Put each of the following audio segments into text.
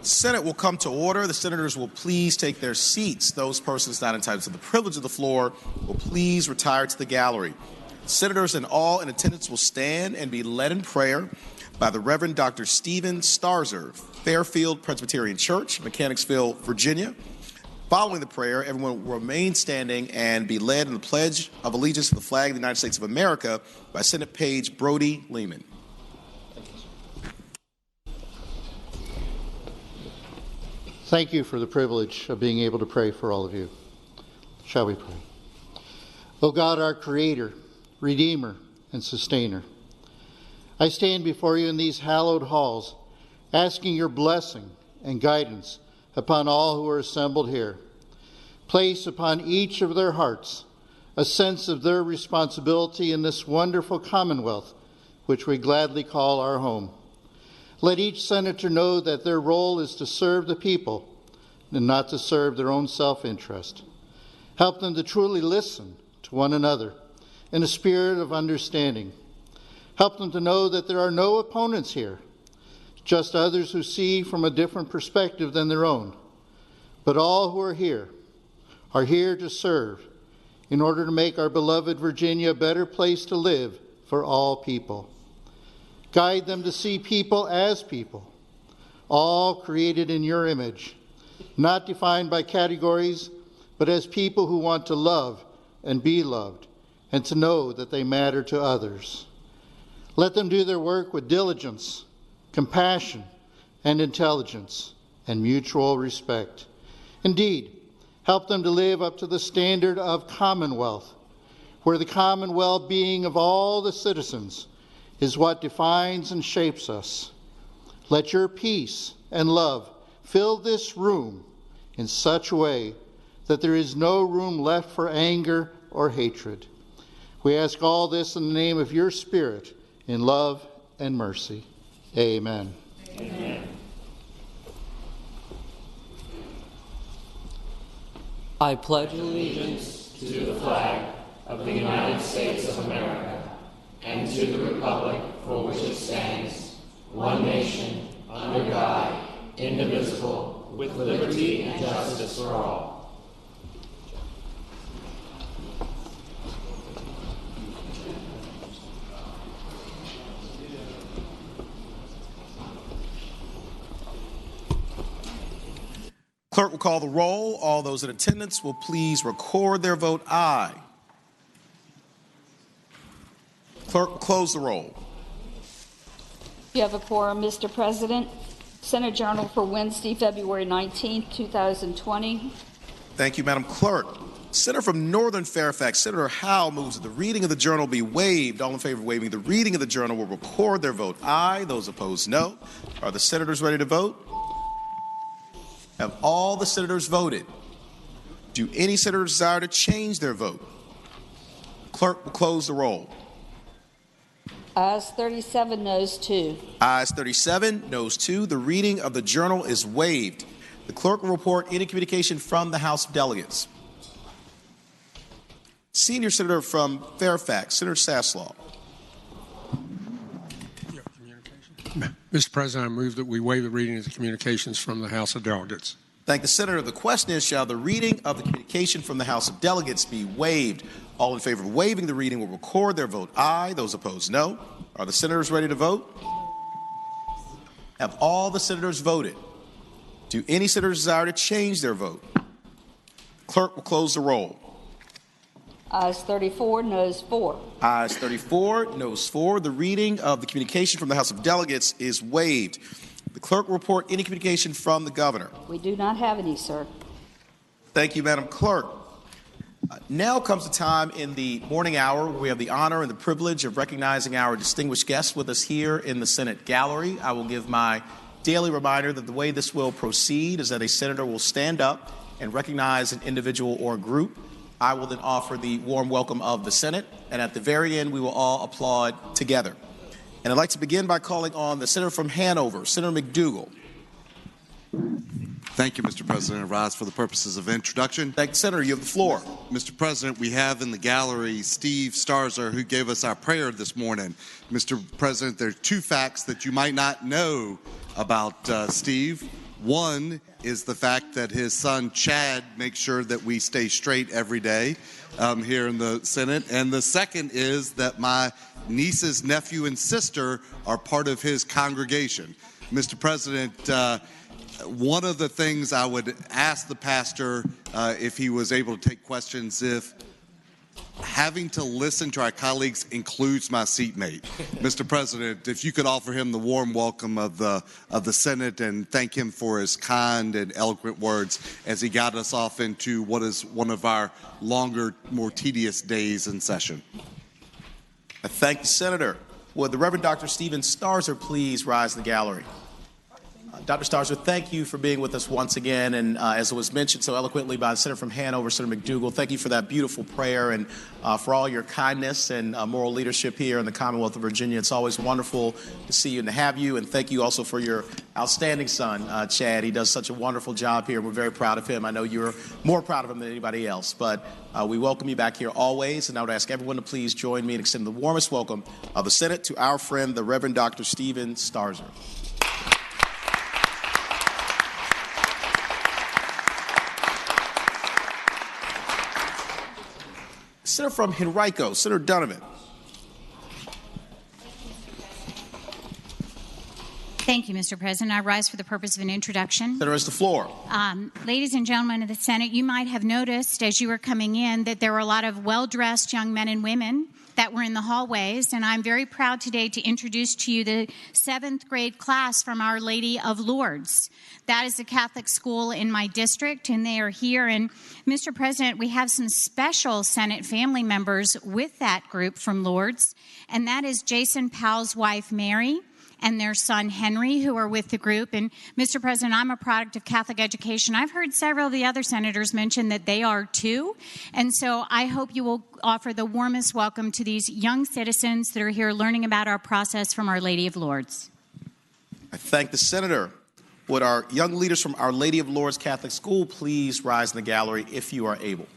Senate will come to order. The senators will please take their seats. Those persons not entitled to the privilege of the floor will please retire to the gallery. Senators and all in attendance will stand and be led in prayer by the Reverend Dr. Stephen Starzer, Fairfield Presbyterian Church, Mechanicsville, Virginia. Following the prayer, everyone will remain standing and be led in the Pledge of Allegiance to the flag of the United States of America by Senate Page Brody Lehman. Thank you for the privilege of being able to pray for all of you. Shall we pray? O God, our Creator, Redeemer, and Sustainer, I stand before you in these hallowed halls, asking your blessing and guidance upon all who are assembled here. Place upon each of their hearts a sense of their responsibility in this wonderful commonwealth, which we gladly call our home. Let each senator know that their role is to serve the people and not to serve their own self-interest. Help them to truly listen to one another in a spirit of understanding. Help them to know that there are no opponents here, just others who see from a different perspective than their own. But all who are here to serve in order to make our beloved Virginia a better place to live for all people. Guide them to see people as people, all created in your image, not defined by categories, but as people who want to love and be loved, and to know that they matter to others. Let them do their work with diligence, compassion, and intelligence, and mutual respect. Indeed, help them to live up to the standard of commonwealth, where the common well-being of all the citizens is what defines and shapes us. Let your peace and love fill this room in such a way that there is no room left for anger or hatred. We ask all this in the name of your Spirit, in love and mercy. Amen. Amen. I pledge allegiance to the flag of the United States of America and to the republic for which it stands, one nation, under God, indivisible, with liberty and justice for all. Clerk will call the roll. All those in attendance will please record their vote aye. Clerk will close the roll. You have a quorum, Mr. President. Senate Journal for Wednesday, February 19, 2020. Thank you, Madam Clerk. Senator from Northern Fairfax, Senator Howe, moves that the reading of the journal be waived. All in favor of waiving the reading of the journal will record their vote aye. Those opposed, no. Are the senators ready to vote? Have all the senators voted? Do any senators desire to change their vote? Clerk will close the roll. Ayes 37, noes 2. Ayes 37, noes 2. The reading of the journal is waived. The clerk will report any communication from the House of Delegates. Senior Senator from Fairfax, Senator Saslaw. Mr. President, I move that we waive the reading of the communications from the House of Delegates. Thank the Senator. The question is, shall the reading of the communication from the House of Delegates be waived? All in favor of waiving the reading will record their vote aye. Those opposed, no. Are the senators ready to vote? Have all the senators voted? Do any senators desire to change their vote? Clerk will close the roll. Ayes 34, noes 4. Ayes 34, noes 4. The reading of the communication from the House of Delegates is waived. The clerk will report any communication from the governor. We do not have any, sir. Thank you, Madam Clerk. Now comes the time in the morning hour where we have the honor and the privilege of recognizing our distinguished guests with us here in the Senate gallery. I will give my daily reminder that the way this will proceed is that a senator will stand up and recognize an individual or group. I will then offer the warm welcome of the Senate, and at the very end, we will all applaud together. And I'd like to begin by calling on the Senator from Hanover, Senator McDougal. Thank you, Mr. President. I rise for the purposes of introduction. Thank you, Senator. You have the floor. Mr. President, we have in the gallery Steve Starzer, who gave us our prayer this morning. Mr. President, there are two facts that you might not know about Steve. One is the fact that his son Chad makes sure that we stay straight every day here in the Senate. And the second is that my nieces, nephew, and sister are part of his congregation. Mr. President, one of the things I would ask the pastor if he was able to take questions, if having to listen to our colleagues includes my seatmate. Mr. President, if you could offer him the warm welcome of the Senate and thank him for his kind and eloquent words as he got us off into what is one of our longer, more tedious days in session. I thank the Senator. Would the Reverend Dr. Stephen Starzer please rise in the gallery? Dr. Starzer, thank you for being with us once again. And as it was mentioned so eloquently by the Senator from Hanover, Senator McDougal, thank you for that beautiful prayer and for all your kindness and moral leadership here in the Commonwealth of Virginia. It's always wonderful to see you and to have you. And thank you also for your outstanding son, Chad. He does such a wonderful job here. We're very proud of him. I know you're more proud of him than anybody else. But we welcome you back here always. And I would ask everyone to please join me in extending the warmest welcome of the Senate to our friend, the Reverend Dr. Stephen Starzer. Senator from Henrico, Senator Donovan. Thank you, Mr. President. I rise for the purpose of an introduction. Senator has the floor. Ladies and gentlemen of the Senate, you might have noticed as you were coming in that there were a lot of well-dressed young men and women that were in the hallways, and I'm very proud today to introduce to you the 7th grade class from Our Lady of Lourdes. That is a Catholic school in my district, and they are here. And Mr. President, we have some special Senate family members with that group from Lourdes, and that is Jason Powell's wife, Mary, and their son, Henry, who are with the group. And, Mr. President, I'm a product of Catholic education. I've heard several of the other senators mention that they are too. And so I hope you will offer the warmest welcome to these young citizens that are here learning about our process from Our Lady of Lourdes. I thank the Senator. Would our young leaders from Our Lady of Lourdes Catholic School please rise in the gallery if you are able?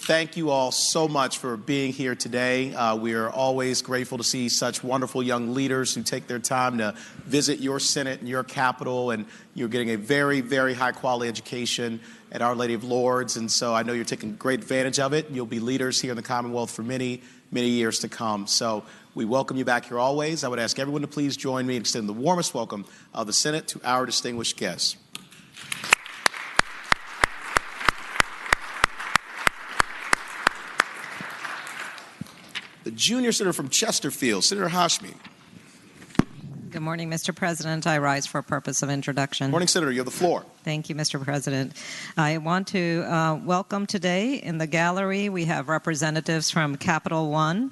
Thank you all so much for being here today. We are always grateful to see such wonderful young leaders who take their time to visit your Senate and your Capitol, and you're getting a very, very high-quality education at Our Lady of Lourdes, and so I know you're taking great advantage of it. You'll be leaders here in the Commonwealth for many, many years to come. So we welcome you back here always. I would ask everyone to please join me in extending the warmest welcome of the Senate to our distinguished guests. The junior senator from Chesterfield, Senator Hashmi. Good morning, Mr. President. I rise for a purpose of introduction. Morning, Senator. You have the floor. Thank you, Mr. President. I want to welcome today in the gallery, we have representatives from Capital One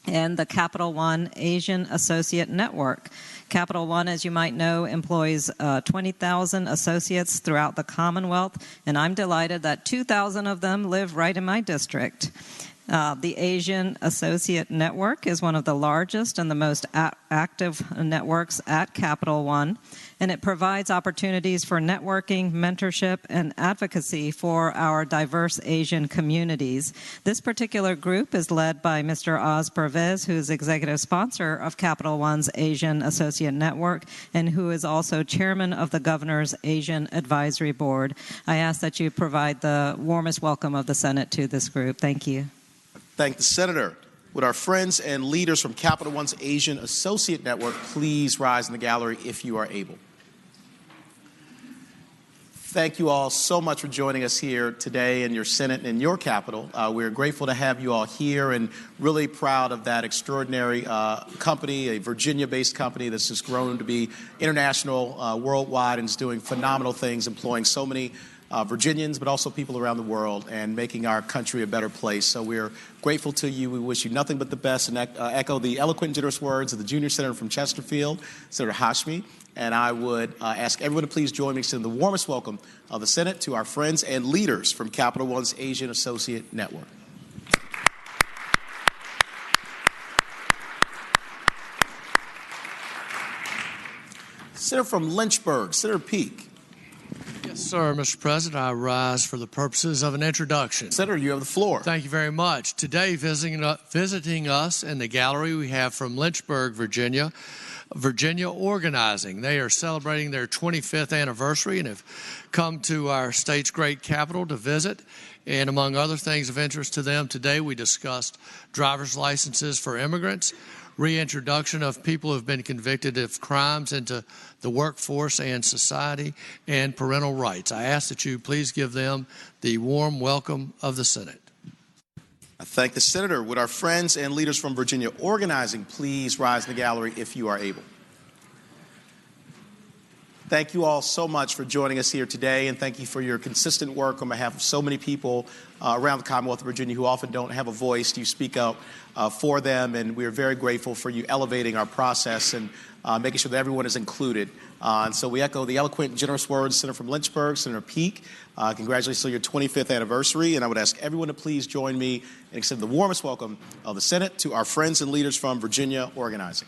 and the Capital One Asian Associate Network. Capital One, as you might know, employs 20,000 associates throughout the Commonwealth, and I'm delighted that 2,000 of them live right in my district. The Asian Associate Network is one of the largest and the most active networks at Capital One, and it provides opportunities for networking, mentorship, and advocacy for our diverse Asian communities. This particular group is led by Mr. Oz Pervez, who is executive sponsor of Capital One's Asian Associate Network, and who is also chairman of the Governor's Asian Advisory Board. I ask that you provide the warmest welcome of the Senate to this group. Thank you. Thank the Senator. Would our friends and leaders from Capital One's Asian Associate Network please rise in the gallery if you are able? Thank you all so much for joining us here today in your Senate and in your Capitol. We're grateful to have you all here and really proud of that extraordinary company, a Virginia-based company that's just grown to be international, worldwide, and is doing phenomenal things, employing so many Virginians, but also people around the world, and making our country a better place. So we're grateful to you. We wish you nothing but the best, and echo the eloquent and generous words of the junior senator from Chesterfield, Senator Hashmi. And I would ask everyone to please join me in extending the warmest welcome of the Senate to our friends and leaders from Capital One's Asian Associate Network. Senator from Lynchburg, Senator Peake. Yes, sir. Mr. President, I rise for the purposes of an introduction. Senator, you have the floor. Thank you very much. Today, visiting us in the gallery, we have from Lynchburg, Virginia, Virginia Organizing. They are celebrating their 25th anniversary and have come to our state's great capital to visit. And among other things of interest to them, today we discussed driver's licenses for immigrants, reintroduction of people who have been convicted of crimes into the workforce and society, and parental rights. I ask that you please give them the warm welcome of the Senate. I thank the Senator. Would our friends and leaders from Virginia Organizing please rise in the gallery if you are able? Thank you all so much for joining us here today, and thank you for your consistent work on behalf of so many people around the Commonwealth of Virginia who often don't have a voice. You speak up for them, and we are very grateful for you elevating our process and making sure that everyone is included. And so we echo the eloquent and generous words, Senator from Lynchburg, Senator Peake. Congratulations on your 25th anniversary, and I would ask everyone to please join me and extend the warmest welcome of the Senate to our friends and leaders from Virginia Organizing.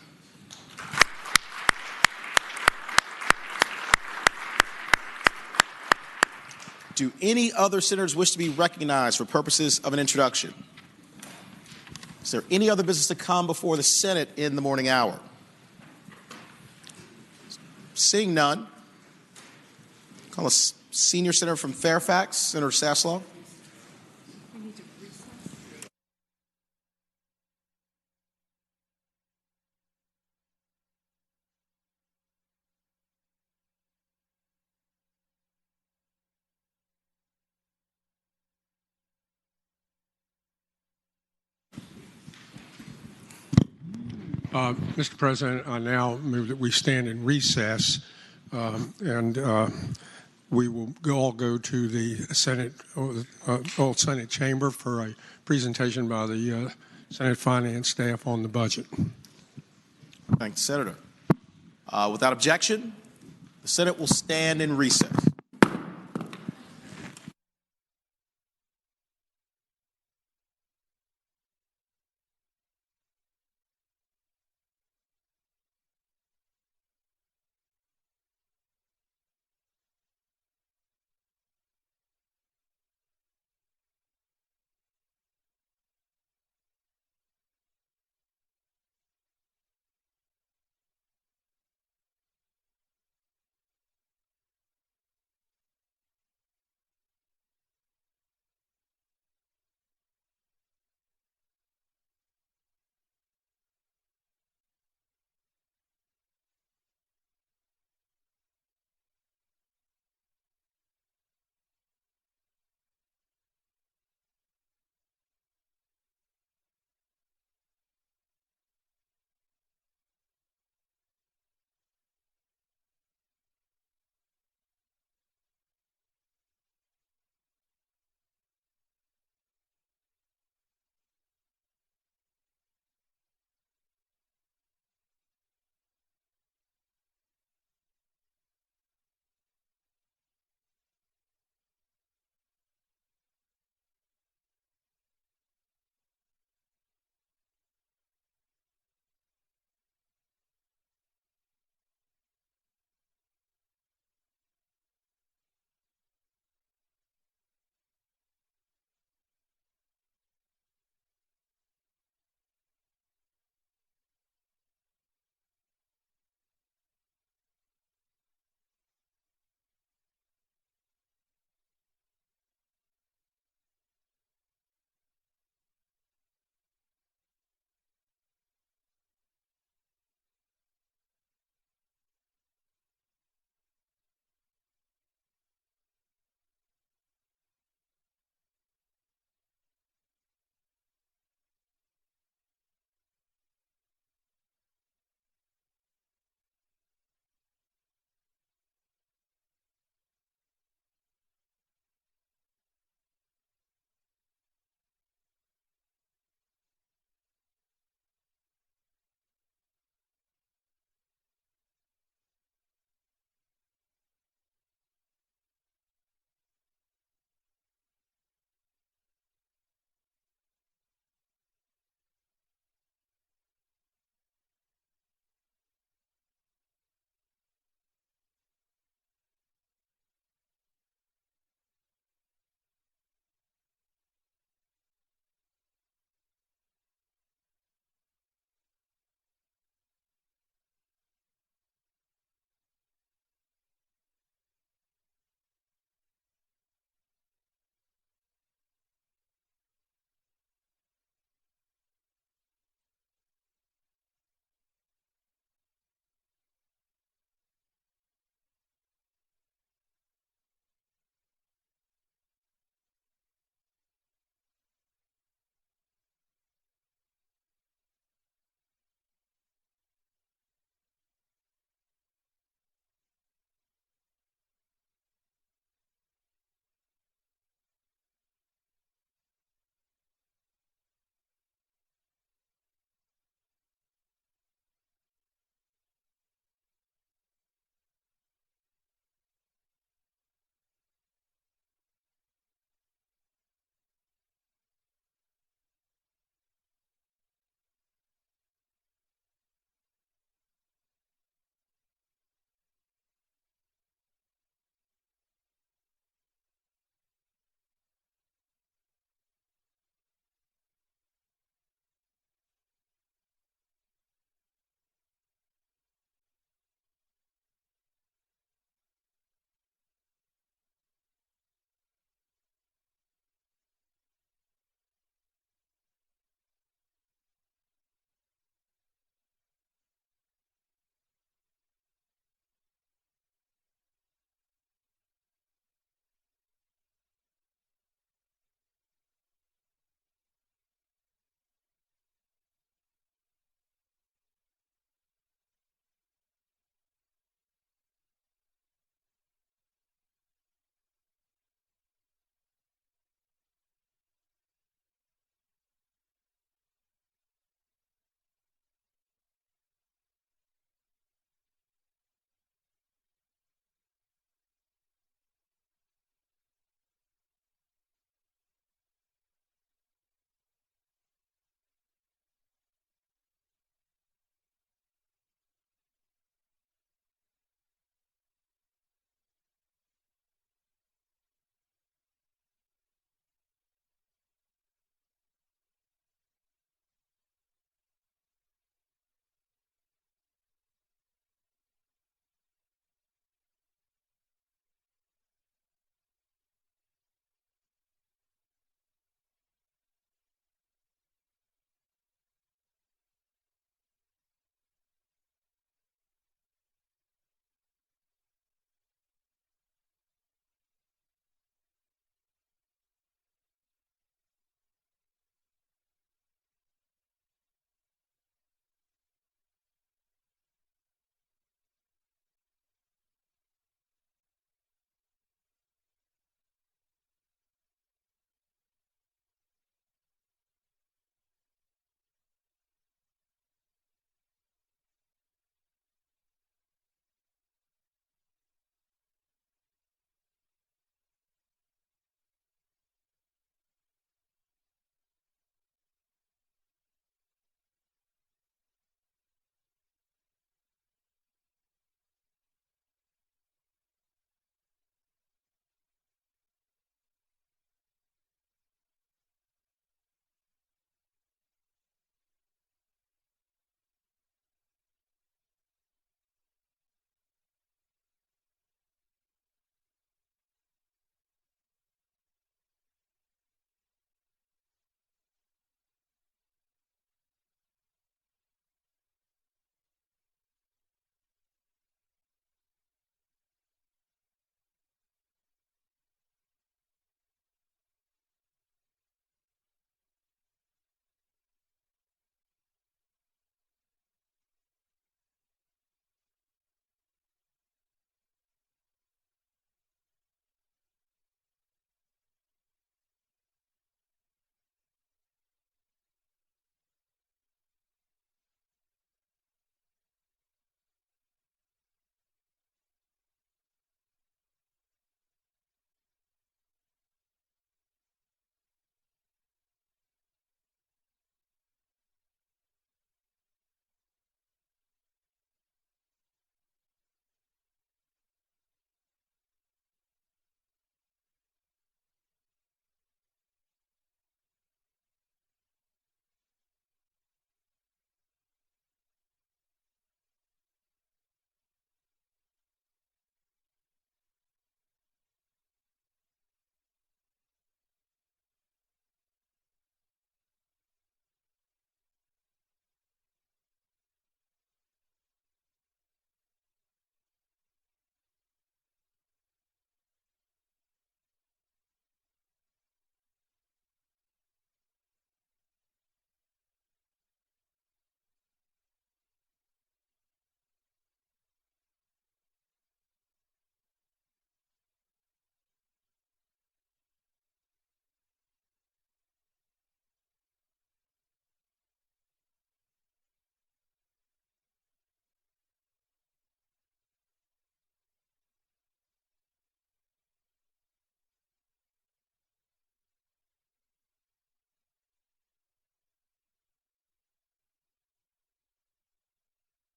Do any other senators wish to be recognized for purposes of an introduction? Is there any other business to come before the Senate in the morning hour? Seeing none, call a senior senator from Fairfax, Senator Saslow. Mr. President, I now move that we stand in recess, and we will all go to the Senate, old Senate chamber for a presentation by the Senate Finance staff on the budget. Thank you, Senator. Without objection, the Senate will stand in recess.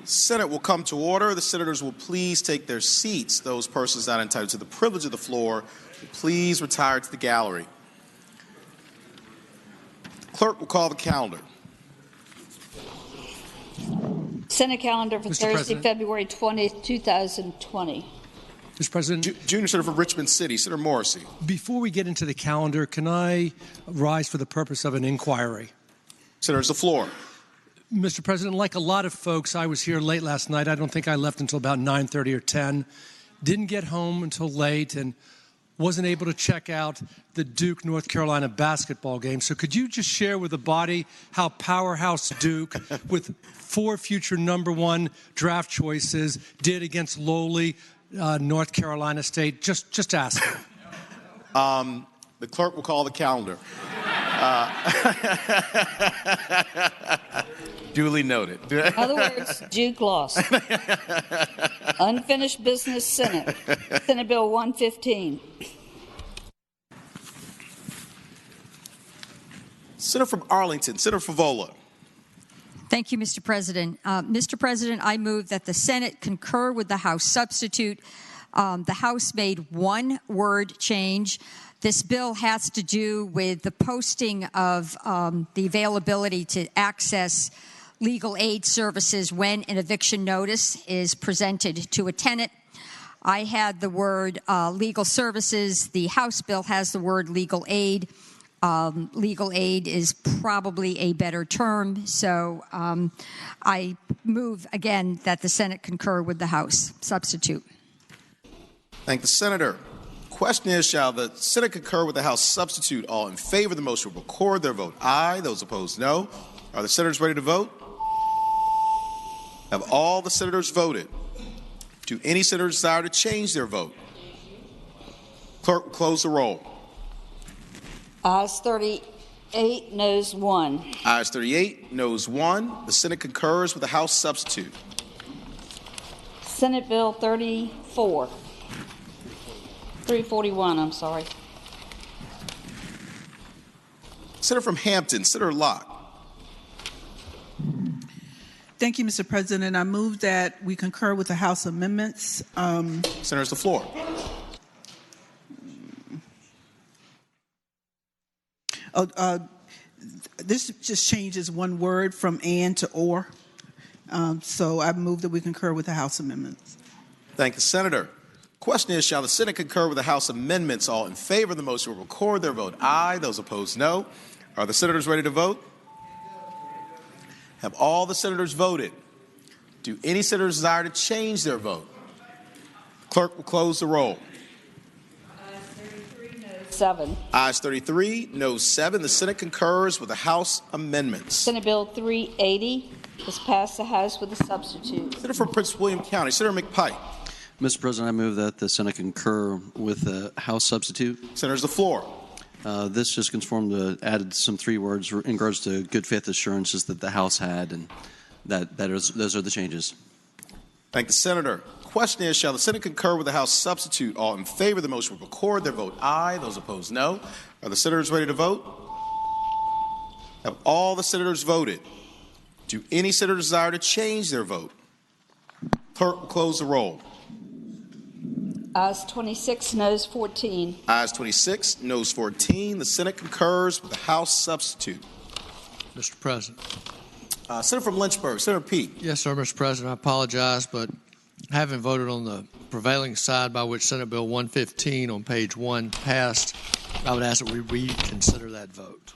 Senate will come to order. The senators will please take their seats. Those persons not entitled to the privilege of the floor, please retire to the gallery. The clerk will call the calendar. Senate calendar for Mr. Thursday, President. February 20th, 2020. Mr. President, Junior Senator from Richmond City, Senator Morrissey. before we get into the calendar, can I rise for the purpose of an inquiry? Senators, the floor. Mr. President, like a lot of folks, I was here late last night. I don't think I left until about 9:30 or 10. Didn't get home until late and wasn't able to check out the Duke, North Carolina basketball game. So could you just share with the body how powerhouse Duke, with 4 future #1 draft choices, did against lowly North Carolina State? Just asking. The clerk will call the calendar. Duly noted. In other words, Duke lost. Unfinished business, Senate. Senate Bill 115. Senator from Arlington, Senator Favola. Thank you, Mr. President. Mr. President, I move that the Senate concur with the House substitute. The House made one word change. This bill has to do with the posting of the availability to access legal aid services when an eviction notice is presented to a tenant. I had the word legal services. The House bill has the word legal aid. Legal aid is probably a better term, so I move again that the Senate concur with the House substitute. Thank the Senator. Question is, shall the Senate concur with the House substitute? All in favor of the motion will record their vote aye. Those opposed, no. Are the senators ready to vote? Have all the senators voted? Do any senators desire to change their vote? Clerk will close the roll. Ayes 38, noes 1. Ayes 38, noes 1. The Senate concurs with the House substitute. Senate Bill 34. 341, I'm sorry. Senator from Hampton, Senator Locke. Thank you, Mr. President. I move that we concur with the House amendments. Senators, the floor. This just changes one word from "and" to "or." So I move that we concur with the House amendments. Thank the Senator. Question is, shall the Senate concur with the House amendments? All in favor of the motion will record their vote aye. Those opposed, no. Are the senators ready to vote? Have all the senators voted? Do any senators desire to change their vote? Clerk will close the roll. Ayes 33, noes 7. Ayes 33, noes 7. The Senate concurs with the House amendments. Senate Bill 380 was passed the House with a substitute. Senator from Prince William County, Senator McPike. Mr. President, I move that the Senate concur with the House substitute. Senators, the floor. This just conformed to added some 3 words in regards to good faith assurances that the House had, and those are the changes. Thank the Senator. Question is, shall the Senate concur with the House substitute? All in favor of the motion will record their vote aye. Those opposed, no. Are the senators ready to vote? Have all the senators voted? Do any senators desire to change their vote? Clerk will close the roll. Ayes 26, noes 14. Ayes 26, noes 14. The Senate concurs with the House substitute. Mr. President. Senator from Lynchburg, Senator Pete. Yes, sir, Mr. President. I apologize, but having voted on the prevailing side by which Senate Bill 115 on page 1 passed, I would ask that we reconsider that vote.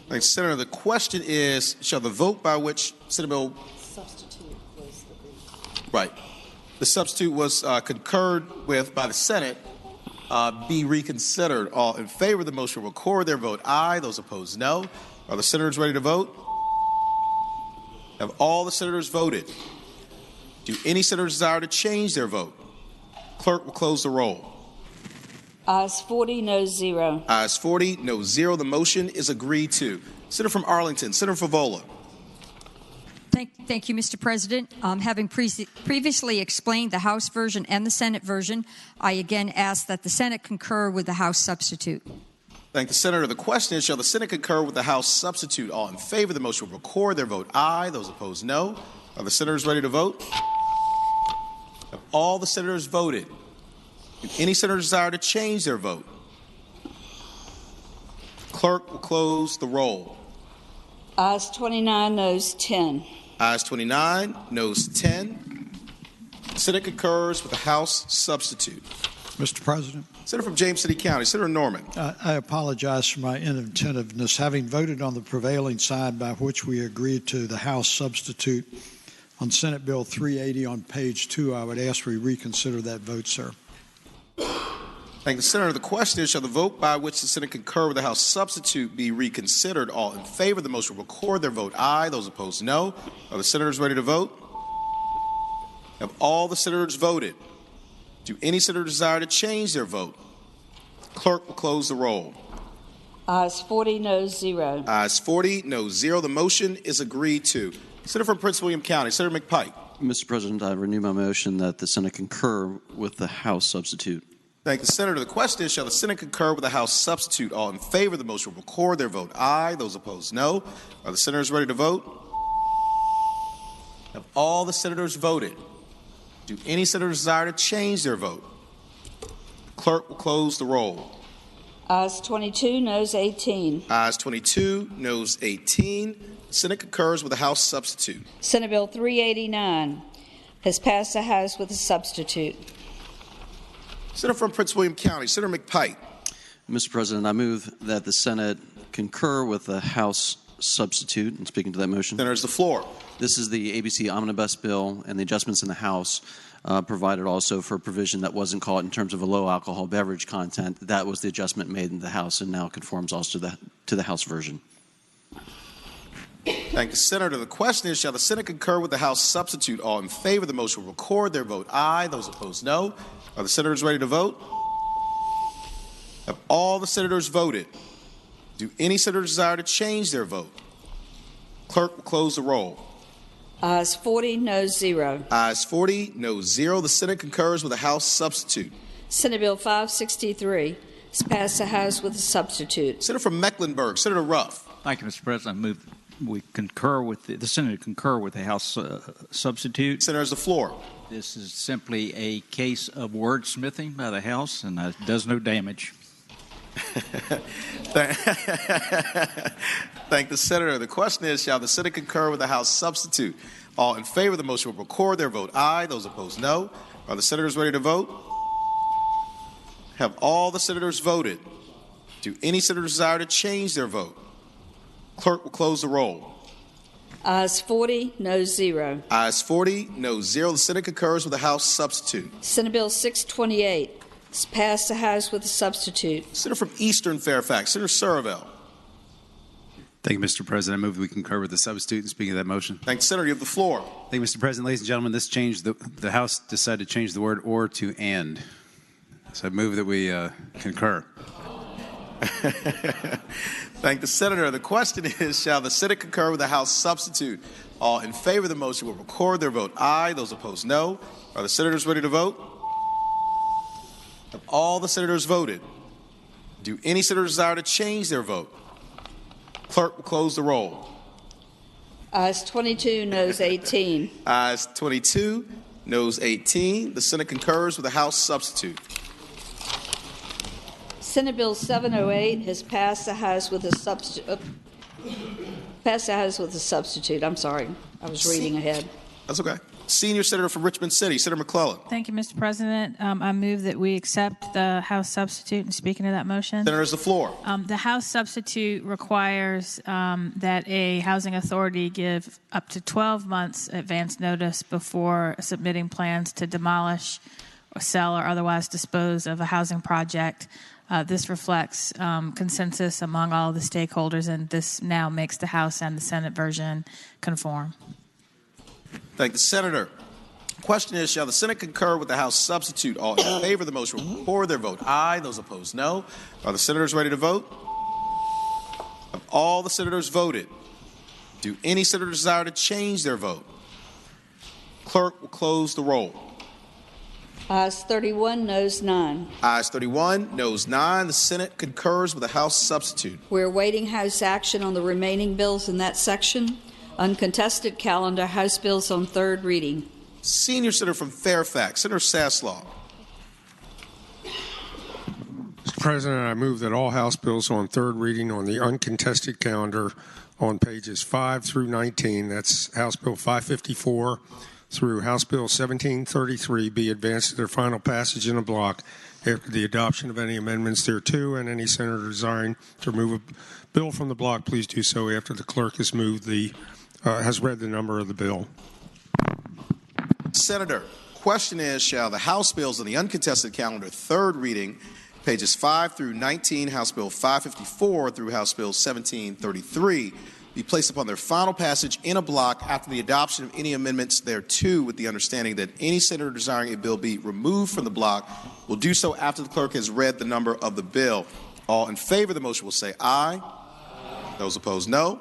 Thanks, Senator. The question is, shall the vote by which Senate Bill... Substitute was the... Right. The substitute was concurred with by the Senate be reconsidered. All in favor of the motion will record their vote aye. Those opposed, no. Are the senators ready to vote? Have all the senators voted? Do any senators desire to change their vote? Clerk will close the roll. Ayes 40, noes 0. Ayes 40, no 0. The motion is agreed to. Senator from Arlington, Senator Favola. Thank you, Mr. President. Having previously explained the House version and the Senate version, I again ask that the Senate concur with the House substitute. Thank the senator. The question is, shall the Senate concur with the House substitute? All in favor of the motion will record their vote aye. Those opposed, no. Are the senators ready to vote? Have all the senators voted? Do any senator desire to change their vote? Clerk will close the roll. Ayes 29, noes 10. Ayes 29, noes 10. The Senate concurs with the House substitute. Mr. President. Senator from James City County, Senator Norman. I apologize for my inattentiveness. Having voted on the prevailing side by which we agreed to the House substitute on Senate Bill 380 on page 2, I would ask we reconsider that vote, sir. Thank the senator. The question is, shall the vote by which the Senate concur with the House substitute be reconsidered? All in favor of the motion will record their vote aye. Those opposed, no. Are the senators ready to vote? Have all the senators voted? Do any senator desire to change their vote? Clerk will close the roll. Ayes 40, noes 0. Ayes 40, noes 0. The motion is agreed to. Senator from Prince William County, Senator McPike. Mr. President, I renew my motion that the Senate concur with the House substitute. Thank the senator. The question is, shall the Senate concur with the House substitute? All in favor of the motion will record their vote aye. Those opposed, no. Are the senators ready to vote? Have all the senators voted? Do any senators desire to change their vote? Clerk will close the roll. Ayes 22, noes 18. Ayes 22, noes 18. The Senate concurs with the House substitute. Senate Bill 389 has passed the House with a substitute. Senator from Prince William County, Senator McPike. Mr. President, I move that the Senate concur with the House substitute. And speaking to that motion. Senator's the floor. This is the ABC Omnibus Bill, and the adjustments in the House provided also for a provision that wasn't caught in terms of a low alcohol beverage content. That was the adjustment made in the House and now conforms also to the House version. Thank the senator. The question is, shall the Senate concur with the House substitute? All in favor of the motion will record their vote aye. Those opposed, no. Are the senators ready to vote? Have all the senators voted? Do any senators desire to change their vote? Clerk will close the roll. Ayes 40, noes 0. Ayes 40, noes 0. The Senate concurs with the House substitute. Senate Bill 563 has passed the House with a substitute. Senator from Mecklenburg, Senator Ruff. Thank you, Mr. President. I move we concur with the Senate concur with the House substitute. Senator has the floor. This is simply a case of wordsmithing by the House, and it does no damage. Thank the senator. The question is, shall the Senate concur with the House substitute? All in favor of the motion will record their vote aye. Those opposed, no. Are the senators ready to vote? Have all the senators voted? Do any senators desire to change their vote? Clerk will close the roll. Ayes 40, noes 0. Ayes 40, noes 0. The Senate concurs with the House substitute. Senate Bill 628 has passed the House with a substitute. Senator from Eastern Fairfax, Senator Surville. Thank you, Mr. President. I move that we concur with the substitute. And speaking of that motion. Thank you, Senator. You have the floor. Thank you, Mr. President. Ladies and gentlemen, this changed the House decided to change the word "or" to "and." So I move that we concur. Thank the senator. The question is, shall the Senate concur with the House substitute? All in favor of the motion will record their vote aye. Those opposed, no. Are the senators ready to vote? Have all the senators voted? Do any senators desire to change their vote? Clerk will close the roll. Ayes 22, noes 18. Ayes 22, noes 18. The Senate concurs with the House substitute. Senate Bill 708 has passed the House with a substitute. I'm sorry. I was reading ahead. That's okay. Senior Senator from Richmond City, Senator McClellan. Thank you, Mr. President. I move that we accept the House substitute. And speaking of that motion, Senator has the floor. The House substitute requires that a housing authority give up to 12 months advance notice before submitting plans to demolish or sell or otherwise dispose of a housing project. This reflects consensus among all of the stakeholders, and this now makes the House and the Senate version conform. Thank the senator. The question is, shall the Senate concur with the House substitute? All in favor of the motion will record their vote aye. Those opposed, no. Are the senators ready to vote? Have all the senators voted? Do any senators desire to change their vote? Clerk will close the roll. Ayes 31, noes 9. Ayes 31, noes 9. The Senate concurs with the House substitute. We're awaiting House action on the remaining bills in that section. Uncontested calendar, House bills on third reading. Senior Senator from Fairfax, Senator Saslaw. Mr. President, I move that all House bills on third reading on the uncontested calendar on pages 5 through 19, that's House Bill 554 through House Bill 1733, be advanced to their final passage in a block after the adoption of any amendments thereto, and any senator desiring to remove a bill from the block, please do so after the clerk has read the number of the bill. Senator, question is, shall the House bills on the uncontested calendar third reading, pages 5 through 19, House Bill 554 through House Bill 1733, be placed upon their final passage in a block after the adoption of any amendments thereto, with the understanding that any senator desiring a bill be removed from the block will do so after the clerk has read the number of the bill. All in favor of the motion will say aye. Those opposed, no.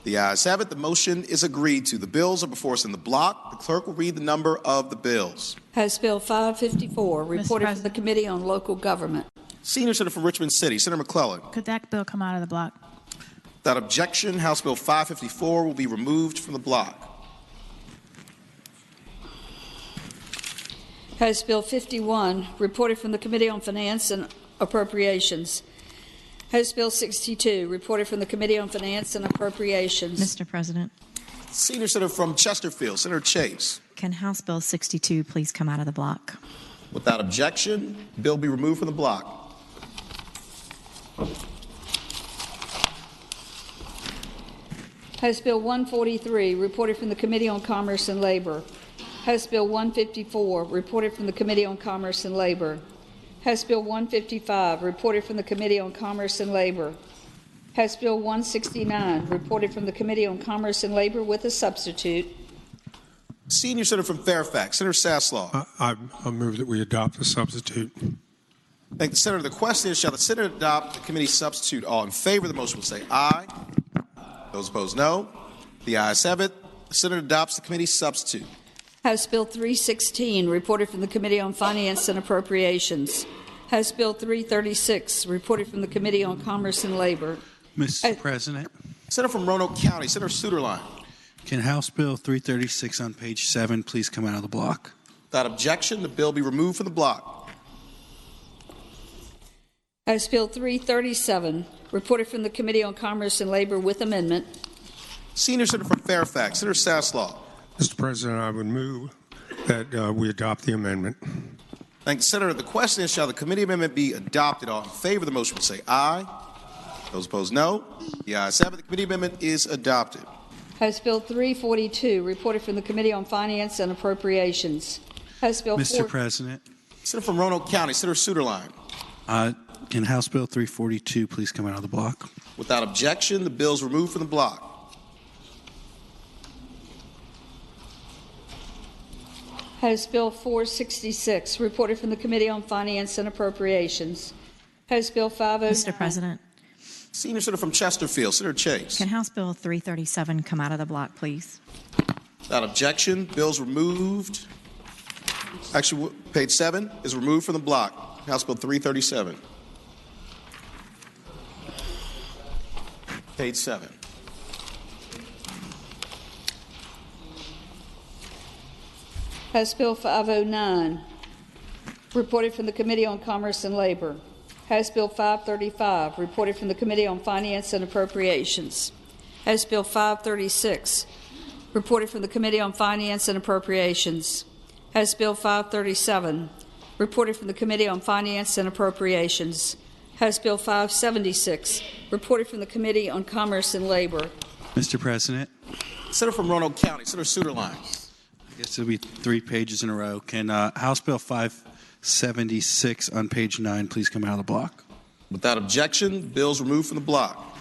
The ayes have it. The motion is agreed to. The bills are before us in the block. The clerk will read the number of the bills. House Bill 554, reported from the Committee on Local Government. Senior Senator from Richmond City, Senator McClellan. Could that bill come out of the block? Without objection, House Bill 554 will be removed from the block. House Bill 51, reported from the Committee on Finance and Appropriations. House Bill 62, reported from the Committee on Finance and Appropriations. Mr. President. Senior Senator from Chesterfield, Senator Chase. Can House Bill 62 please come out of the block? Without objection, bill be removed from the block. House Bill 143, reported from the Committee on Commerce and Labor. House Bill 154, reported from the Committee on Commerce and Labor. House Bill 155, reported from the Committee on Commerce and Labor. House Bill 169, reported from the Committee on Commerce and Labor with a substitute. Senior Senator from Fairfax, Senator Saslaw. I move that we adopt the substitute. Thank the Senator. The question is, shall the Senate adopt the committee substitute? All in favor of the motion will say aye. Those opposed, no. The ayes have it. The Senate adopts the committee substitute. House Bill 316, reported from the Committee on Finance and Appropriations. House Bill 336, reported from the Committee on Commerce and Labor. Mr. President. Senator from Roanoke County, Senator Suderline. Can House Bill 336 on page 7 please come out of the block? Without objection, the bill be removed from the block. House Bill 337, reported from the Committee on Commerce and Labor with amendment. Senior Senator from Fairfax, Senator Saslaw. Mr. President, I would move that we adopt the amendment. Thank you, Senator. The question is, shall the committee amendment be adopted? All in favor of the motion will say aye. Those opposed, no. The ayes have it. The committee amendment is adopted. House Bill 342, reported from the Committee on Finance and Appropriations. House Bill Mr. President. Senator from Roanoke County, Senator Suderline. Can House Bill 342 please come out of the block? Without objection, the bill is removed from the block. House Bill 466, reported from the Committee on Finance and Appropriations. House Bill 509. Mr. President. Senior Senator from Chesterfield, Senator Chase. Can House Bill 337 come out of the block, please? Without objection, bill's removed. Actually, page 7 is removed from the block. House Bill 337. Page 7. House Bill 509, reported from the Committee on Commerce and Labor. House Bill 535, reported from the Committee on Finance and Appropriations. House Bill 536, reported from the Committee on Finance and Appropriations. House Bill 537, reported from the Committee on Finance and Appropriations. House Bill 576, reported from the Committee on Commerce and Labor. Mr. President. Senator from Roanoke County, Senator Suderline. I guess it'll be 3 pages in a row. Can House Bill 576 on page 9 please come out of the block? Without objection, the bill's removed from the block.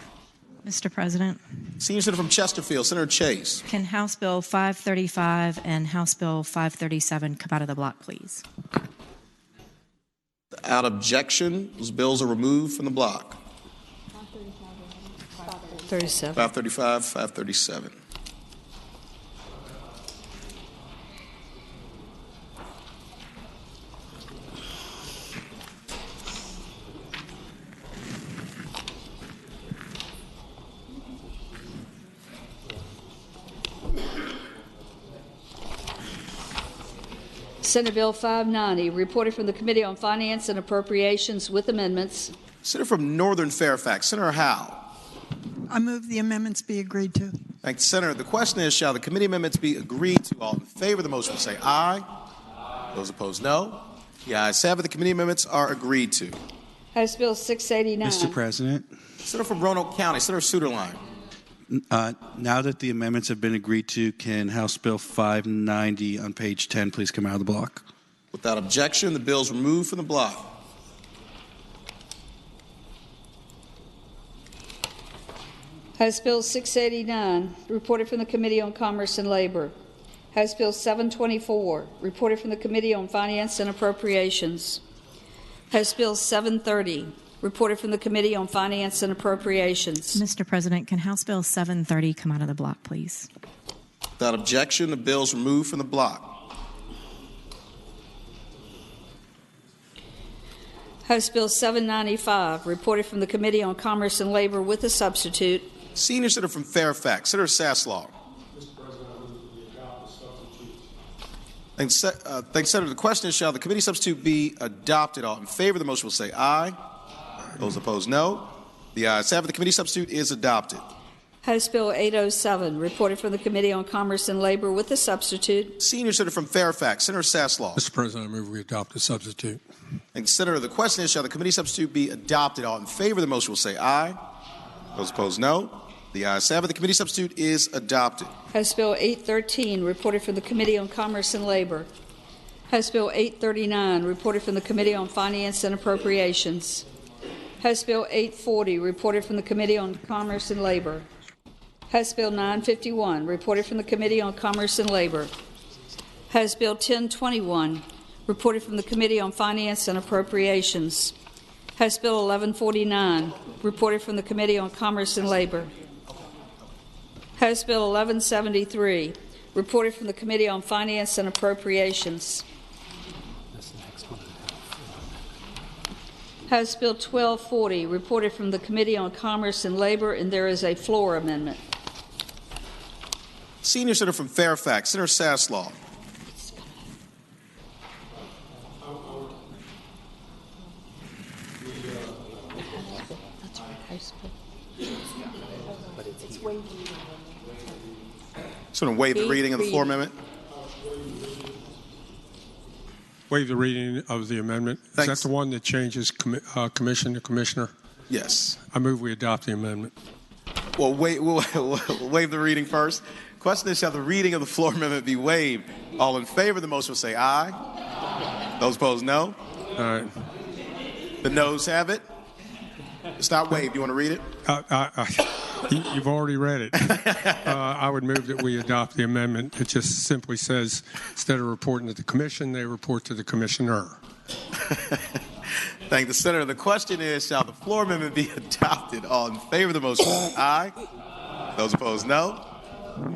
Mr. President. Senior Senator from Chesterfield, Senator Chase. Can House Bill 535 and House Bill 537 come out of the block, please? Without objection, those bills are removed from the block. 537. 535, 537. Senate Bill 590, reported from the Committee on Finance and Appropriations with amendments. Senator from Northern Fairfax, Senator Howe. I move the amendments be agreed to. Thank you, Senator. The question is, shall the committee amendments be agreed to? All in favor of the motion will say aye. Those opposed, no. The ayes have it. The committee amendments are agreed to. House Bill 689. Mr. President. Senator from Roanoke County, Senator Suderline. Now that the amendments have been agreed to, can House Bill 590 on page 10 please come out of the block? Without objection, the bill is removed from the block. House Bill 689, reported from the Committee on Commerce and Labor. House Bill 724, reported from the Committee on Finance and Appropriations. House Bill 730, reported from the Committee on Finance and Appropriations. Mr. President, can House Bill 730 come out of the block, please? Without objection, the bill is removed from the block. House Bill 795, reported from the Committee on Commerce and Labor with a substitute. Senior Senator from Fairfax, Senator Saslaw. Thanks, Senator. The question is, shall the committee substitute be adopted? All in favor of the motion will say aye. Those opposed, no. The ayes have it. The committee substitute is adopted. House Bill 807, reported from the Committee on Commerce and Labor with a substitute. Senior Senator from Fairfax, Senator Saslaw. Mr. President, I move we adopt the substitute. Thanks, Senator. The question is, shall the committee substitute be adopted? All in favor of the motion will say aye. Those opposed, no. The ayes have it. The committee substitute is adopted. House Bill 813, reported from the Committee on Commerce and Labor. House Bill 839, reported from the Committee on Finance and Appropriations. House Bill 840, reported from the Committee on Commerce and Labor. House Bill 951, reported from the Committee on Commerce and Labor. House Bill 1021, reported from the Committee on Finance and Appropriations. House Bill 1149, reported from the Committee on Commerce and Labor. House Bill 1173, reported from the Committee on Finance and Appropriations. House Bill 1240, reported from the Committee on Commerce and Labor, and there is a floor amendment. Senior Senator from Fairfax, Senator Saslaw. So to waive the reading of the floor amendment. Waive the reading of the amendment. Thanks. Is that the one that changes commission to commissioner? Yes. I move we adopt the amendment. Well, we'll waive the reading first. Question is, shall the reading of the floor amendment be waived? All in favor of the motion will say aye. Those opposed, no. All right. The noes have it. It's not waived. You want to read it? You've already read it. I would move that we adopt the amendment. It just simply says, instead of reporting to the commission, they report to the commissioner. Thank the senator. The question is, shall the floor amendment be adopted? All in favor of the motion, aye. Those opposed, no.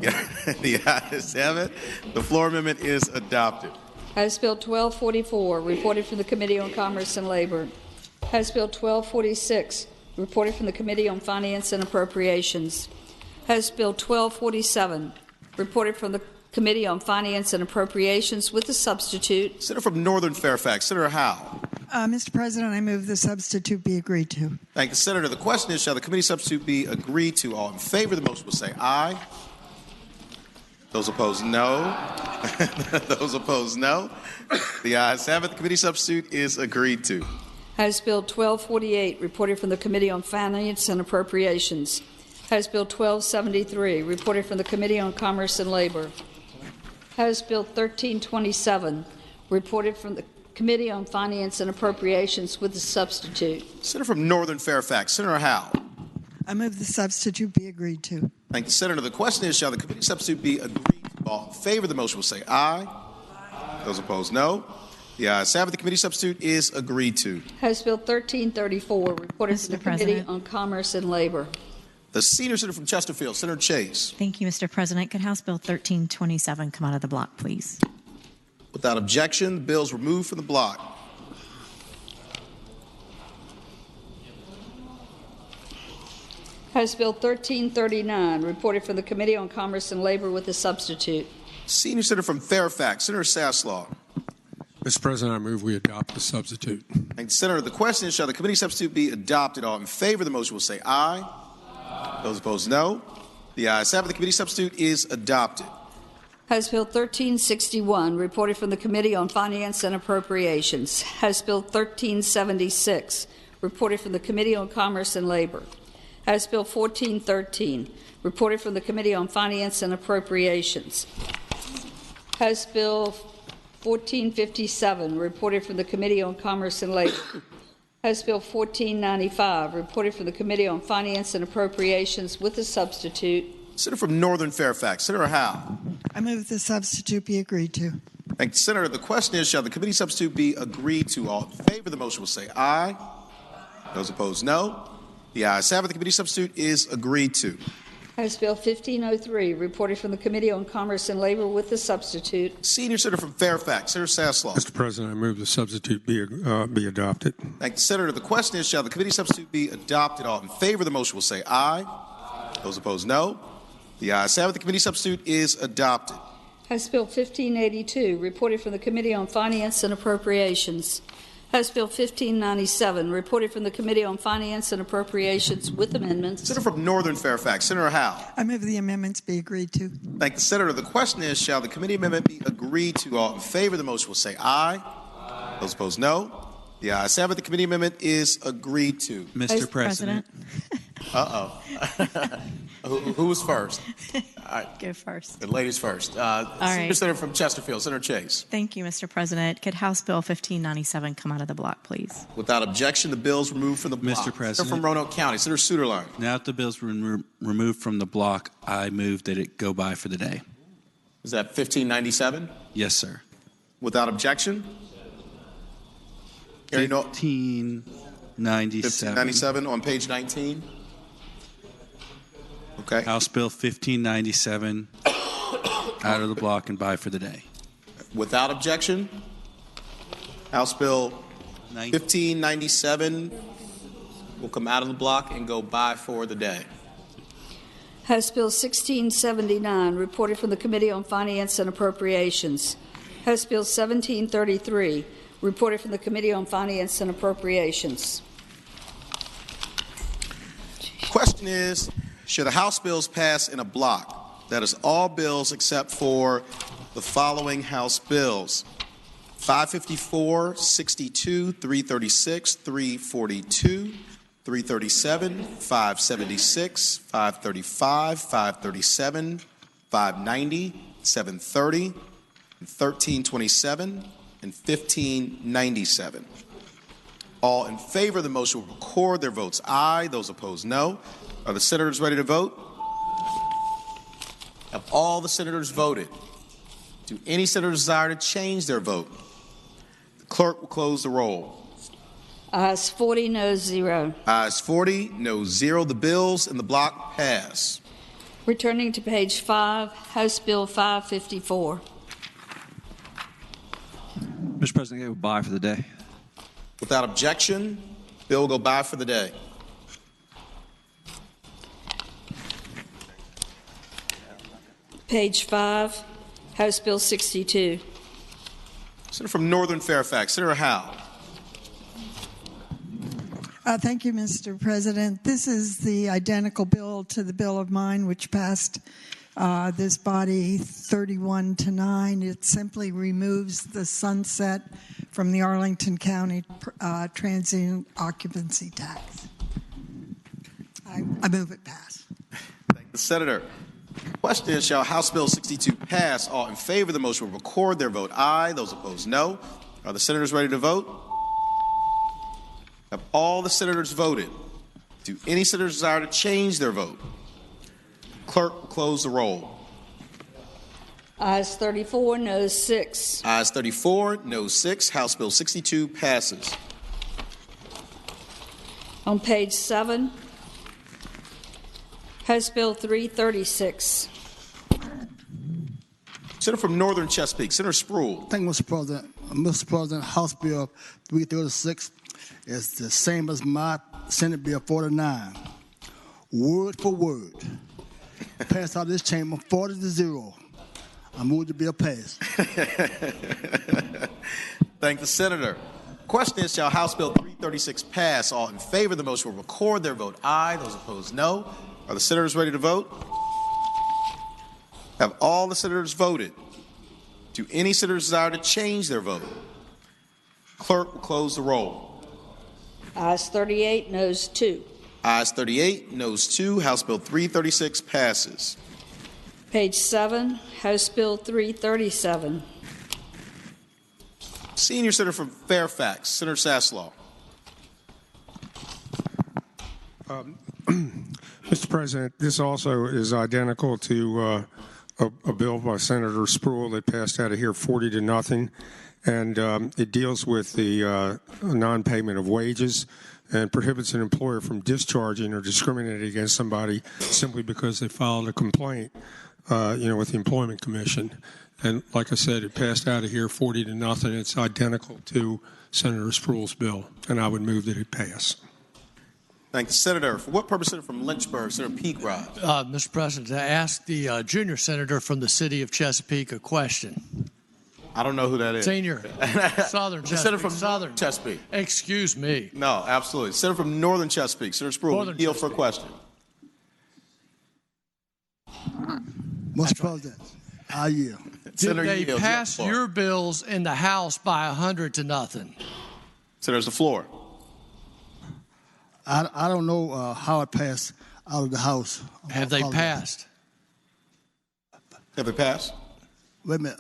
The ayes have it. The floor amendment is adopted. House Bill 1244, reported from the Committee on Commerce and Labor. House Bill 1246, reported from the Committee on Finance and Appropriations. House Bill 1247, reported from the Committee on Finance and Appropriations with a substitute. Senator from Northern Fairfax, Senator Howe. Mr. President, I move the substitute be agreed to. Thank the senator. The question is, shall the committee substitute be agreed to? All in favor of the motion will say aye. Those opposed, no. Those opposed, no. The ayes have it. The committee substitute is agreed to. House Bill 1248, reported from the Committee on Finance and Appropriations. House Bill 1273, reported from the Committee on Commerce and Labor. House Bill 1327, reported from the Committee on Finance and Appropriations with a substitute. Senator from Northern Fairfax, Senator Howe. I move the substitute be agreed to. Thank the senator. The question is, shall the committee substitute be agreed to? All in favor of the motion will say aye. Those opposed, no. The ayes have it. The committee substitute is agreed to. House Bill 1334, reported from the Committee on Commerce and Labor. The senior senator from Chesterfield, Senator Chase. Thank you, Mr. President. Could House Bill 1327 come out of the block, please? Without objection, the bill is removed from the block. House Bill 1339, reported from the Committee on Commerce and Labor with a substitute. Senior senator from Fairfax, Senator Saslaw. Mr. President, I move we adopt the substitute. Thank you, Senator. The question is, shall the committee substitute be adopted? All in favor of the motion will say aye. Those opposed, no. The ayes have it. The committee substitute is adopted. House Bill 1361, reported from the Committee on Finance and Appropriations. House Bill 1376, reported from the Committee on Commerce and Labor. House Bill 1413, reported from the Committee on Finance and Appropriations. House Bill 1457, reported from the Committee on Commerce and Labor. House Bill 1495, reported from the Committee on Finance and Appropriations with a substitute. Senator from Northern Fairfax, Senator Howe. I move the substitute be agreed to. Thank you, Senator. The question is, shall the committee substitute be agreed to? All in favor of the motion will say aye. Those opposed, no. The ayes have it. The committee substitute is agreed to. House Bill 1503, reported from the Committee on Commerce and Labor with the substitute. Senior Senator from Fairfax, Senator Saslaw. Mr. President, I move the substitute be adopted. Thank you, Senator. The question is, shall the committee substitute be adopted? All in favor of the motion will say aye. Those opposed, no. The ayes have it. The committee substitute is adopted. House Bill 1582, reported from the Committee on Finance and Appropriations. House Bill 1597, reported from the Committee on Finance and Appropriations with amendments. Senator from Northern Fairfax, Senator Howe. I move the amendments be agreed to. Thank you, Senator. The question is, shall the committee amendment be agreed to? All in favor of the motion will say aye. Those opposed, no. The ayes have it. The committee amendment is agreed to. Mr. President. Uh-oh. Who was first? All right. Go first. The ladies first. Senior right. Senator from Chesterfield, Senator Chase. Thank you, Mr. President. Could House Bill 1597 come out of the block, please? Without objection, the bill's removed from the block. Mr. President. Senator from Roanoke County, Senator Suderline. Now that the bill's been removed from the block, I move that it go by for the day. Is that 1597? Yes, sir. Without objection? 1597 on page 19. Okay. House Bill 1597 out of the block and by for the day. Without objection, House Bill 1597 will come out of the block and go by for the day. House Bill 1679, reported from the Committee on Finance and Appropriations. House Bill 1733, reported from the Committee on Finance and Appropriations. Question is, should the House bills pass in a block? That is all bills except for the following House bills: 554, 62, 336, 342, 337, 576, 535, 537, 590, 730, 1327, and 1597. All in favor of the motion will record their votes aye. Those opposed, no. Are the senators ready to vote? Have all the senators voted? Do any senators desire to change their vote? The clerk will close the roll. Ayes 40, no 0. Ayes 40, no 0. The bills in the block pass. Returning to page 5, House Bill 554. Mr. President, go by for the day. Without objection, bill will go by for the day. Page 5, House Bill 62. Senator from Northern Fairfax, Senator Howe. Thank you, Mr. President. This is the identical bill to the bill of mine, which passed this body 31-9. It simply removes the sunset from the Arlington County transient occupancy tax. I move it pass. Thank the Senator. Question is, shall House Bill 62 pass? All in favor of the motion will record their vote aye. Those opposed, no. Are the senators ready to vote? Have all the senators voted? Do any senators desire to change their vote? Clerk will close the roll. Ayes 34, no 6. Ayes 34, no 6. House Bill 62 passes. On page 7, House Bill 336. Senator from Northern Chesapeake, Senator Spruill. Thank you, Mr. President. Mr. President, House Bill 336 is the same as my Senate Bill 49. Word for word. Passed out of this chamber 40-0. I move the bill pass. Thank the senator. Question is, shall House Bill 336 pass? All in favor of the motion will record their vote aye. Those opposed, no. Are the senators ready to vote? Have all the senators voted? Do any senators desire to change their vote? Clerk will close the roll. Ayes 38, noes 2. Ayes 38, noes 2. House Bill 336 passes. Page 7, House Bill 337. Senior Senator from Fairfax, Senator Saslaw. Mr. President, this also is identical to a bill by Senator Spruill that passed out of here 40-0, and it deals with the non-payment of wages and prohibits an employer from discharging or discriminating against somebody simply because they filed a complaint, with the Employment Commission. And like I said, it passed out of here 40-0. It's identical to Senator Spruill's bill, and I would move that it pass. Thank the senator. For what purpose, Senator from Lynchburg, Senator Peakrod? Mr. President, to ask the junior senator from the city of Chesapeake a question. I don't know who that is. Senior, Southern Chesapeake. Senator from Southern Chesapeake. Excuse me. No, absolutely. Senator from Northern Chesapeake, Senator Spruill, yield for a question. Mr. President, I yield. Did they pass your bills in the House by 100-0? Senator's the floor. I don't know how it passed out of the House. Have they passed? Have they passed? Wait a minute.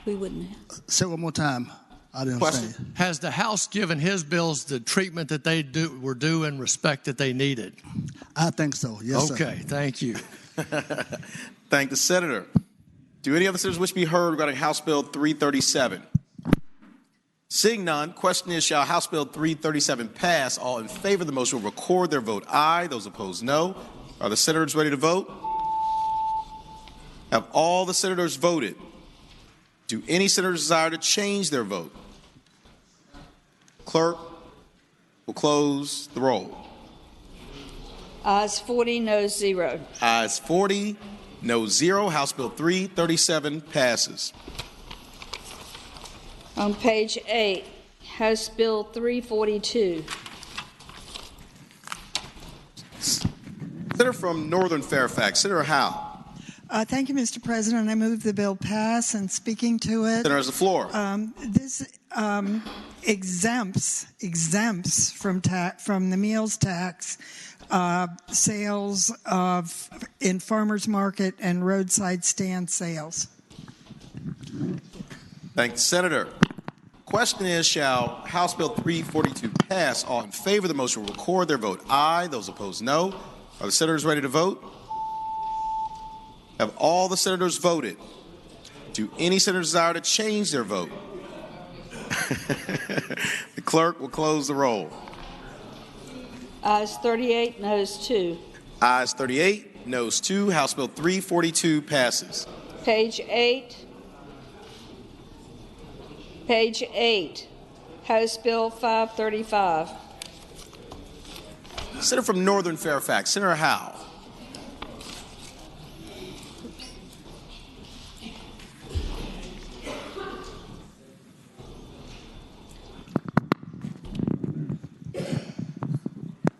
We wouldn't have. Say it one more time. I didn't understand. Has the House given his bills the treatment that they were due and respect that they needed? I think so. Yes, okay, sir. Thank you. Thank the senator. Do any other senators wish to be heard regarding House Bill 337? Seeing none, question is, shall House Bill 337 pass? All in favor of the motion will record their vote aye. Those opposed, no. Are the senators ready to vote? Have all the senators voted? Do any senators desire to change their vote? Clerk will close the roll. Ayes 40, noes 0. Ayes 40, no 0. House Bill 337 passes. On page 8, House Bill 342. Senator from Northern Fairfax, Senator Howe. Thank you, Mr. President. I move the bill pass, and speaking to it. Senator has the floor. This exempts from the meals tax sales in farmers market and roadside stand sales. Thank the senator. Question is, shall House Bill 342 pass? All in favor of the motion will record their vote aye. Those opposed, no. Are the senators ready to vote? Have all the senators voted? Do any senators desire to change their vote? The clerk will close the roll. Ayes 38, noes 2. Ayes 38, noes 2. House Bill 342 passes. Page 8. Page 8, House Bill 535. Senator from Northern Fairfax, Senator Howe.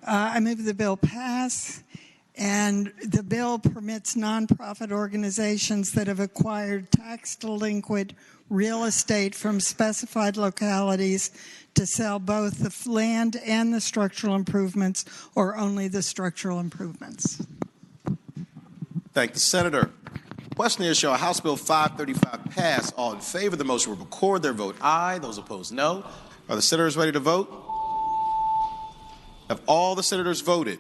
I move the bill pass, and the bill permits nonprofit organizations that have acquired tax-delinquent real estate from specified localities to sell both the land and the structural improvements, or only the structural improvements. Thank the senator. Question is, shall House Bill 535 pass? All in favor of the motion will record their vote aye. Those opposed, no. Are the senators ready to vote? Have all the senators voted?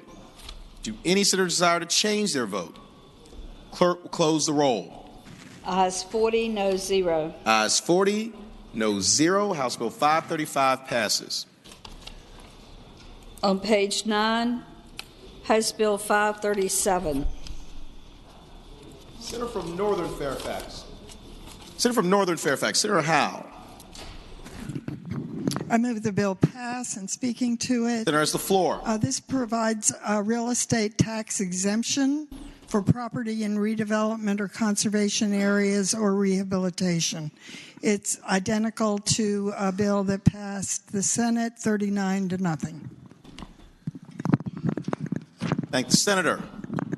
Do any senators desire to change their vote? Clerk will close the roll. Ayes 40, noes 0. Ayes 40, no 0. House Bill 535 passes. On page 9, House Bill 537. Senator from Northern Fairfax. Senator from Northern Fairfax, Senator Howe. I move the bill pass, and speaking to it. Senator has the floor. This provides a real estate tax exemption for property in redevelopment or conservation areas or rehabilitation. It's identical to a bill that passed the Senate 39-0. Thank the senator.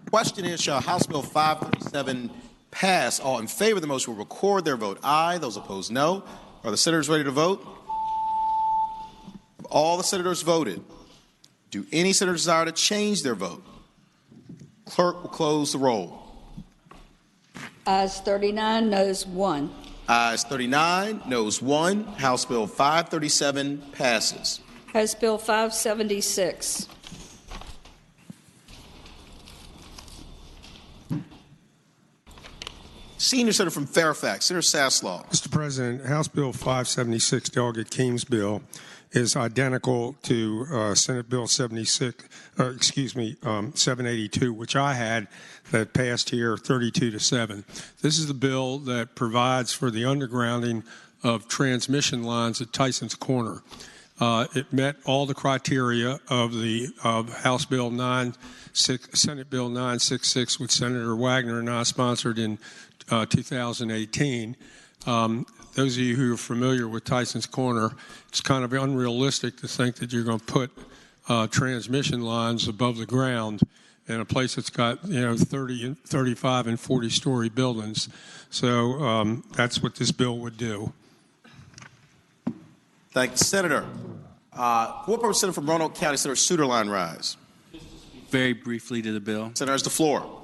Question is, shall House Bill 537 pass? All in favor of the motion will record their vote aye. Those opposed, no. Are the senators ready to vote? All the senators voted. Do any senators desire to change their vote? Clerk will close the roll. Ayes 39, noes 1. Ayes 39, noes 1. House Bill 537 passes. House Bill 576. Senior Senator from Fairfax, Senator Saslaw. Mr. President, House Bill 576, Delegate Keem's bill, is identical to Senate Bill 782, which I had, that passed here 32-7. This is the bill that provides for the undergrounding of transmission lines at Tyson's Corner. It met all the criteria of House Bill Senate Bill 966, which Senator Wagner and I sponsored in 2018. Those of you who are familiar with Tyson's Corner, it's kind of unrealistic to think that you're going to put transmission lines above the ground in a place that's got 30 and 35 and 40-story buildings. So that's what this bill would do. Thank the senator. What Senator from Roanoke County, Senator Suderline, rise. Very briefly to the bill. Senator has the floor.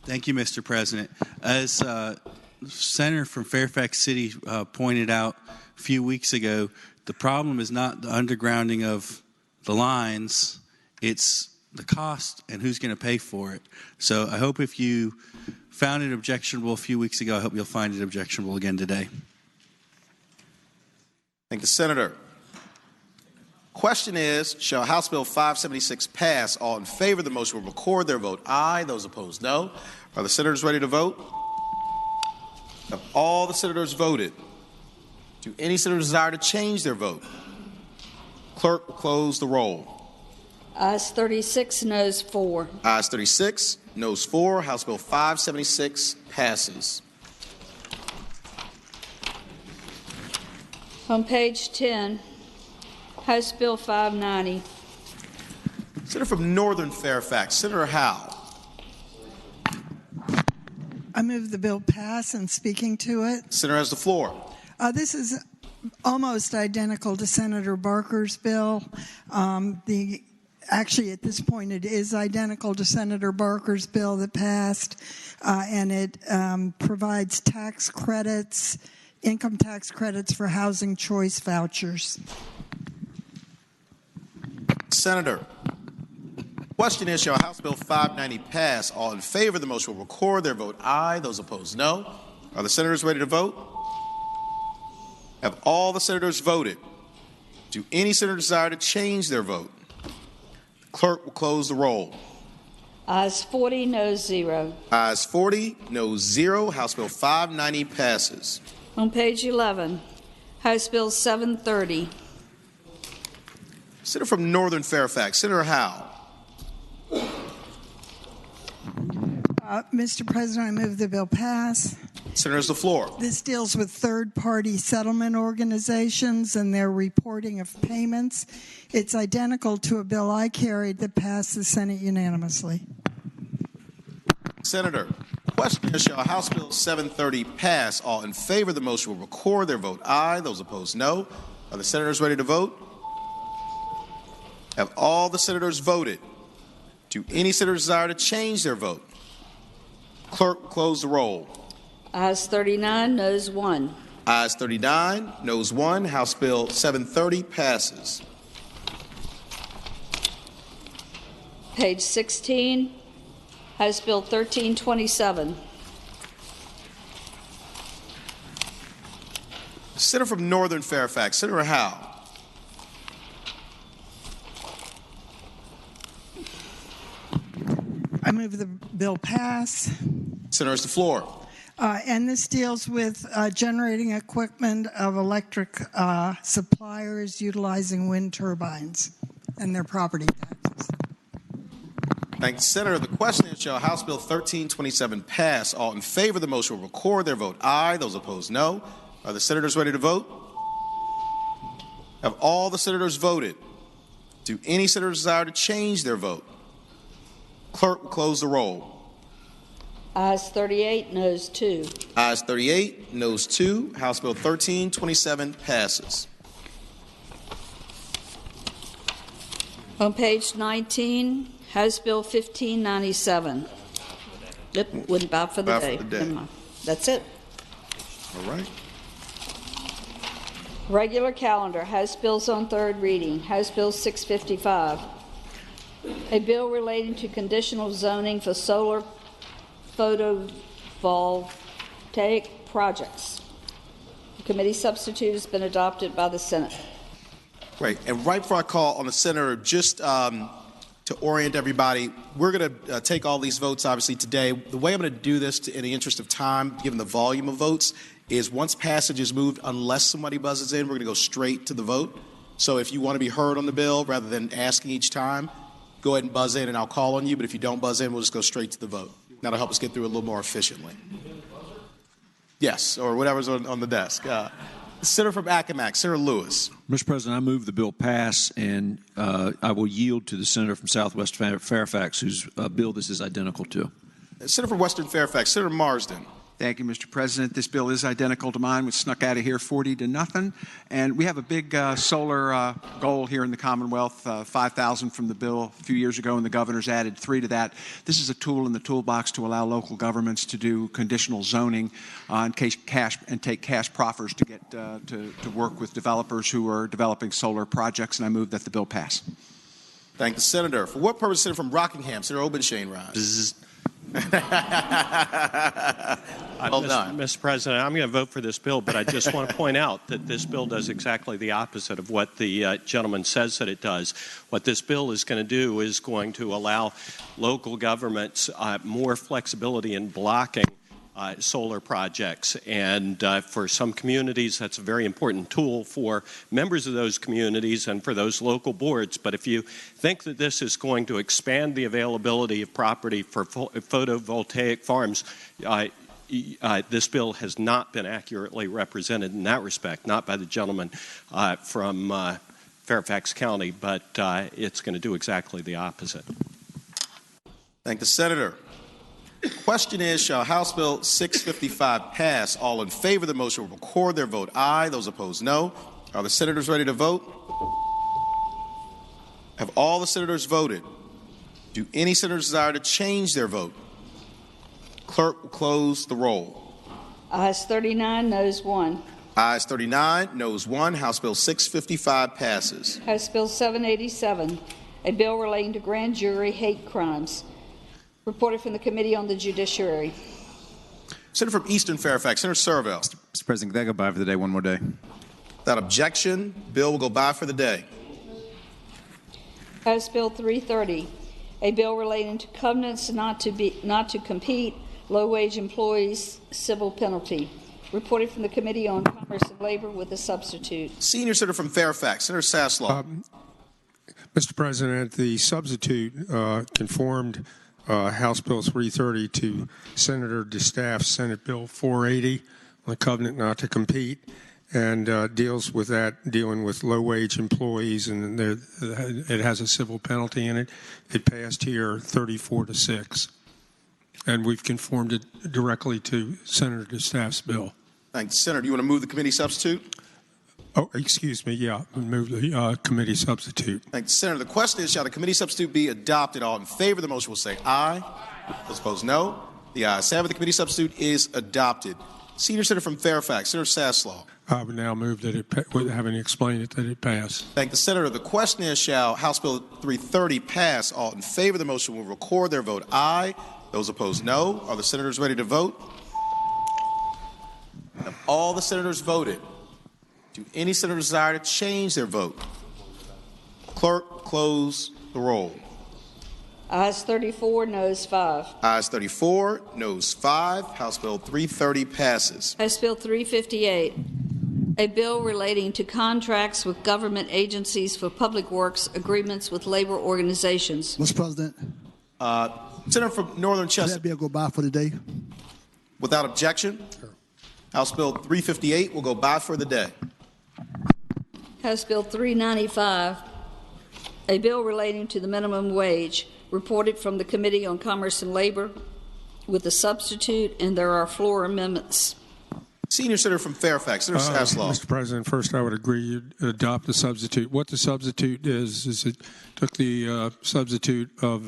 Thank you, Mr. President. As Senator from Fairfax City pointed out a few weeks ago, the problem is not the undergrounding of the lines, it's the cost and who's going to pay for it. So I hope if you found it objectionable a few weeks ago, I hope you'll find it objectionable again today. Thank the senator. Question is, shall House Bill 576 pass? All in favor of the motion will record their vote aye. Those opposed, no. Are the senators ready to vote? Have all the senators voted? Do any senators desire to change their vote? Clerk will close the roll. Ayes 36, noes 4. Ayes 36, noes 4. House Bill 576 passes. On page 10, House Bill 590. Senator from Northern Fairfax, Senator Howe. I move the bill pass, and speaking to it. Senator has the floor. This is almost identical to Senator Barker's bill. Actually, at this point, it is identical to Senator Barker's bill that passed, and it provides tax credits, income tax credits for housing choice vouchers. Senator. Question is, shall House Bill 590 pass? All in favor of the motion will record their vote aye. Those opposed, no. Are the senators ready to vote? Have all the senators voted? Do any senators desire to change their vote? The clerk will close the roll. Ayes 40, noes 0. Ayes 40, noes 0. House Bill 590 passes. On page 11, House Bill 730. Senator from Northern Fairfax, Senator Howe. Mr. President, I move the bill pass. Senator has the floor. This deals with third-party settlement organizations and their reporting of payments. It's identical to a bill I carried that passed the Senate unanimously. Senator, question is, shall House Bill 730 pass? All in favor of the motion will record their vote aye. Those opposed, no. Are the senators ready to vote? Have all the senators voted? Do any senators desire to change their vote? Clerk will close the roll. Ayes 39, noes 1. Ayes 39, noes 1. House Bill 730 passes. Page 16, House Bill 1327. Senator from Northern Fairfax, Senator Howe. I move the bill pass. Senator has the floor. And this deals with generating equipment of electric suppliers utilizing wind turbines and their property taxes. Thank the Senator. The question is, shall House Bill 1327 pass? All in favor of the motion will record their vote aye. Those opposed, no. Are the senators ready to vote? Have all the senators voted? Do any senators desire to change their vote? Clerk will close the roll. Ayes 38, noes 2. Ayes 38, noes 2. House Bill 1327 passes. On page 19, House Bill 1597. Yep, went about for the About day. for the day. Never mind. That's it. All right. Regular calendar, House bills on third reading. House Bill 655. A bill relating to conditional zoning for solar photovoltaic projects. The committee substitute has been adopted by the Senate. Great. And right before I call on the Senator, just to orient everybody, we're going to take all these votes, obviously, today. The way I'm going to do this, in the interest of time, given the volume of votes, is once passage is moved, unless somebody buzzes in, we're going to go straight to the vote. So if you want to be heard on the bill, rather than asking each time, go ahead and buzz in, and I'll call on you. But if you don't buzz in, we'll just go straight to the vote. That'll help us get through it a little more efficiently. Yes, or whatever's on the desk. Senator from Accomack, Senator Lewis. Mr. President, I move the bill pass, and I will yield to the Senator from Southwest Fairfax, whose bill this is identical to. Senator from Western Fairfax, Senator Marsden. Thank you, Mr. President. This bill is identical to mine. We snuck out of here 40-0. And we have a big solar goal here in the Commonwealth, 5,000 from the bill a few years ago, and the governor's added 3 to that. This is a tool in the toolbox to allow local governments to do conditional zoning and take cash proffers to get to work with developers who are developing solar projects, and I move that the bill pass. Thank the Senator. For what purpose, Senator from Rockingham, Senator Obenshain rise? Well done. Mr. President, I'm going to vote for this bill, but I just want to point out that this bill does exactly the opposite of what the gentleman says that it does. What this bill is going to do is going to allow local governments more flexibility in blocking solar projects. And for some communities, that's a very important tool for members of those communities and for those local boards. But if you think that this is going to expand the availability of property for photovoltaic farms, this bill has not been accurately represented in that respect, not by the gentleman from Fairfax County, but it's going to do exactly the opposite. Thank the Senator. The question is, shall House Bill 655 pass? All in favor of the motion will record their vote aye. Those opposed, no. Are the senators ready to vote? Have all the senators voted? Do any senators desire to change their vote? Clerk will close the roll. Ayes 39, noes 1. Ayes 39, noes 1. House Bill 655 passes. House Bill 787, a bill relating to grand jury hate crimes. Reported from the Committee on the Judiciary. Senator from Eastern Fairfax, Senator Servell. Mr. President, can that go by for the day one more day? Without objection, bill will go by for the day. House Bill 330, a bill relating to covenants not to compete, low-wage employees, civil penalty. Reported from the Committee on Commerce and Labor with a substitute. Senior Senator from Fairfax, Senator Saslaw. Mr. President, the substitute conformed House Bill 330 to Senator DeStaff's Senate Bill 480 on the covenant not to compete, and deals with that, dealing with low-wage employees, and it has a civil penalty in it. It passed here 34-6, and we've conformed it directly to Senator DeStaff's bill. Thanks, Senator. Do you want to move the committee substitute? Oh, excuse me. Yeah, move the committee substitute. Thanks, Senator. The question is, shall the committee substitute be adopted? All in favor of the motion will say aye. Those opposed, no. The ayes have it. The committee substitute is adopted. Senior Senator from Fairfax, Senator Saslaw. I would now move that having explained it, that it pass. Thank the Senator. The question is, shall House Bill 330 pass? All in favor of the motion will record their vote aye. Those opposed, no. Are the senators ready to vote? Have all the senators voted? Do any senators desire to change their vote? Clerk, close the roll. Ayes 34, noes 5. Ayes 34, noes 5. House Bill 330 passes. House Bill 358, a bill relating to contracts with government agencies for public works agreements with labor organizations. Mr. President, Senator from Northern Should that Chesapeake. bill go by for the day? Without objection, House Bill 358 will go by for the day. House Bill 395, a bill relating to the minimum wage, reported from the Committee on Commerce and Labor with a substitute, and there are floor amendments. Senior Senator from Fairfax, Senator Saslaw. Mr. President, first I would agree you'd adopt the substitute. What the substitute is it took the substitute of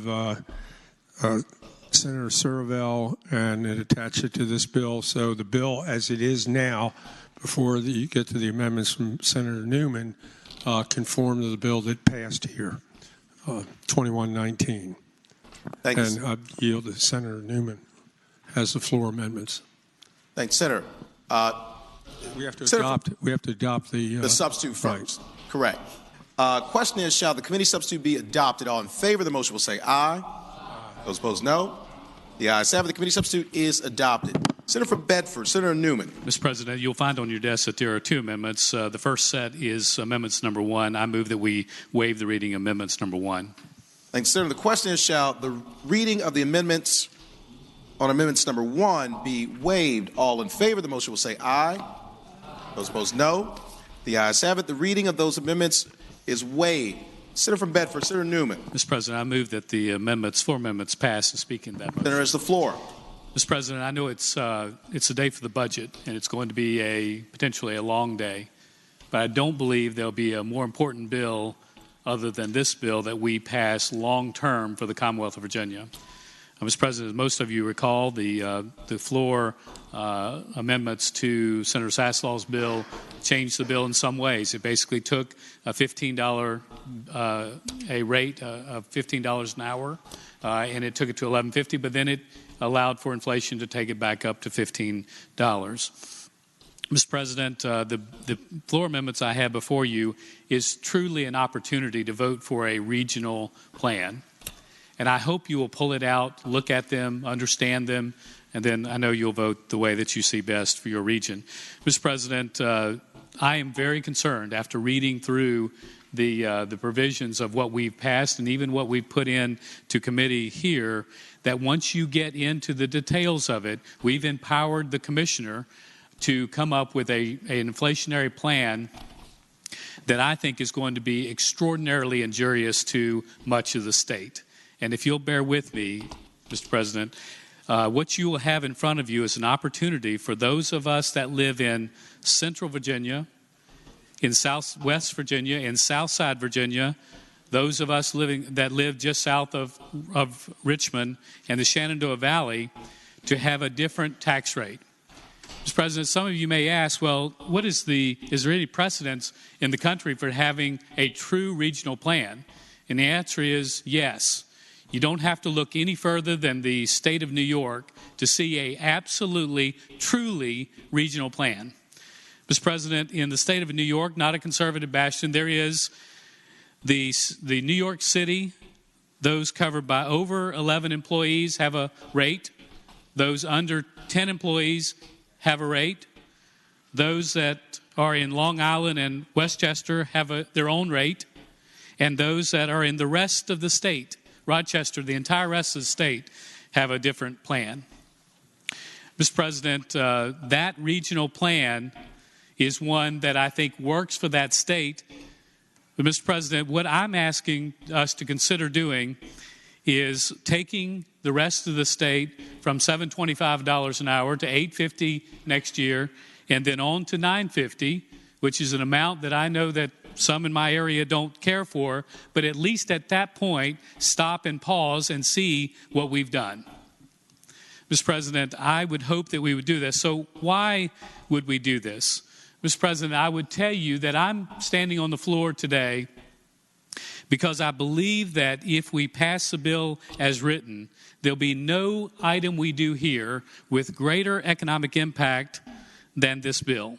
Senator Survell and it attached it to this bill. So the bill as it is now, before you get to the amendments from Senator Newman, conform to the bill that passed here, 2119. Thanks. And I yield to Senator Newman as the floor amendments. Thanks, Senator. We have to Senator adopt the substitute first. Right. Correct. Question is, shall the committee substitute be adopted? All in favor of the motion will say aye. Those opposed, no. The ayes have it. The committee substitute is adopted. Senator from Bedford, Senator Newman. Mr. President, you'll find on your desk that there are two amendments. The first set is amendments number 1. I move that we waive the reading of amendments number 1. Thanks, Senator. The question is, shall the reading of the amendments on amendments number 1 be waived? All in favor of the motion will say aye. Those opposed, no. The ayes have it. The reading of those amendments is waived. Senator from Bedford, Senator Newman. Mr. President, I move that the floor amendments pass and speak in that motion. Senator has the floor. Mr. President, I know it's a day for the budget, and it's going to be potentially a long day, but I don't believe there'll be a more important bill other than this bill that we pass long-term for the Commonwealth of Virginia. Mr. President, as most of you recall, the floor amendments to Senator Saslaw's bill changed the bill in some ways. It basically took a $15 a rate of $15 an hour, and it took it to $11.50, but then it allowed for inflation to take it back up to $15. Mr. President, the floor amendments I have before you is truly an opportunity to vote for a regional plan. And I hope you will pull it out, look at them, understand them, and then I know you'll vote the way that you see best for your region. Mr. President, I am very concerned after reading through the provisions of what we've passed and even what we've put in to committee here, that once you get into the details of it, we've empowered the commissioner to come up with an inflationary plan that I think is going to be extraordinarily injurious to much of the state. And if you'll bear with me, Mr. President, what you will have in front of you is an opportunity for those of us that live in Central Virginia, in Southwest Virginia, in Southside Virginia, those of us that live just south of Richmond and the Shenandoah Valley, to have a different tax rate. Mr. President, some of you may ask, well, is there any precedence in the country for having a true regional plan? And the answer is yes. You don't have to look any further than the state of New York to see a absolutely, truly regional plan. Mr. President, in the state of New York, not a conservative bastion, there is the New York City, those covered by over 11 employees have a rate. Those under 10 employees have a rate. Those that are in Long Island and Westchester have their own rate. And those that are in the rest of the state, Rochester, the entire rest of the state, have a different plan. Mr. President, that regional plan is one that I think works for that state. But, Mr. President, what I'm asking us to consider doing is taking the rest of the state from $725 an hour to $850 next year, and then on to $950, which is an amount that I know that some in my area don't care for, but at least at that point, stop and pause and see what we've done. Mr. President, I would hope that we would do this. So why would we do this? Mr. President, I would tell you that I'm standing on the floor today because I believe that if we pass the bill as written, there'll be no item we do here with greater economic impact than this bill.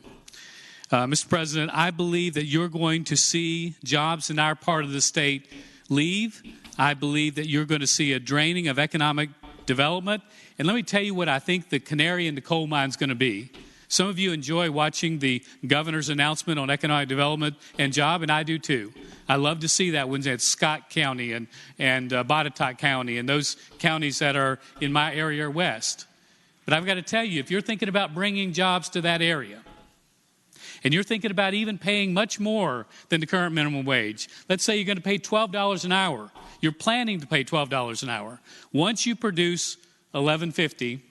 Mr. President, I believe that you're going to see jobs in our part of the state leave. I believe that you're going to see a draining of economic development. And let me tell you what I think the canary in the coal mine is going to be. Some of you enjoy watching the governor's announcement on economic development and job, and I do too. I love to see that when it's Scott County and Botetourt County and those counties that are in my area or west. But I've got to tell you, if you're thinking about bringing jobs to that area, and you're thinking about even paying much more than the current minimum wage, let's say you're going to pay $12 an hour. You're planning to pay $12 an hour. Once you produce $11.50,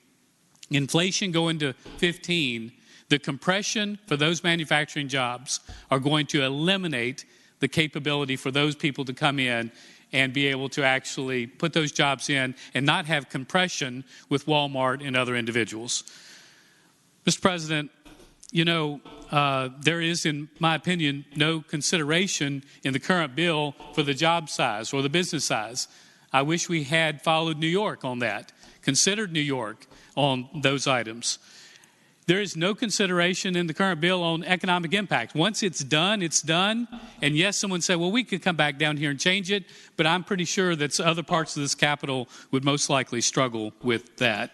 inflation going to 15, the compression for those manufacturing jobs are going to eliminate the capability for those people to come in and be able to actually put those jobs in and not have compression with Walmart and other individuals. Mr. President, you know, there is, in my opinion, no consideration in the current bill for the job size or the business size. I wish we had followed New York on that, considered New York on those items. There is no consideration in the current bill on economic impact. Once it's done, it's done. And yes, someone said, well, we could come back down here and change it, but I'm pretty sure that other parts of this Capitol would most likely struggle with that.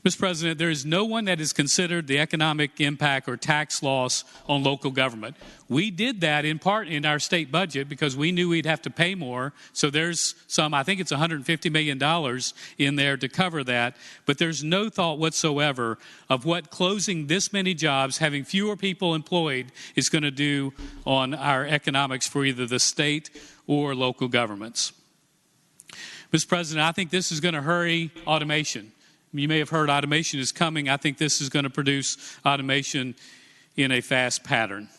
Mr. President, there is no one that has considered the economic impact or tax loss on local government. We did that in part in our state budget because we knew we'd have to pay more. So there's some, I think it's $150 million in there to cover that. But there's no thought whatsoever of what closing this many jobs, having fewer people employed, is going to do on our economics for either the state or local governments. Mr. President, I think this is going to hurry automation. You may have heard automation is coming. I think this is going to produce automation in a fast pattern.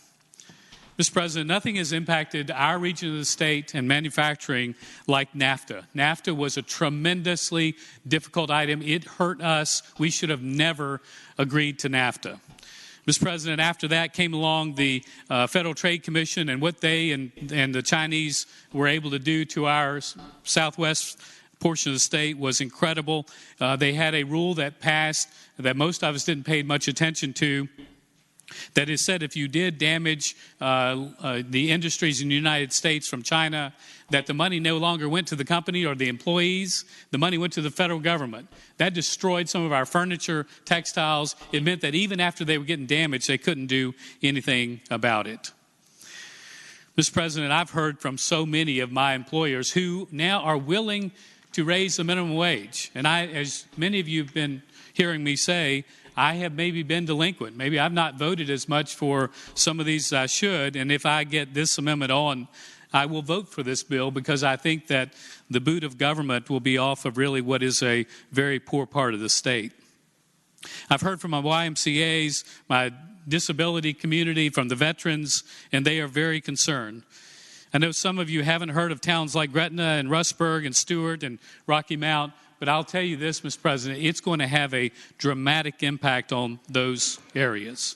Mr. President, nothing has impacted our region of the state and manufacturing like NAFTA. NAFTA was a tremendously difficult item. It hurt us. We should have never agreed to NAFTA. Mr. President, after that came along the Federal Trade Commission and what they and the Chinese were able to do to our southwest portion of the state was incredible. They had a rule that passed that most of us didn't pay much attention to that is said if you did damage the industries in the United States from China, that the money no longer went to the company or the employees. The money went to the federal government. That destroyed some of our furniture, textiles. It meant that even after they were getting damaged, they couldn't do anything about it. Mr. President, I've heard from so many of my employers who now are willing to raise the minimum wage. And I, as many of you have been hearing me say, I have maybe been delinquent. Maybe I've not voted as much for some of these as I should. And if I get this amendment on, I will vote for this bill because I think that the boot of government will be off of really what is a very poor part of the state. I've heard from my YMCAs, my disability community, from the veterans, and they are very concerned. I know some of you haven't heard of towns like Gretna and Rustburg and Stewart and Rocky Mount, but I'll tell you this, Mr. President, it's going to have a dramatic impact on those areas.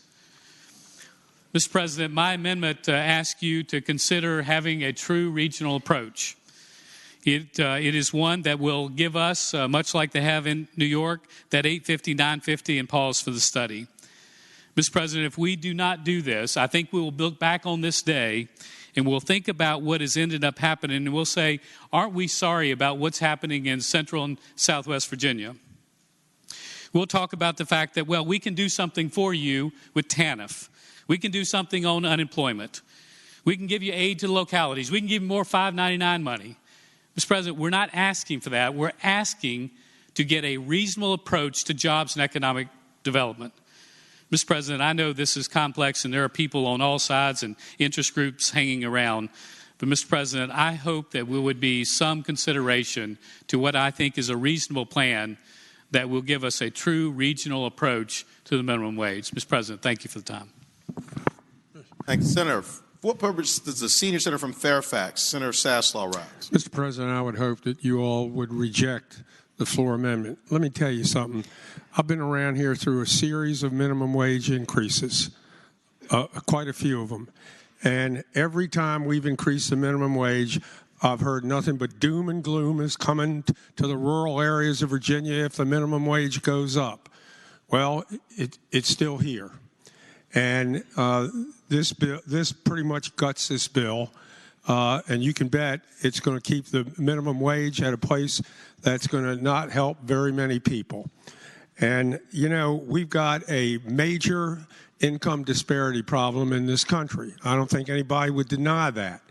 Mr. President, my amendment asks you to consider having a true regional approach. It is one that will give us, much like they have in New York, that 850, 950 and pause for the study. Mr. President, if we do not do this, I think we will look back on this day and we'll think about what has ended up happening, and we'll say, aren't we sorry about what's happening in Central and Southwest Virginia? We'll talk about the fact that, well, we can do something for you with TANF. We can do something on unemployment. We can give you aid to the localities. We can give you more 599 money. Mr. President, we're not asking for that. We're asking to get a reasonable approach to jobs and economic development. Mr. President, I know this is complex and there are people on all sides and interest groups hanging around. But, Mr. President, I hope that there would be some consideration to what I think is a reasonable plan that will give us a true regional approach to the minimum wage. Mr. President, thank you for the time. Thank you, Senator. For what purpose does the senior senator from Fairfax, Senator Saslaw, rise? Mr. President, I would hope that you all would reject the floor amendment. Let me tell you something. I've been around here through a series of minimum wage increases, quite a few of them. And every time we've increased the minimum wage, I've heard nothing but doom and gloom is coming to the rural areas of Virginia if the minimum wage goes up. Well, it's still here. And this pretty much guts this bill. And you can bet it's going to keep the minimum wage at a place that's going to not help very many people. And, you know, we've got a major income disparity problem in this country. I don't think anybody would deny that.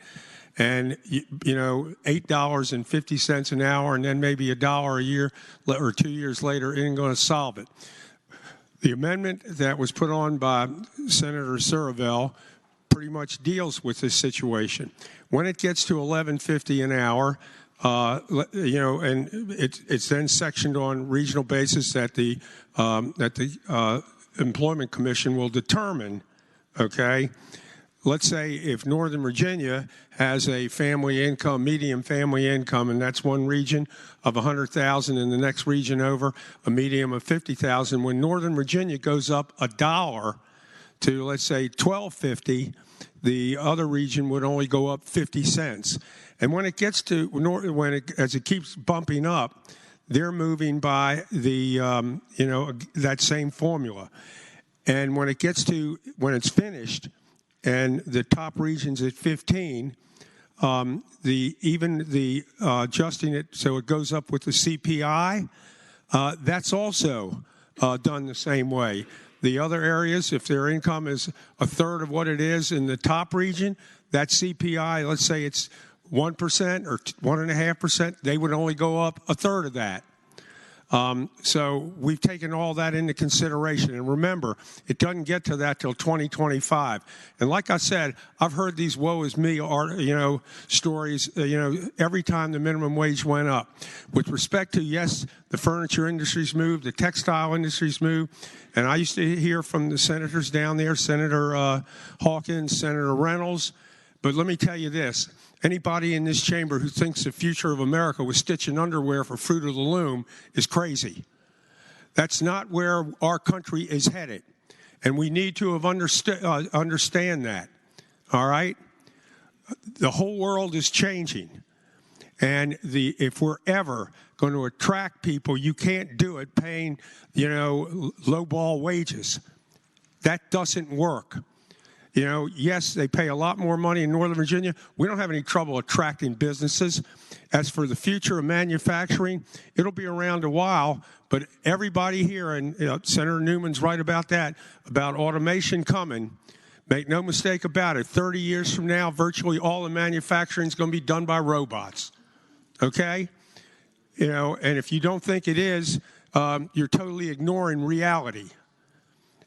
And, you know, $8.50 an hour and then maybe $1 a year or 2 years later isn't going to solve it. The amendment that was put on by Senator Surville pretty much deals with this situation. When it gets to $11.50 an hour, you know, and it's then sectioned on regional basis that the Employment Commission will determine, okay? Let's say if Northern Virginia has a family income, median family income, and that's one region of $100,000 and the next region over a median of $50,000. When Northern Virginia goes up $1 to, let's say, $12.50, the other region would only go up 50 cents. And when it gets to, as it keeps bumping up, they're moving by the, you know, that same formula. And when it gets to, when it's finished, and the top region's at 15, adjusting it so it goes up with the CPI, that's also done the same way. The other areas, if their income is a third of what it is in the top region, that CPI, let's say it's 1% or 1.5%, they would only go up a third of that. So we've taken all that into consideration. And remember, it doesn't get to that till 2025. And like I said, I've heard these woe is me, stories, every time the minimum wage went up. With respect to, yes, the furniture industry's moved, the textile industry's moved. And I used to hear from the senators down there, Senator Hawkins, Senator Reynolds. But let me tell you this. Anybody in this chamber who thinks the future of America was stitching underwear for Fruit of the Loom is crazy. That's not where our country is headed. And we need to have understand that, all right? The whole world is changing. And if we're ever going to attract people, you can't do it paying, low-ball wages. That doesn't work. Yes, they pay a lot more money in Northern Virginia. We don't have any trouble attracting businesses. As for the future of manufacturing, it'll be around a while, but everybody here, and Senator Newman's right about that, about automation coming. Make no mistake about it, 30 years from now, virtually all the manufacturing is going to be done by robots, okay? And if you don't think it is, you're totally ignoring reality.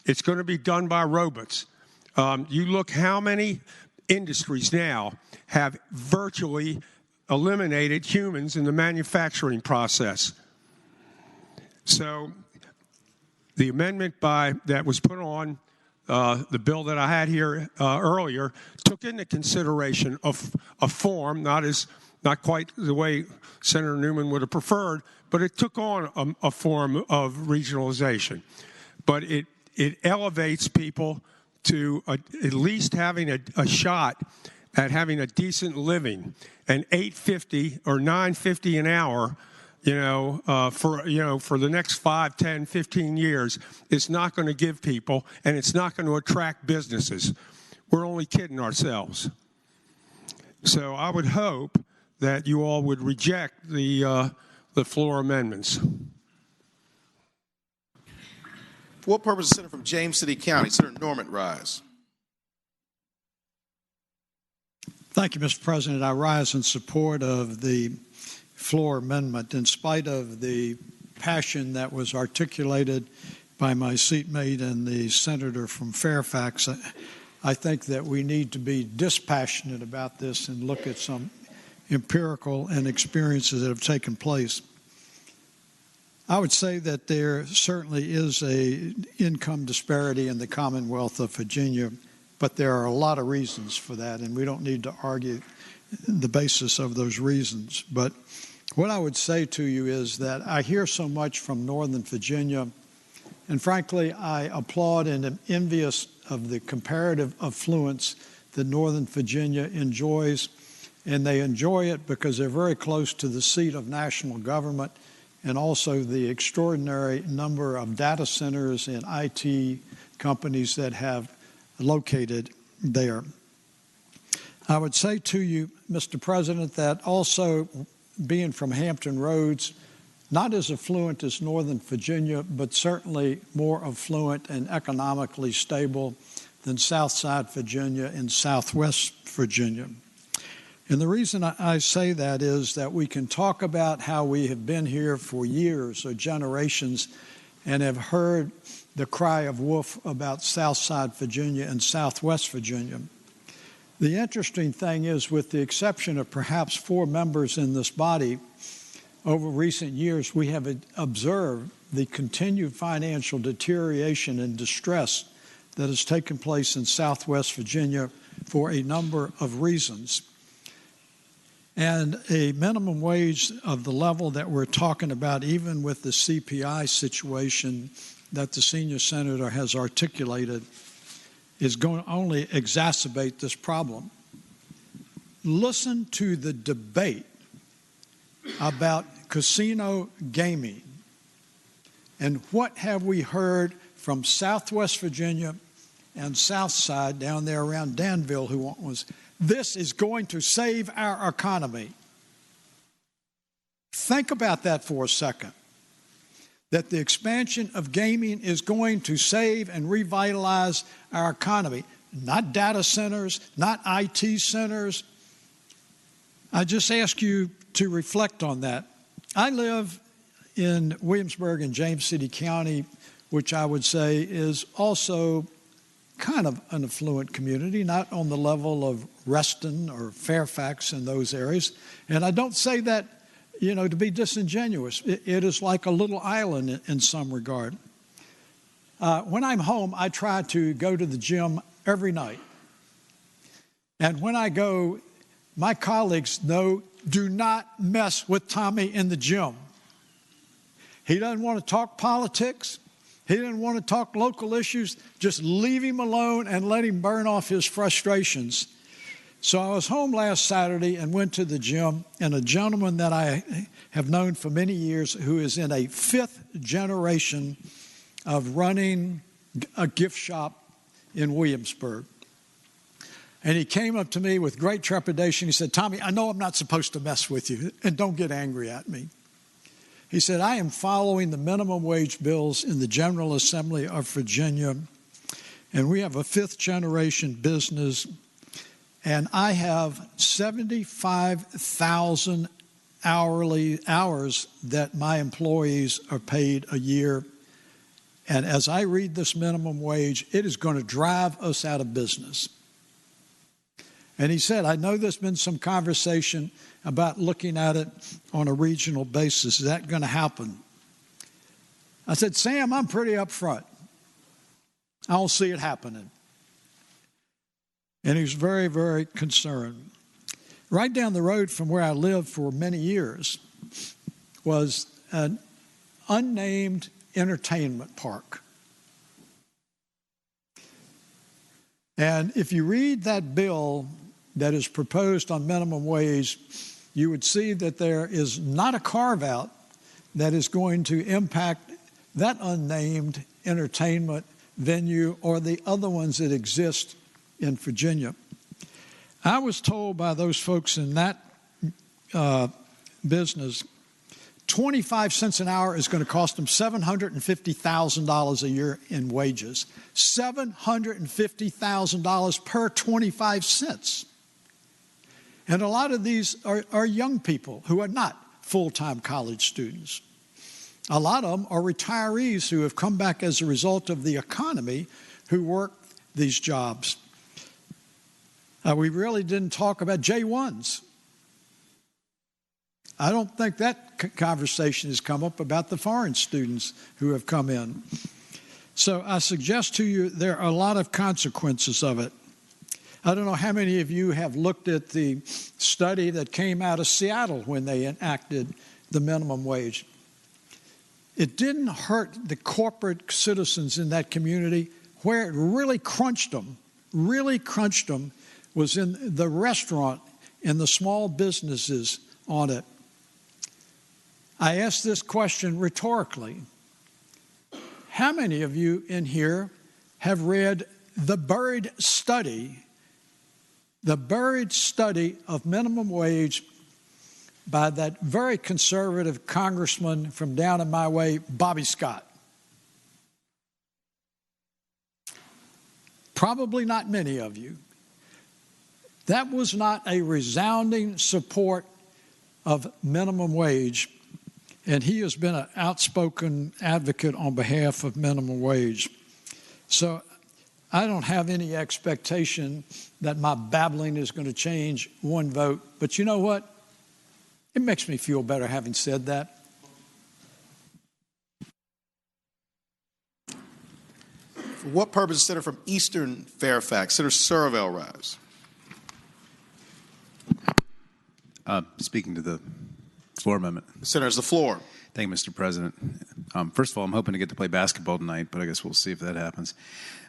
It's going to be done by robots. You look how many industries now have virtually eliminated humans in the manufacturing process. So the amendment that was put on the bill that I had here earlier took into consideration a form, not quite the way Senator Newman would have preferred, but it took on a form of regionalization. But it elevates people to at least having a shot at having a decent living. And $8.50 or $9.50 an hour, for the next 5, 10, 15 years is not going to give people, and it's not going to attract businesses. We're only kidding ourselves. So I would hope that you all would reject the floor amendments. For what purpose, the senator from James City County, Senator Norman, rise. Thank you, Mr. President. I rise in support of the floor amendment. In spite of the passion that was articulated by my seatmate and the senator from Fairfax, I think that we need to be dispassionate about this and look at some empirical and experiences that have taken place. I would say that there certainly is an income disparity in the Commonwealth of Virginia, but there are a lot of reasons for that, and we don't need to argue the basis of those reasons. But what I would say to you is that I hear so much from Northern Virginia, and frankly, I applaud and am envious of the comparative affluence that Northern Virginia enjoys, and they enjoy it because they're very close to the seat of national government, and also the extraordinary number of data centers and IT companies that have located there. I would say to you, Mr. President, that also being from Hampton Roads, not as affluent as Northern Virginia, but certainly more affluent and economically stable than Southside Virginia and Southwest Virginia. And the reason I say that is that we can talk about how we have been here for years or generations and have heard the cry of wolf about Southside Virginia and Southwest Virginia. The interesting thing is, with the exception of perhaps 4 members in this body, over recent years we have observed the continued financial deterioration and distress that has taken place in Southwest Virginia for a number of reasons. And a minimum wage of the level that we're talking about, even with the CPI situation that the senior senator has articulated, is going to only exacerbate this problem. Listen to the debate about casino gaming. And what have we heard from Southwest Virginia and Southside down there around Danville, who was, this is going to save our economy. Think about that for a second, that the expansion of gaming is going to save and revitalize our economy, not data centers, not IT centers. I just ask you to reflect on that. I live in Williamsburg and James City County, which I would say is also kind of an affluent community, not on the level of Reston or Fairfax in those areas. And I don't say that, to be disingenuous. It is like a little island in some regard. When I'm home, I try to go to the gym every night. And when I go, my colleagues know, do not mess with Tommy in the gym. He doesn't want to talk politics. He didn't want to talk local issues. Just leave him alone and let him burn off his frustrations. So I was home last Saturday and went to the gym, and a gentleman that I have known for many years who is in a 5th generation of running a gift shop in Williamsburg. And he came up to me with great trepidation. He said, Tommy, I know I'm not supposed to mess with you, and don't get angry at me. He said, I am following the minimum wage bills in the General Assembly of Virginia, and we have a 5th generation business, and I have 75,000 hourly hours that my employees are paid a year. And as I read this minimum wage, it is going to drive us out of business. And he said, I know there's been some conversation about looking at it on a regional basis. Is that going to happen? I said, Sam, I'm pretty upfront. I don't see it happening. And he was very, very concerned. Right down the road from where I lived for many years was an unnamed entertainment park. And if you read that bill that is proposed on minimum wage, you would see that there is not a carve-out that is going to impact that unnamed entertainment venue or the other ones that exist in Virginia. I was told by those folks in that business, 25 cents an hour is going to cost them $750,000 a year in wages. $750,000 per 25 cents. And a lot of these are young people who are not full-time college students. A lot of them are retirees who have come back as a result of the economy who work these jobs. We really didn't talk about J1s. I don't think that conversation has come up about the foreign students who have come in. So I suggest to you there are a lot of consequences of it. I don't know how many of you have looked at the study that came out of Seattle when they enacted the minimum wage. It didn't hurt the corporate citizens in that community. Where it really crunched them was in the restaurant and the small businesses on it. I ask this question rhetorically. How many of you in here have read the buried study of minimum wage by that very conservative congressman from down in my way, Bobby Scott. Probably not many of you. That was not a resounding support of minimum wage, and he has been an outspoken advocate on behalf of minimum wage. So I don't have any expectation that my babbling is going to change one vote, but you know what? It makes me feel better having said that. For what purpose, Senator from Eastern Fairfax, Senator Surville, rise? Speaking to the floor amendment. Senator, the floor. Thank you, Mr. President. First of all, I'm hoping to get to play basketball tonight, but I guess we'll see if that happens.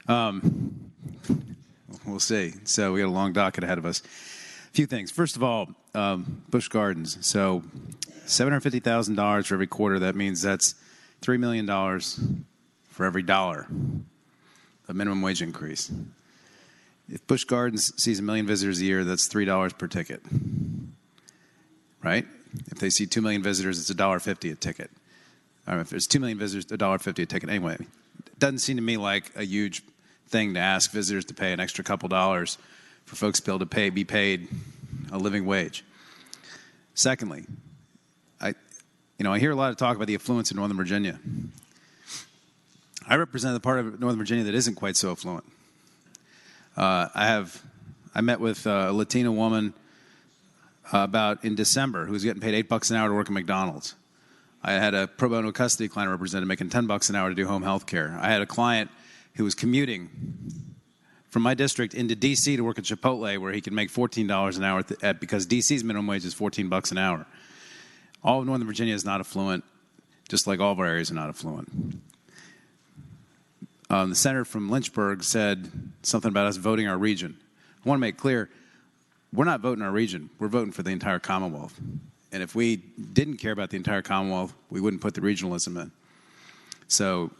We'll see. So we got a long docket ahead of us. A few things. First of all, Busch Gardens. So $750,000 for every quarter. That means that's $3 million for every dollar of minimum wage increase. If Busch Gardens sees 1 million visitors a year, that's $3 per ticket. Right? If they see 2 million visitors, it's $1.50 a ticket. If there's 2 million visitors, $1.50 a ticket. Anyway, it doesn't seem to me like a huge thing to ask visitors to pay an extra couple dollars for folks to be able to be paid a living wage. Secondly, I hear a lot of talk about the affluence in Northern Virginia. I represent the part of Northern Virginia that isn't quite so affluent. I met with a Latina woman about in December who was getting paid $8 an hour to work at McDonald's. I had a pro bono custody client I represented making $10 an hour to do home health care. I had a client who was commuting from my district into D.C. to work at Chipotle, where he could make $14 an hour because D.C.'s minimum wage is $14 an hour. All of Northern Virginia is not affluent, just like all of our areas are not affluent. The senator from Lynchburg said something about us voting our region. I want to make clear, we're not voting our region. We're voting for the entire Commonwealth. And if we didn't care about the entire Commonwealth, we wouldn't put the regionalism in. So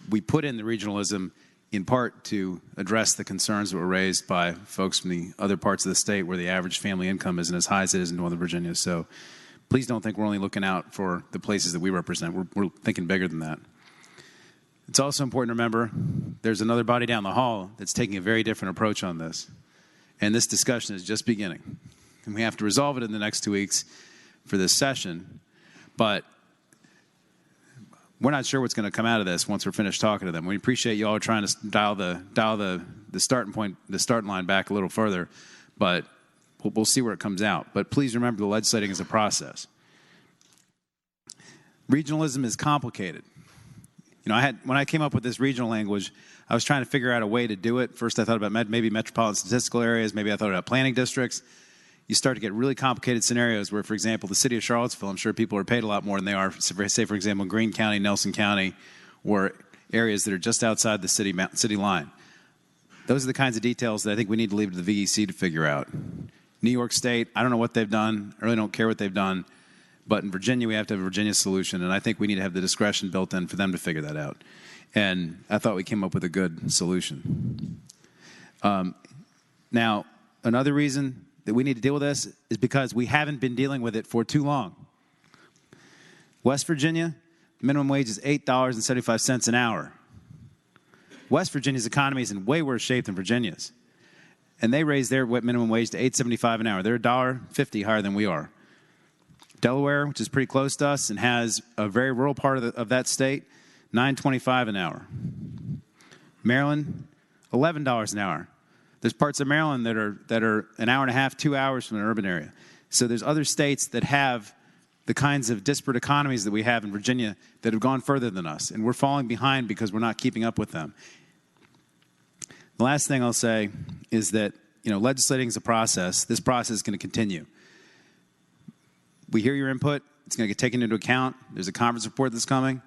we put in the regionalism in part to address the concerns that were raised by folks from the other parts of the state where the average family income isn't as high as it is in Northern Virginia. So please don't think we're only looking out for the places that we represent. We're thinking bigger than that. It's also important to remember there's another body down the hall that's taking a very different approach on this. And this discussion is just beginning. And we have to resolve it in the next 2 weeks for this session. But we're not sure what's going to come out of this once we're finished talking to them. We appreciate you all trying to dial the starting point, the starting line back a little further, but we'll see where it comes out. But please remember the legislating is a process. Regionalism is complicated. When I came up with this regional language, I was trying to figure out a way to do it. First, I thought about maybe metropolitan statistical areas. Maybe I thought about planning districts. You start to get really complicated scenarios where, for example, the city of Charlottesville, I'm sure people are paid a lot more than they are, say, for example, Greene County, Nelson County, or areas that are just outside the city line. Those are the kinds of details that I think we need to leave to the VEC to figure out. New York State, I don't know what they've done. I really don't care what they've done. But in Virginia, we have to have a Virginia solution, and I think we need to have the discretion built in for them to figure that out. And I thought we came up with a good solution. Now, another reason that we need to deal with this is because we haven't been dealing with it for too long. West Virginia, minimum wage is $8.75 an hour. West Virginia's economy is in way worse shape than Virginia's. And they raised their minimum wage to $8.75 an hour. They're $1.50 higher than we are. Delaware, which is pretty close to us and has a very rural part of that state, $9.25 an hour. Maryland, $11 an hour. There's parts of Maryland that are an hour and a half, 2 hours from an urban area. So there's other states that have the kinds of disparate economies that we have in Virginia that have gone further than us, and we're falling behind because we're not keeping up with them. The last thing I'll say is that legislating is a process. This process is going to continue. We hear your input. It's going to get taken into account. There's a conference report that's coming.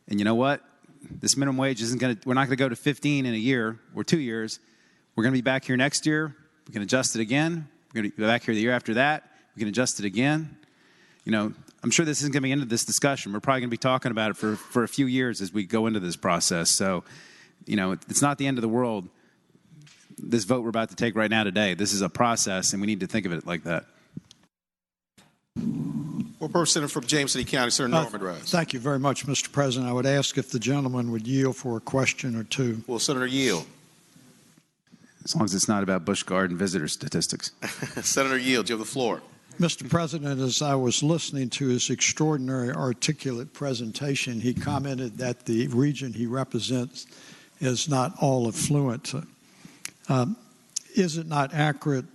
And you know what? This minimum wage we're not going to go to 15 in a year or 2 years. We're going to be back here next year. We can adjust it again. We're going to be back here the year after that. We can adjust it again. I'm sure this isn't going to be into this discussion. We're probably going to be talking about it for a few years as we go into this process. So, it's not the end of the world, this vote we're about to take right now today. This is a process, and we need to think of it like that. What purpose, Senator from James City County, Senator Norman Rise. Thank you very much, Mr. President. I would ask if the gentleman would yield for a question or two. Will Senator yield? As long as it's not about Busch Garden visitor statistics. Senator Yield, you have the floor. Mr. President, as I was listening to his extraordinary articulate presentation, he commented that the region he represents is not all affluent. Is it not accurate,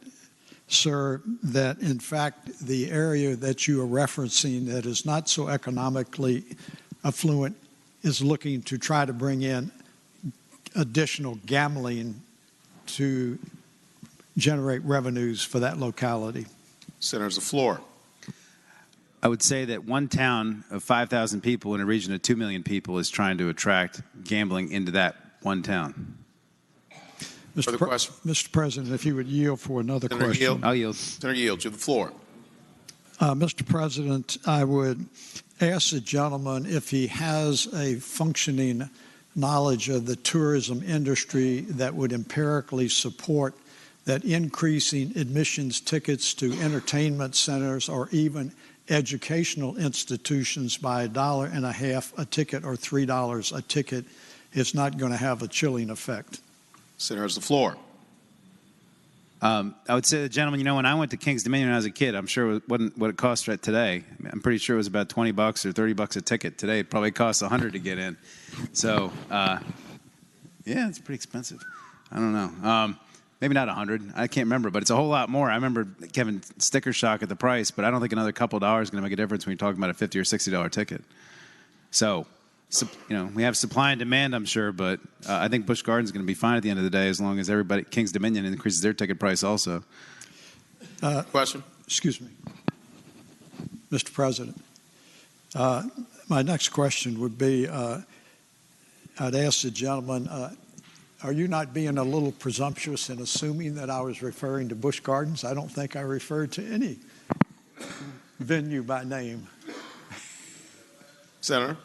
sir, that in fact the area that you are referencing that is not so economically affluent is looking to try to bring in additional gambling to generate revenues for that locality? Senator's the floor. I would say that one town of 5,000 people in a region of 2 million people is trying to attract gambling into that one town. Mr. President, if you would yield for another Senator question. Yield. I'll yield. Senator Yield, you have the floor. Mr. President, I would ask the gentleman if he has a functioning knowledge of the tourism industry that would empirically support that increasing admissions tickets to entertainment centers or even educational institutions by $1.50 a ticket or $3 a ticket is not going to have a chilling effect. Senator has the floor. I would say, the gentleman, when I went to King's Dominion when I was a kid, I'm sure it wasn't what it costs right today. I'm pretty sure it was about $20 or $30 a ticket. Today it probably costs $100 to get in. So, yeah, it's pretty expensive. I don't know. Maybe not 100. I can't remember, but it's a whole lot more. I remember having sticker shock at the price, but I don't think another couple of dollars is going to make a difference when you're talking about a $50 or $60 ticket. So, we have supply and demand, I'm sure, but I think Busch Gardens is going to be fine at the end of the day as long as everybody, King's Dominion, increases their ticket price also. Question? Excuse me. Mr. President, my next question would be, I'd ask the gentleman, are you not being a little presumptuous in assuming that I was referring to Busch Gardens? I don't think I referred to any venue by name. Senator?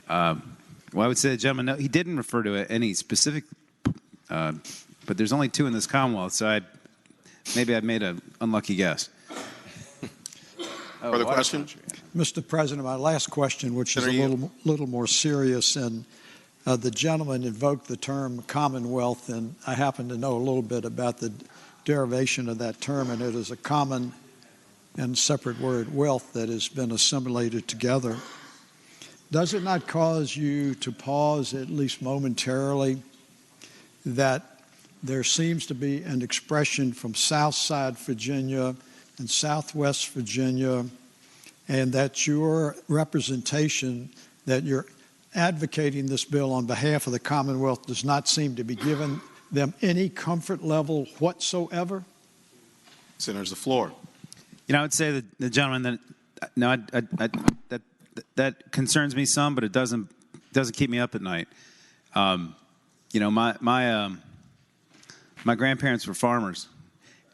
Well, I would say the gentleman, no, he didn't refer to any specific, but there's only 2 in this Commonwealth, so maybe I made an unlucky guess. Further question? Mr. President, my last question, which is a little more serious, and the gentleman invoked the term Commonwealth, and I happen to know a little bit about the derivation of that term, and it is a common and separate word, wealth, that has been assimilated together. Does it not cause you to pause, at least momentarily, that there seems to be an expression from Southside Virginia and Southwest Virginia, and that your representation, that you're advocating this bill on behalf of the Commonwealth, does not seem to be giving them any comfort level whatsoever? Senator's the floor. I would say the gentleman that that concerns me some, but it doesn't keep me up at night. My grandparents were farmers,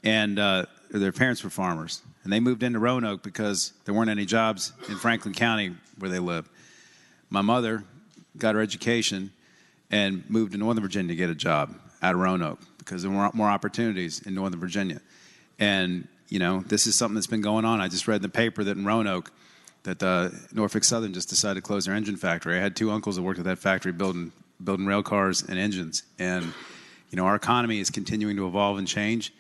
and their parents were farmers, and they moved into Roanoke because there weren't any jobs in Franklin County where they lived. My mother got her education and moved to Northern Virginia to get a job out of Roanoke because there were more opportunities in Northern Virginia. And, this is something that's been going on. I just read in the paper that in Roanoke, that Norfolk Southern just decided to close their engine factory. I had 2 uncles that worked at that factory building rail cars and engines. And, our economy is continuing to evolve and change,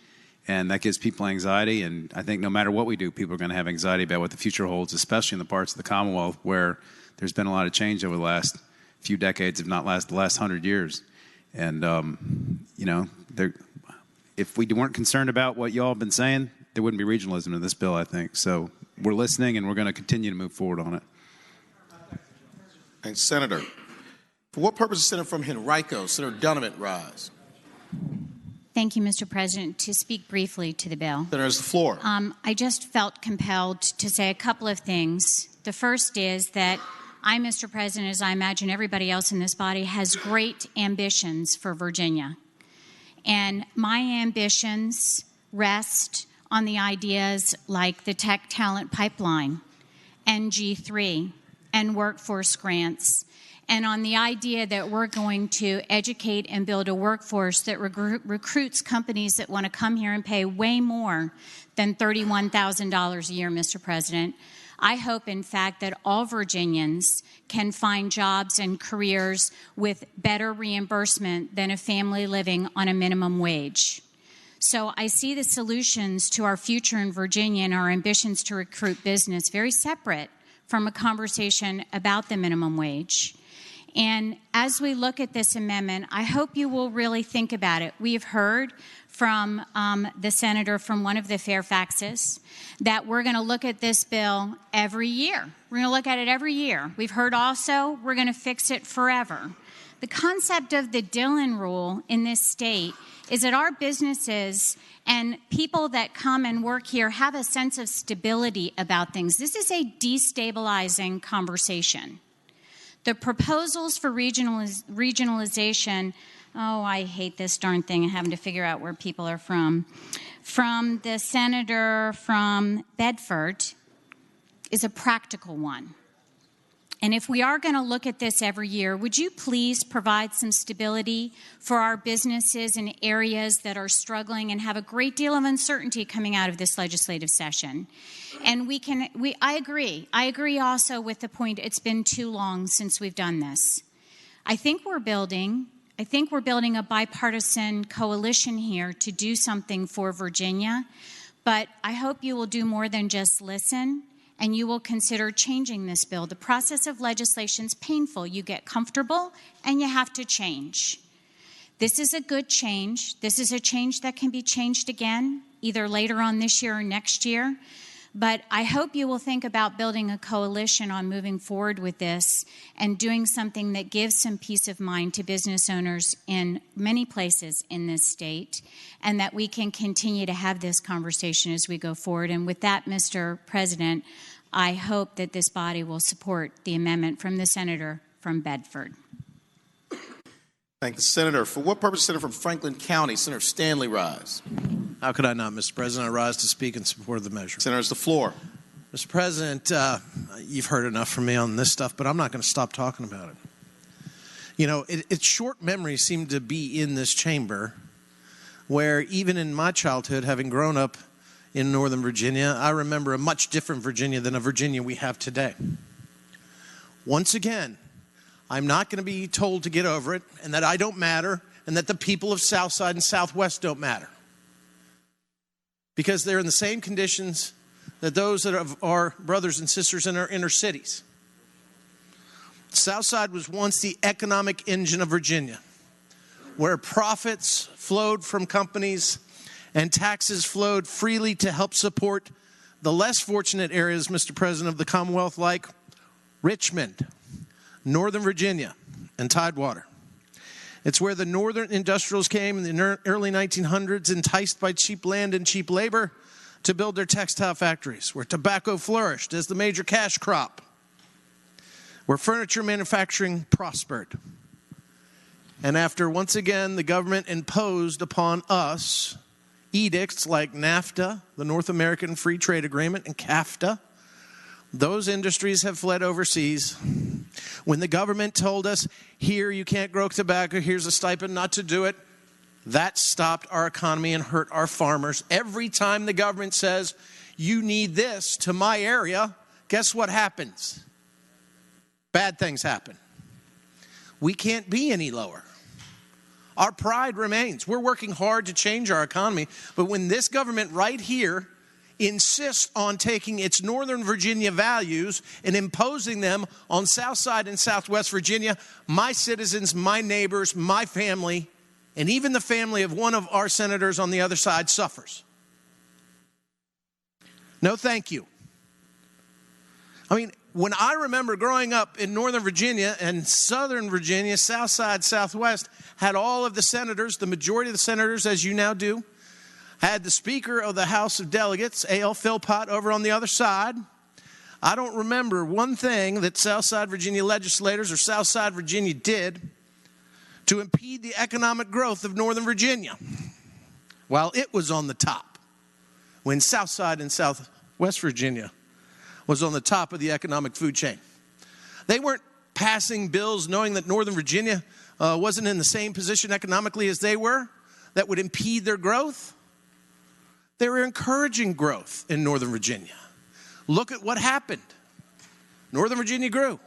and that gives people anxiety. And I think no matter what we do, people are going to have anxiety about what the future holds, especially in the parts of the Commonwealth where there's been a lot of change over the last few decades, if not the last 100 years. And, if we weren't concerned about what you all have been saying, there wouldn't be regionalism in this bill, I think. So we're listening, and we're going to continue to move forward on it. And Senator, for what purpose is Senator from Henrico, Senator Dunham, rise? Thank you, Mr. President. To speak briefly to the bill. Senator has the floor. I just felt compelled to say a couple of things. The first is that I, Mr. President, as I imagine everybody else in this body, has great ambitions for Virginia. And my ambitions rest on the ideas like the Tech Talent Pipeline, NG3, and workforce grants, and on the idea that we're going to educate and build a workforce that recruits companies that want to come here and pay way more than $31,000 a year, Mr. President. I hope, in fact, that all Virginians can find jobs and careers with better reimbursement than a family living on a minimum wage. So I see the solutions to our future in Virginia and our ambitions to recruit business very separate from a conversation about the minimum wage. And as we look at this amendment, I hope you will really think about it. We have heard from the senator from one of the Fairfaxes that we're going to look at this bill every year. We're going to look at it every year. We've heard also we're going to fix it forever. The concept of the Dillon rule in this state is that our businesses and people that come and work here have a sense of stability about things. This is a destabilizing conversation. The proposals for regionalization, oh, I hate this darn thing and having to figure out where people are from the senator from Bedford is a practical one. And if we are going to look at this every year, would you please provide some stability for our businesses in areas that are struggling and have a great deal of uncertainty coming out of this legislative session? And I agree. I agree also with the point it's been too long since we've done this. I think we're building a bipartisan coalition here to do something for Virginia, but I hope you will do more than just listen. And you will consider changing this bill. The process of legislation is painful. You get comfortable, and you have to change. This is a good change. This is a change that can be changed again, either later on this year or next year. But I hope you will think about building a coalition on moving forward with this and doing something that gives some peace of mind to business owners in many places in this state, and that we can continue to have this conversation as we go forward. And with that, Mr. President, I hope that this body will support the amendment from the senator from Bedford. Thank the senator. For what purpose, Senator from Franklin County? Senator Stanley rise. How could I not, Mr. President? I rise to speak in support of the measure. Senator, it's the floor. Mr. President, you've heard enough from me on this stuff, but I'm not going to stop talking about it. You know, it's short memories seem to be in this chamber, where even in my childhood, having grown up in Northern Virginia, I remember a much different Virginia than a Virginia we have today. Once again, I'm not going to be told to get over it, and that I don't matter, and that the people of Southside and Southwest don't matter. Because they're in the same conditions that those that are our brothers and sisters in our inner cities. Southside was once the economic engine of Virginia, where profits flowed from companies and taxes flowed freely to help support the less fortunate areas, Mr. President, of the Commonwealth, like Richmond, Northern Virginia, and Tidewater. It's where the northern industrials came in the early 1900s, enticed by cheap land and cheap labor, to build their textile factories, where tobacco flourished as the major cash crop, where furniture manufacturing prospered. And after, once again, the government imposed upon us edicts like NAFTA, the North American Free Trade Agreement, and CAFTA, those industries have fled overseas. When the government told us, here you can't grow tobacco, here's a stipend not to do it, that stopped our economy and hurt our farmers. Every time the government says, you need this to my area, guess what happens? Bad things happen. We can't be any lower. Our pride remains. We're working hard to change our economy, but when this government right here insists on taking its Northern Virginia values and imposing them on Southside and Southwest Virginia, my citizens, my neighbors, my family, and even the family of one of our senators on the other side suffers. No, thank you. I mean, when I remember growing up in Northern Virginia and Southern Virginia, Southside, Southwest, had all of the senators, the majority of the senators, as you now do, had the Speaker of the House of Delegates, A.L. Philpott, over on the other side. I don't remember one thing that Southside Virginia legislators or Southside Virginia did to impede the economic growth of Northern Virginia while it was on the top, when Southside and Southwest Virginia was on the top of the economic food chain. They weren't passing bills knowing that Northern Virginia wasn't in the same position economically as they were that would impede their growth. They were encouraging growth in Northern Virginia. Look at what happened. Northern Virginia grew.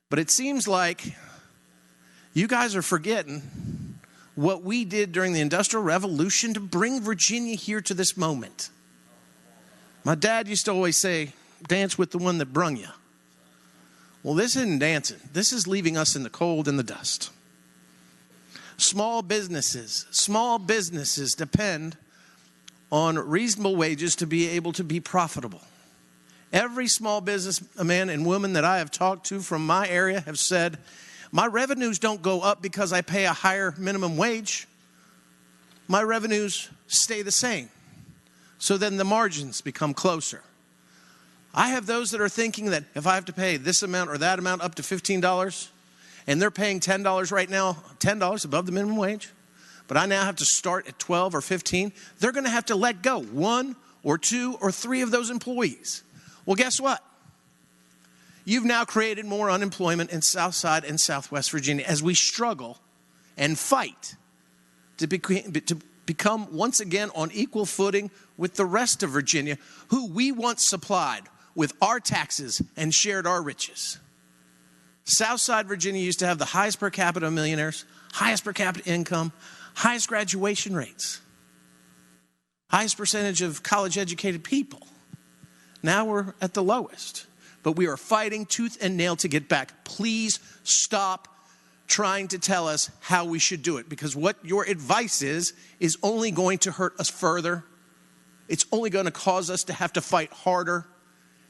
But it seems like you guys are forgetting what we did during the Industrial Revolution to bring Virginia here to this moment. My dad used to always say, dance with the one that brung you. Well, this isn't dancing. This is leaving us in the cold and the dust. Small businesses depend on reasonable wages to be able to be profitable. Every small business man and woman that I have talked to from my area have said, my revenues don't go up because I pay a higher minimum wage. My revenues stay the same. So then the margins become closer. I have those that are thinking that if I have to pay this amount or that amount up to $15, and they're paying $10 right now, $10 above the minimum wage, but I now have to start at 12 or 15, they're going to have to let go 1 or 2 or 3 of those employees. Well, guess what? You've now created more unemployment in Southside and Southwest Virginia as we struggle and fight to become once again on equal footing with the rest of Virginia, who we once supplied with our taxes and shared our riches. Southside Virginia used to have the highest per capita millionaires, highest per capita income, highest graduation rates, highest percentage of college-educated people. Now we're at the lowest. But we are fighting tooth and nail to get back. Please stop trying to tell us how we should do it, because what your advice is only going to hurt us further. It's only going to cause us to have to fight harder,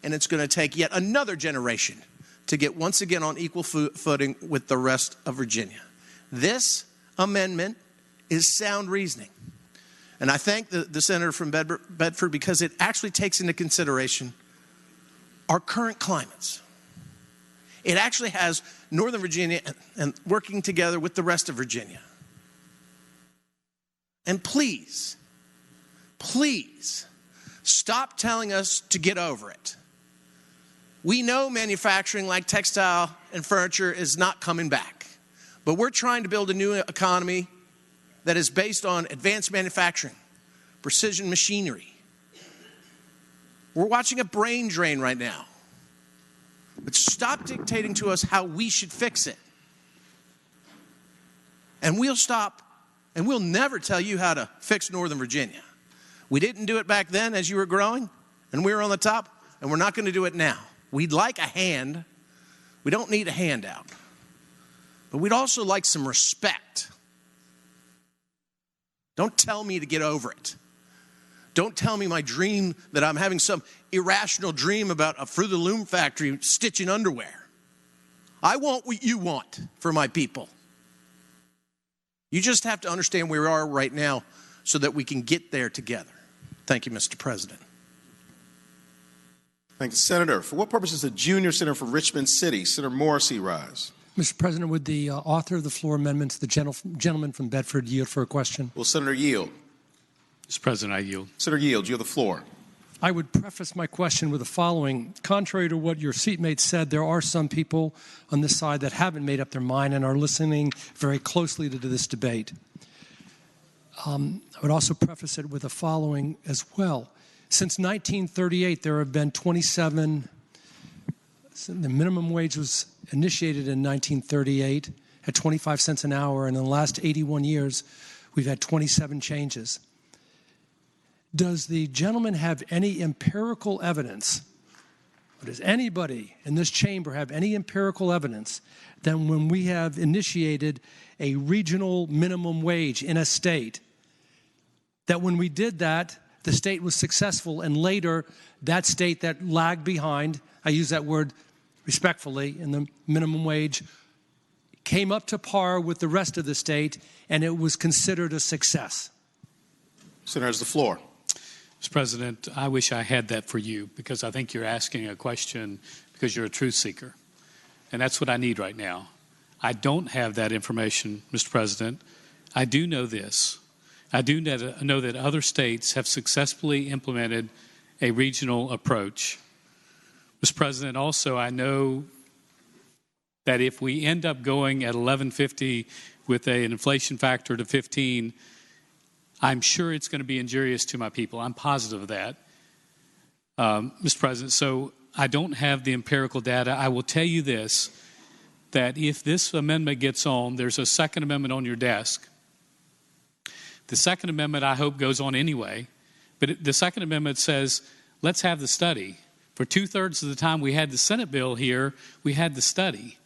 and it's going to take yet another generation to get once again on equal footing with the rest of Virginia. This amendment is sound reasoning. And I thank the senator from Bedford because it actually takes into consideration our current climates. It actually has Northern Virginia and working together with the rest of Virginia. And please, please, stop telling us to get over it. We know manufacturing like textile and furniture is not coming back. But we're trying to build a new economy that is based on advanced manufacturing, precision machinery. We're watching a brain drain right now. But stop dictating to us how we should fix it. And we'll stop, and we'll never tell you how to fix Northern Virginia. We didn't do it back then as you were growing, and we were on the top, and we're not going to do it now. We'd like a hand. We don't need a handout. But we'd also like some respect. Don't tell me to get over it. Don't tell me my dream that I'm having some irrational dream about a Fruit of the Loom factory stitching underwear. I want what you want for my people. You just have to understand where we are right now so that we can get there together. Thank you, Mr. President. Thank you, Senator. For what purpose does the junior senator for Richmond City, Senator Morrissey, rise? Mr. President, would the author of the floor amendments, the gentleman from Bedford, yield for a question? Will Senator yield? Mr. President, I yield. Senator Yield, you have the floor. I would preface my question with the following. Contrary to what your seatmate said, there are some people on this side that haven't made up their mind and are listening very closely to this debate. I would also preface it with the following as well. Since 1938, there have been 27, the minimum wage was initiated in 1938 at 25 cents an hour, and in the last 81 years, we've had 27 changes. Does the gentleman have any empirical evidence, or does anybody in this chamber have any empirical evidence that when we have initiated a regional minimum wage in a state, that when we did that, the state was successful, and later that state that lagged behind, I use that word respectfully, in the minimum wage, came up to par with the rest of the state, and it was considered a success? Senator has the floor. Mr. President, I wish I had that for you, because I think you're asking a question because you're a truth seeker. And that's what I need right now. I don't have that information, Mr. President. I do know this. I do know that other states have successfully implemented a regional approach. Mr. President, also I know that if we end up going at 1150 with an inflation factor to 15, I'm sure it's going to be injurious to my people. I'm positive of that. Mr. President, so I don't have the empirical data. I will tell you this, that if this amendment gets on, there's a second amendment on your desk. The second amendment, I hope, goes on anyway. But the second amendment says, let's have the study. For 2/3 of the time we had the Senate bill here, we had the study.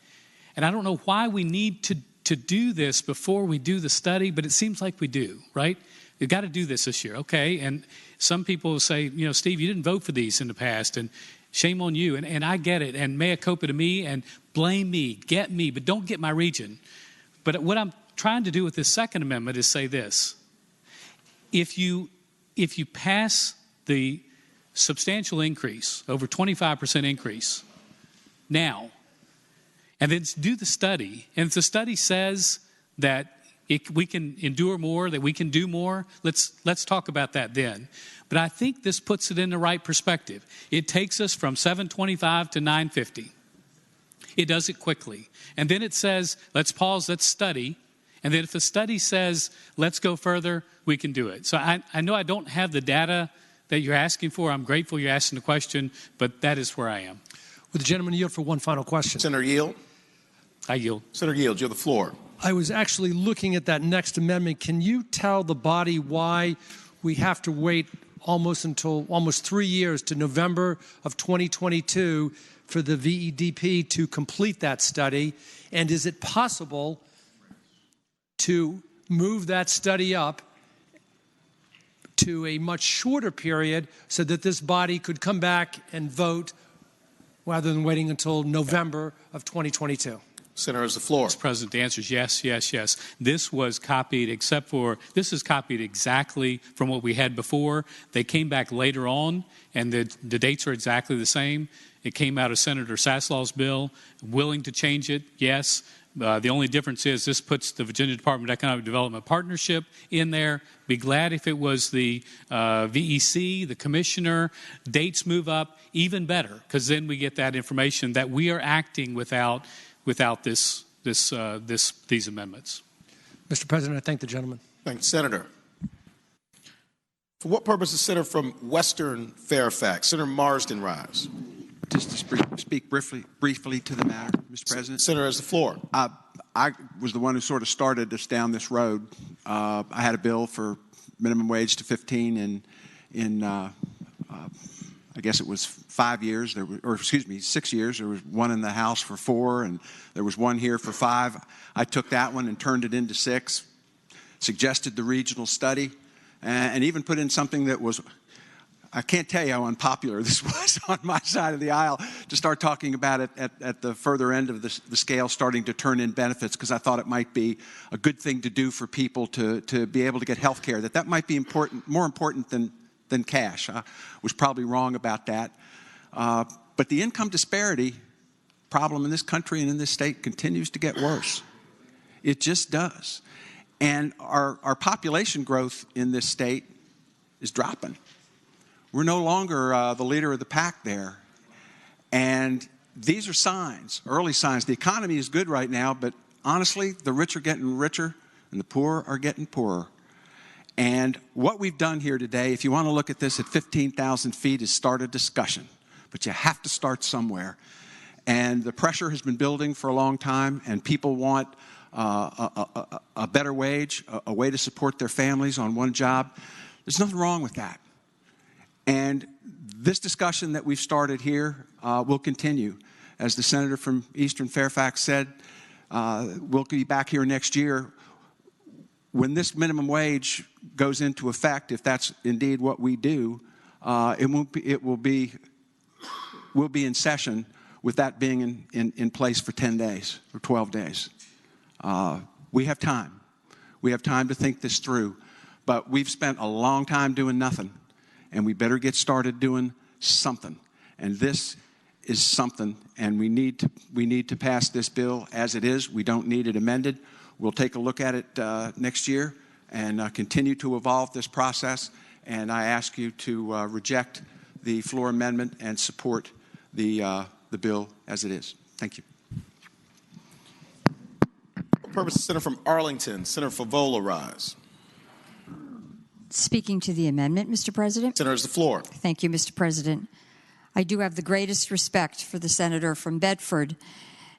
And I don't know why we need to do this before we do the study, but it seems like we do, right? We've got to do this year, okay? And some people will say, you know, Steve, you didn't vote for these in the past, and shame on you. And I get it, and mea culpa to me, and blame me, get me, but don't get my region. But what I'm trying to do with this second amendment is say this. If you pass the substantial increase, over 25% increase, now, and then do the study, and if the study says that we can endure more, that we can do more, let's talk about that then. But I think this puts it in the right perspective. It takes us from 725 to 950. It does it quickly. And then it says, let's pause, let's study. And then if the study says, let's go further, we can do it. So I know I don't have the data that you're asking for. I'm grateful you're asking the question, but that is where I am. Would the gentleman yield for one final question? Senator Yield. I yield. Senator Yield, you have the floor. I was actually looking at that next amendment. Can you tell the body why we have to wait almost 3 years to November of 2022 for the VEDP to complete that study? And is it possible to move that study up to a much shorter period so that this body could come back and vote rather than waiting until November of 2022? Senator has the floor. Mr. President, the answer is yes, yes, yes. This was copied this is copied exactly from what we had before. They came back later on, and the dates are exactly the same. It came out of Senator Saslaw's bill. Willing to change it, yes. The only difference is this puts the Virginia Department of Economic Development Partnership in there. Be glad if it was the VEC, the commissioner. Dates move up, even better, because then we get that information that we are acting without these amendments. Mr. President, I thank the gentleman. Thank you, Senator. For what purpose is Senator from Western Fairfax? Senator Marsden rise. Just to speak briefly to the matter, Mr. President. Senator has the floor. I was the one who sort of started us down this road. I had a bill for minimum wage to 15 in I guess it was 6 years. There was one in the House for 4, and there was one here for 5. I took that one and turned it into 6, suggested the regional study, and even put in something that was, I can't tell you how unpopular this was on my side of the aisle, to start talking about it at the further end of the scale, starting to turn in benefits, because I thought it might be a good thing to do for people to be able to get health care, that might be more important than cash. I was probably wrong about that. But the income disparity problem in this country and in this state continues to get worse. It just does. And our population growth in this state is dropping. We're no longer the leader of the pack there. And these are signs, early signs. The economy is good right now, but honestly, the rich are getting richer and the poor are getting poorer. And what we've done here today, if you want to look at this at 15,000 feet, is start a discussion. But you have to start somewhere. And the pressure has been building for a long time, and people want a better wage, a way to support their families on one job. There's nothing wrong with that. And this discussion that we've started here will continue. As the senator from Eastern Fairfax said, we'll be back here next year. When this minimum wage goes into effect, if that's indeed what we do, we'll be in session with that being in place for 10 days or 12 days. We have time. We have time to think this through. But we've spent a long time doing nothing, and we better get started doing something. And this is something, and we need to pass this bill as it is. We don't need it amended. We'll take a look at it next year and continue to evolve this process. And I ask you to reject the floor amendment and support the bill as it is. Thank you. For purpose, Senator from Arlington, Senator Favola rise. Speaking to the amendment, Mr. President. Senator, has the floor. Thank you, Mr. President. I do have the greatest respect for the senator from Bedford,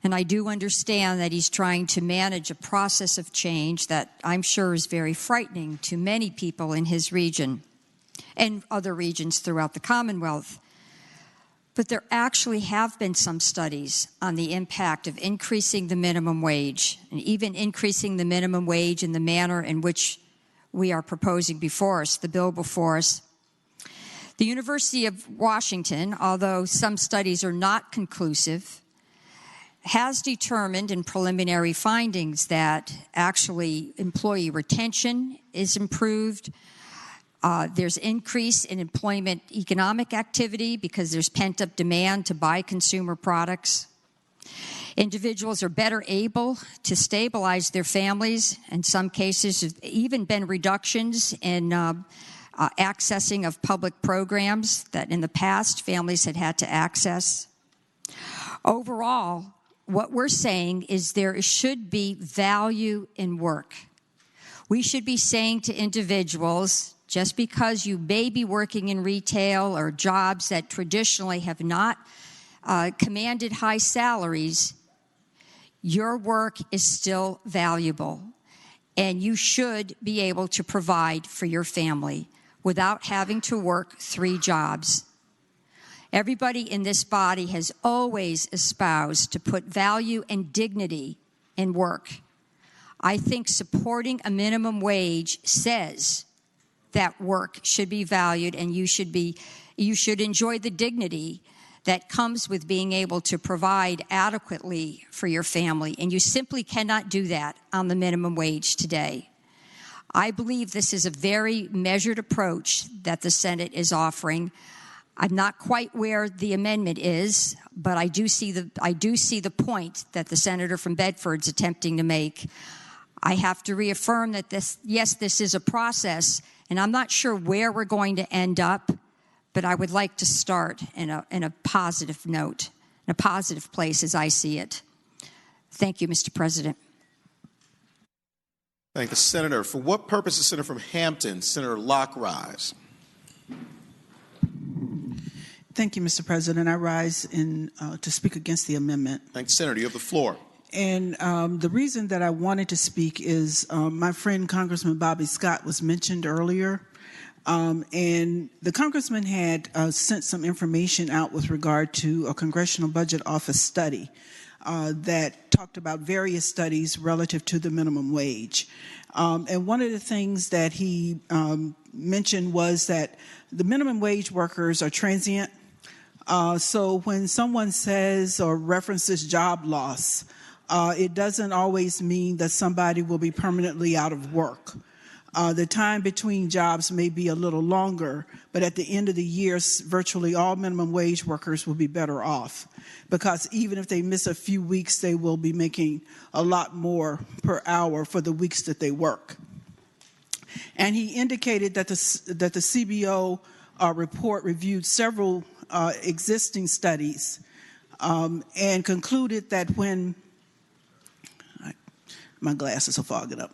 and I do understand that he's trying to manage a process of change that I'm sure is very frightening to many people in his region and other regions throughout the Commonwealth. But there actually have been some studies on the impact of increasing the minimum wage, and even increasing the minimum wage in the manner in which we are proposing before us, the bill before us. The University of Washington, although some studies are not conclusive, has determined in preliminary findings that actually employee retention is improved. There's increase in employment economic activity because there's pent-up demand to buy consumer products. Individuals are better able to stabilize their families. In some cases, there's even been reductions in accessing of public programs that in the past families had to access. Overall, what we're saying is there should be value in work. We should be saying to individuals, just because you may be working in retail or jobs that traditionally have not commanded high salaries, your work is still valuable, and you should be able to provide for your family without having to work 3 jobs. Everybody in this body has always espoused to put value and dignity in work. I think supporting a minimum wage says that work should be valued, and you should enjoy the dignity that comes with being able to provide adequately for your family, and you simply cannot do that on the minimum wage today. I believe this is a very measured approach that the Senate is offering. I'm not quite where the amendment is, but I do see the point that the senator from Bedford's attempting to make. I have to reaffirm that this is a process, and I'm not sure where we're going to end up, but I would like to start in a positive note, in a positive place as I see it. Thank you, Mr. President. Thank the senator. For what purpose is Senator from Hampton, Senator Locke, rise? Thank you, Mr. President. I rise to speak against the amendment. Thank you, Senator. You have the floor. And the reason that I wanted to speak is my friend Congressman Bobby Scott was mentioned earlier. And the congressman had sent some information out with regard to a Congressional Budget Office study that talked about various studies relative to the minimum wage. And one of the things that he mentioned was that the minimum wage workers are transient. So when someone says or references job loss, it doesn't always mean that somebody will be permanently out of work. The time between jobs may be a little longer, but at the end of the year, virtually all minimum wage workers will be better off, because even if they miss a few weeks, they will be making a lot more per hour for the weeks that they work. And he indicated that the CBO report reviewed several existing studies and concluded that when my glasses are fogging up,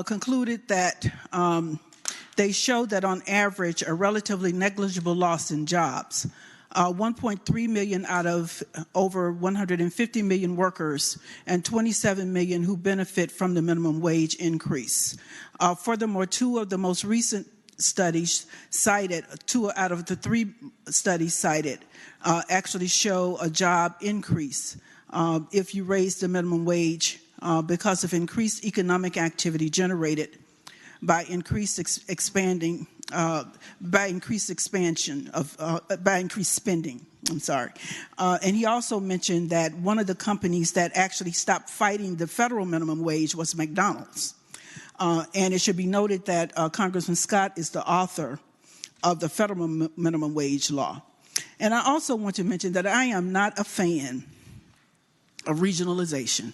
concluded that they showed that on average a relatively negligible loss in jobs. 1.3 million out of over 150 million workers and 27 million who benefit from the minimum wage increase. Furthermore, 2 of the most recent studies cited, 2 out of the 3 studies cited, actually show a job increase if you raise the minimum wage because of increased economic activity generated by increased spending. And he also mentioned that one of the companies that actually stopped fighting the federal minimum wage was McDonald's. And it should be noted that Congressman Scott is the author of the federal minimum wage law. And I also want to mention that I am not a fan of regionalization.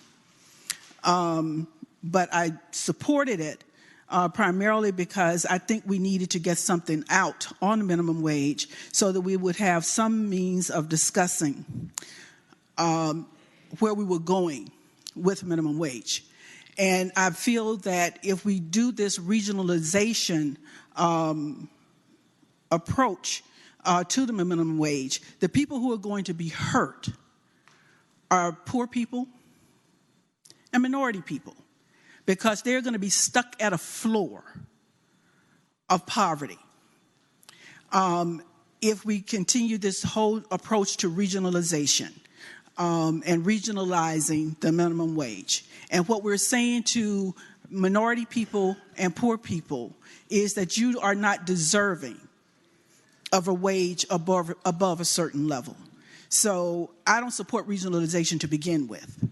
But I supported it primarily because I think we needed to get something out on minimum wage so that we would have some means of discussing where we were going with minimum wage. And I feel that if we do this regionalization approach to the minimum wage, the people who are going to be hurt are poor people and minority people, because they're going to be stuck at a floor of poverty if we continue this whole approach to regionalization and regionalizing the minimum wage. And what we're saying to minority people and poor people is that you are not deserving of a wage above a certain level. So I don't support regionalization to begin with.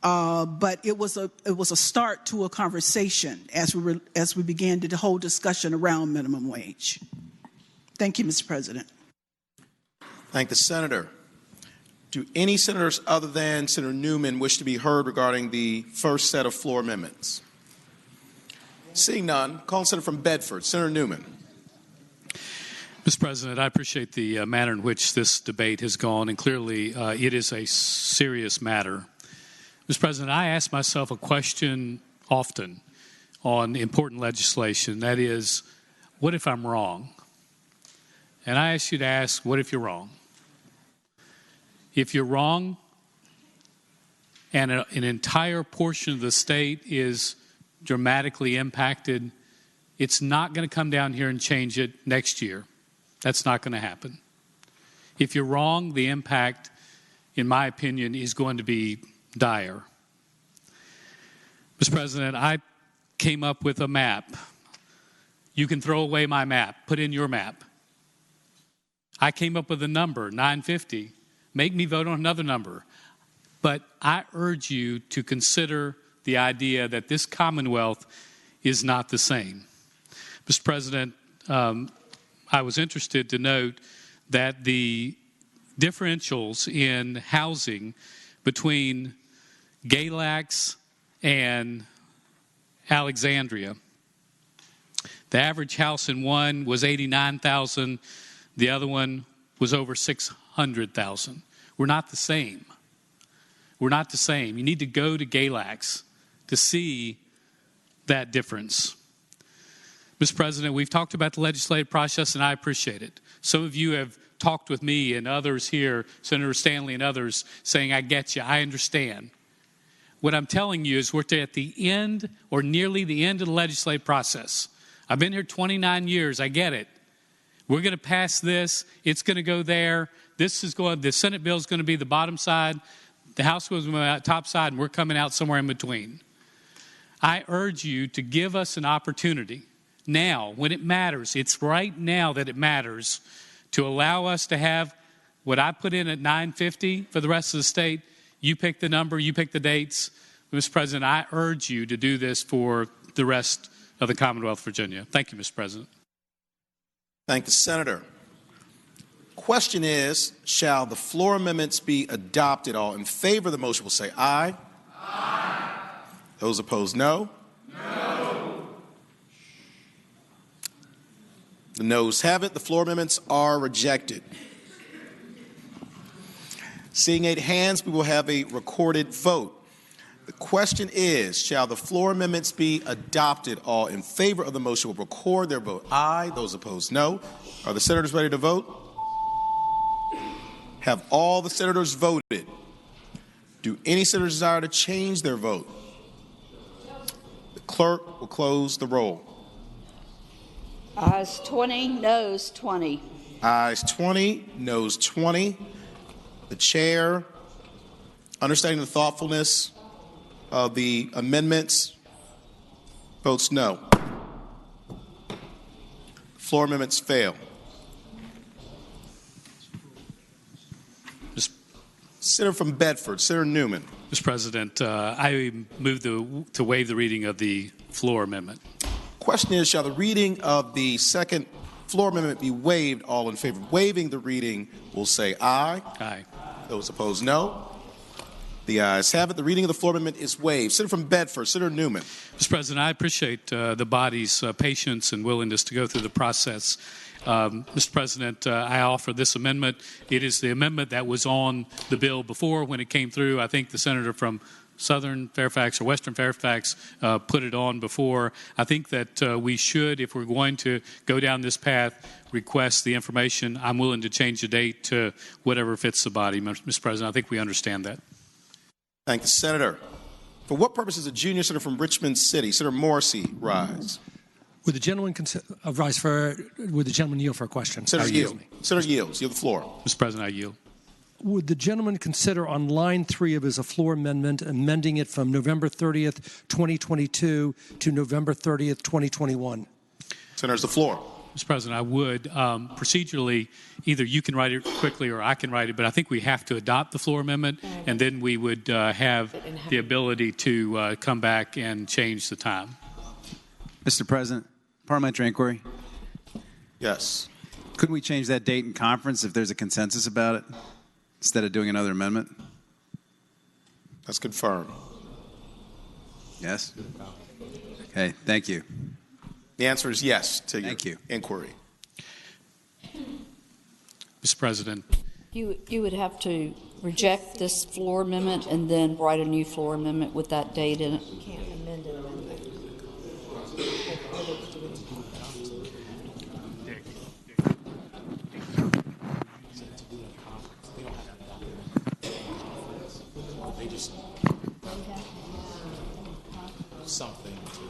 But it was a start to a conversation as we began the whole discussion around minimum wage. Thank you, Mr. President. Thank the senator. Do any senators other than Senator Newman wish to be heard regarding the first set of floor amendments? Seeing none, call the senator from Bedford, Senator Newman. Mr. President, I appreciate the manner in which this debate has gone, and clearly it is a serious matter. Mr. President, I ask myself a question often on important legislation, that is, what if I'm wrong? And I ask you to ask, what if you're wrong? If you're wrong and an entire portion of the state is dramatically impacted, it's not going to come down here and change it next year. That's not going to happen. If you're wrong, the impact, in my opinion, is going to be dire. Mr. President, I came up with a map. You can throw away my map. Put in your map. I came up with a number, 950. Make me vote on another number. But I urge you to consider the idea that this Commonwealth is not the same. Mr. President, I was interested to note that the differentials in housing between Galax and Alexandria. The average house in one was $89,000. The other one was over $600,000. We're not the same. We're not the same. You need to go to Galax to see that difference. Mr. President, we've talked about the legislative process, and I appreciate it. Some of you have talked with me and others here, Senator Stanley and others, saying, I get you, I understand. What I'm telling you is we're at the end or nearly the end of the legislative process. I've been here 29 years. I get it. We're going to pass this. It's going to go there. The Senate bill is going to be the bottom side. The House was on the top side, and we're coming out somewhere in between. I urge you to give us an opportunity now, when it matters. It's right now that it matters to allow us to have what I put in at 950 for the rest of the state. You pick the number, you pick the dates. Mr. President, I urge you to do this for the rest of the Commonwealth of Virginia. Thank you, Mr. President. Thank the senator. Question is, shall the floor amendments be adopted? All in favor of the motion will say aye. Aye. Those opposed, no. No. The noes have it. The floor amendments are rejected. Seeing 8 hands, we will have a recorded vote. The question is, shall the floor amendments be adopted? All in favor of the motion will record their vote aye. Those opposed, no. Are the senators ready to vote? Have all the senators voted? Do any senators desire to change their vote? The clerk will close the roll. Ayes 20, noes 20. Ayes 20, noes 20. The chair, understanding the thoughtfulness of the amendments, votes no. Floor amendments fail. Senator from Bedford, Senator Newman. Mr. President, I move to waive the reading of the floor amendment. Question is, shall the reading of the second floor amendment be waived? All in favor of waiving the reading will say aye. Aye. Those opposed, no. The ayes have it. The reading of the floor amendment is waived. Senator from Bedford, Senator Newman. Mr. President, I appreciate the body's patience and willingness to go through the process. Mr. President, I offer this amendment. It is the amendment that was on the bill before when it came through. I think the senator from Southern Fairfax or Western Fairfax put it on before. I think that we should, if we're going to go down this path, request the information. I'm willing to change the date to whatever fits the body, Mr. President. I think we understand that. Thank you, Senator. For what purpose does a junior senator from Richmond City, Senator Morrissey, rise? Would the gentleman would the gentleman yield for a question? Senator yield. Senator yields. You have the floor. Mr. President, I yield. Would the gentleman consider on line 3 of his floor amendment amending it from November 30th, 2022 to November 30th, 2021? Senator's the floor. Mr. President, I would. Procedurally, either you can write it quickly or I can write it, but I think we have to adopt the floor amendment, and then we would have the ability to come back and change the time. Mr. President, parliamentary inquiry. Yes. Couldn't we change that date in conference if there's a consensus about it instead of doing another amendment? That's confirmed. Yes? Okay, thank you. The answer is yes to your inquiry. Mr. President. You would have to reject this floor amendment and then write a new floor amendment with that date in it. You can't amend it. Something to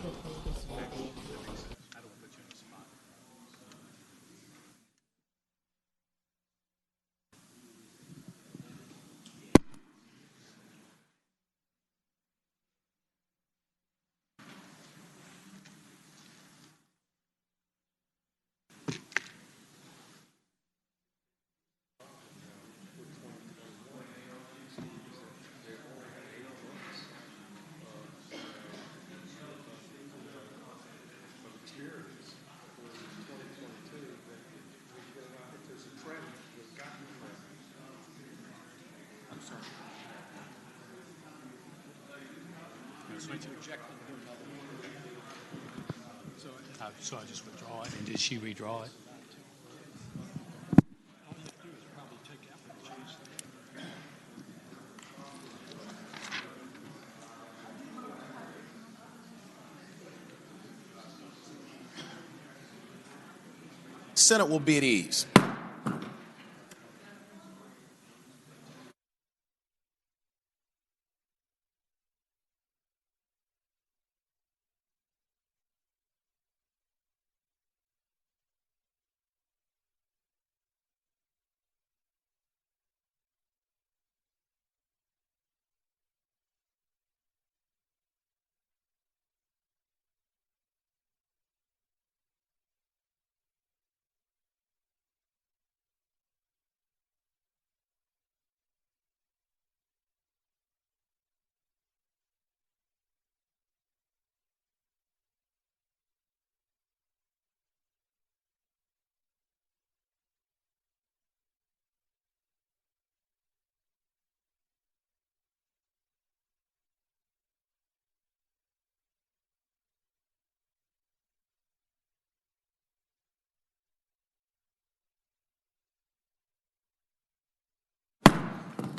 So I just withdraw it, and did she redraw it? Senate will be at ease.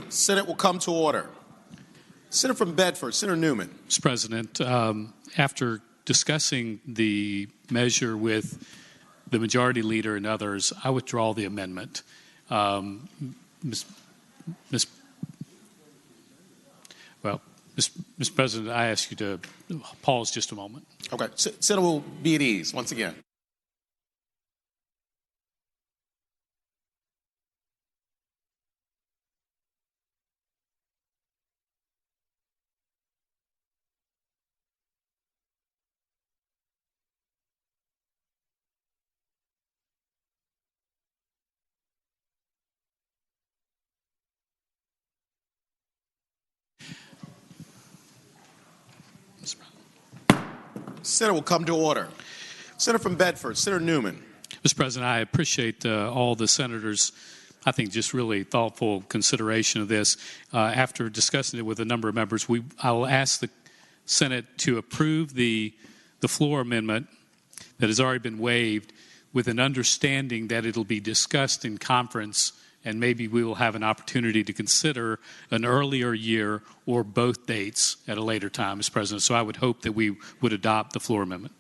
Senate will come to order. Senator from Bedford, Senator Newman. Mr. President, after discussing the measure with the majority leader and others, I withdraw the amendment. Mr. President, I ask you to pause just a moment. Okay. Senate will be at ease once again. Senate will come to order. Senator from Bedford, Senator Newman. Mr. President, I appreciate all the senators' I think just really thoughtful consideration of this. After discussing it with a number of members, I will ask the Senate to approve the floor amendment that has already been waived with an understanding that it'll be discussed in conference and maybe we will have an opportunity to consider an earlier year or both dates at a later time, Mr. President. So I would hope that we would adopt the floor amendment.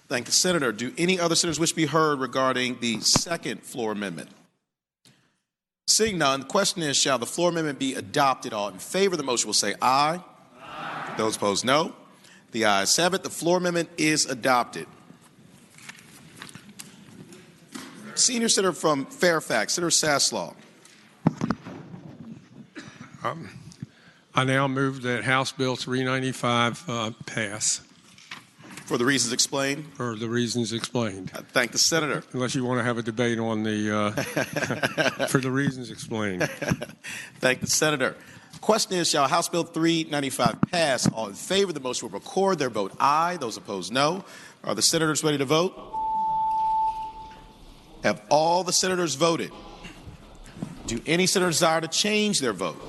Thank you, Senator. Do any other senators wish to be heard regarding the second floor amendment? Seeing none, the question is, shall the floor amendment be adopted? All in favor of the motion will say aye. Aye. Those opposed, no. The ayes have it. The floor amendment is adopted. Senior Senator from Fairfax, Senator Saslaw. I now move that House Bill 395 pass. For the reasons explained? For the reasons explained. I thank the Senator. Unless you want to have a debate on the, for the reasons explained. Thank the Senator. Question is, shall House Bill 395 pass? All in favor of the motion will record their vote aye. Those opposed, no. Are the senators ready to vote? Have all the senators voted? Do any senators desire to change their vote?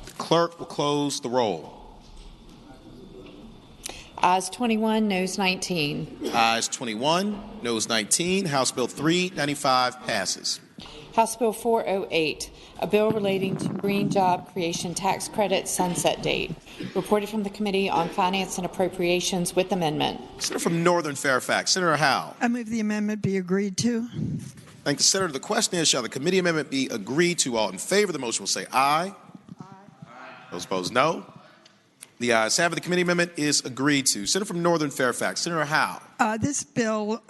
The clerk will close the roll. Ayes 21, noes 19. Ayes 21, noes 19. House Bill 395 passes. House Bill 408, a bill relating to Green Job Creation Tax Credit sunset date. Reported from the Committee on Finance and Appropriations with amendment. Senator from Northern Fairfax, Senator Howe. I move the amendment be agreed to. Thank the Senator. The question is, shall the committee amendment be agreed to? All in favor of the motion will say aye. Aye. Those opposed, no. The ayes have it. The committee amendment is agreed to. Senator from Northern Fairfax, Senator Howe. This bill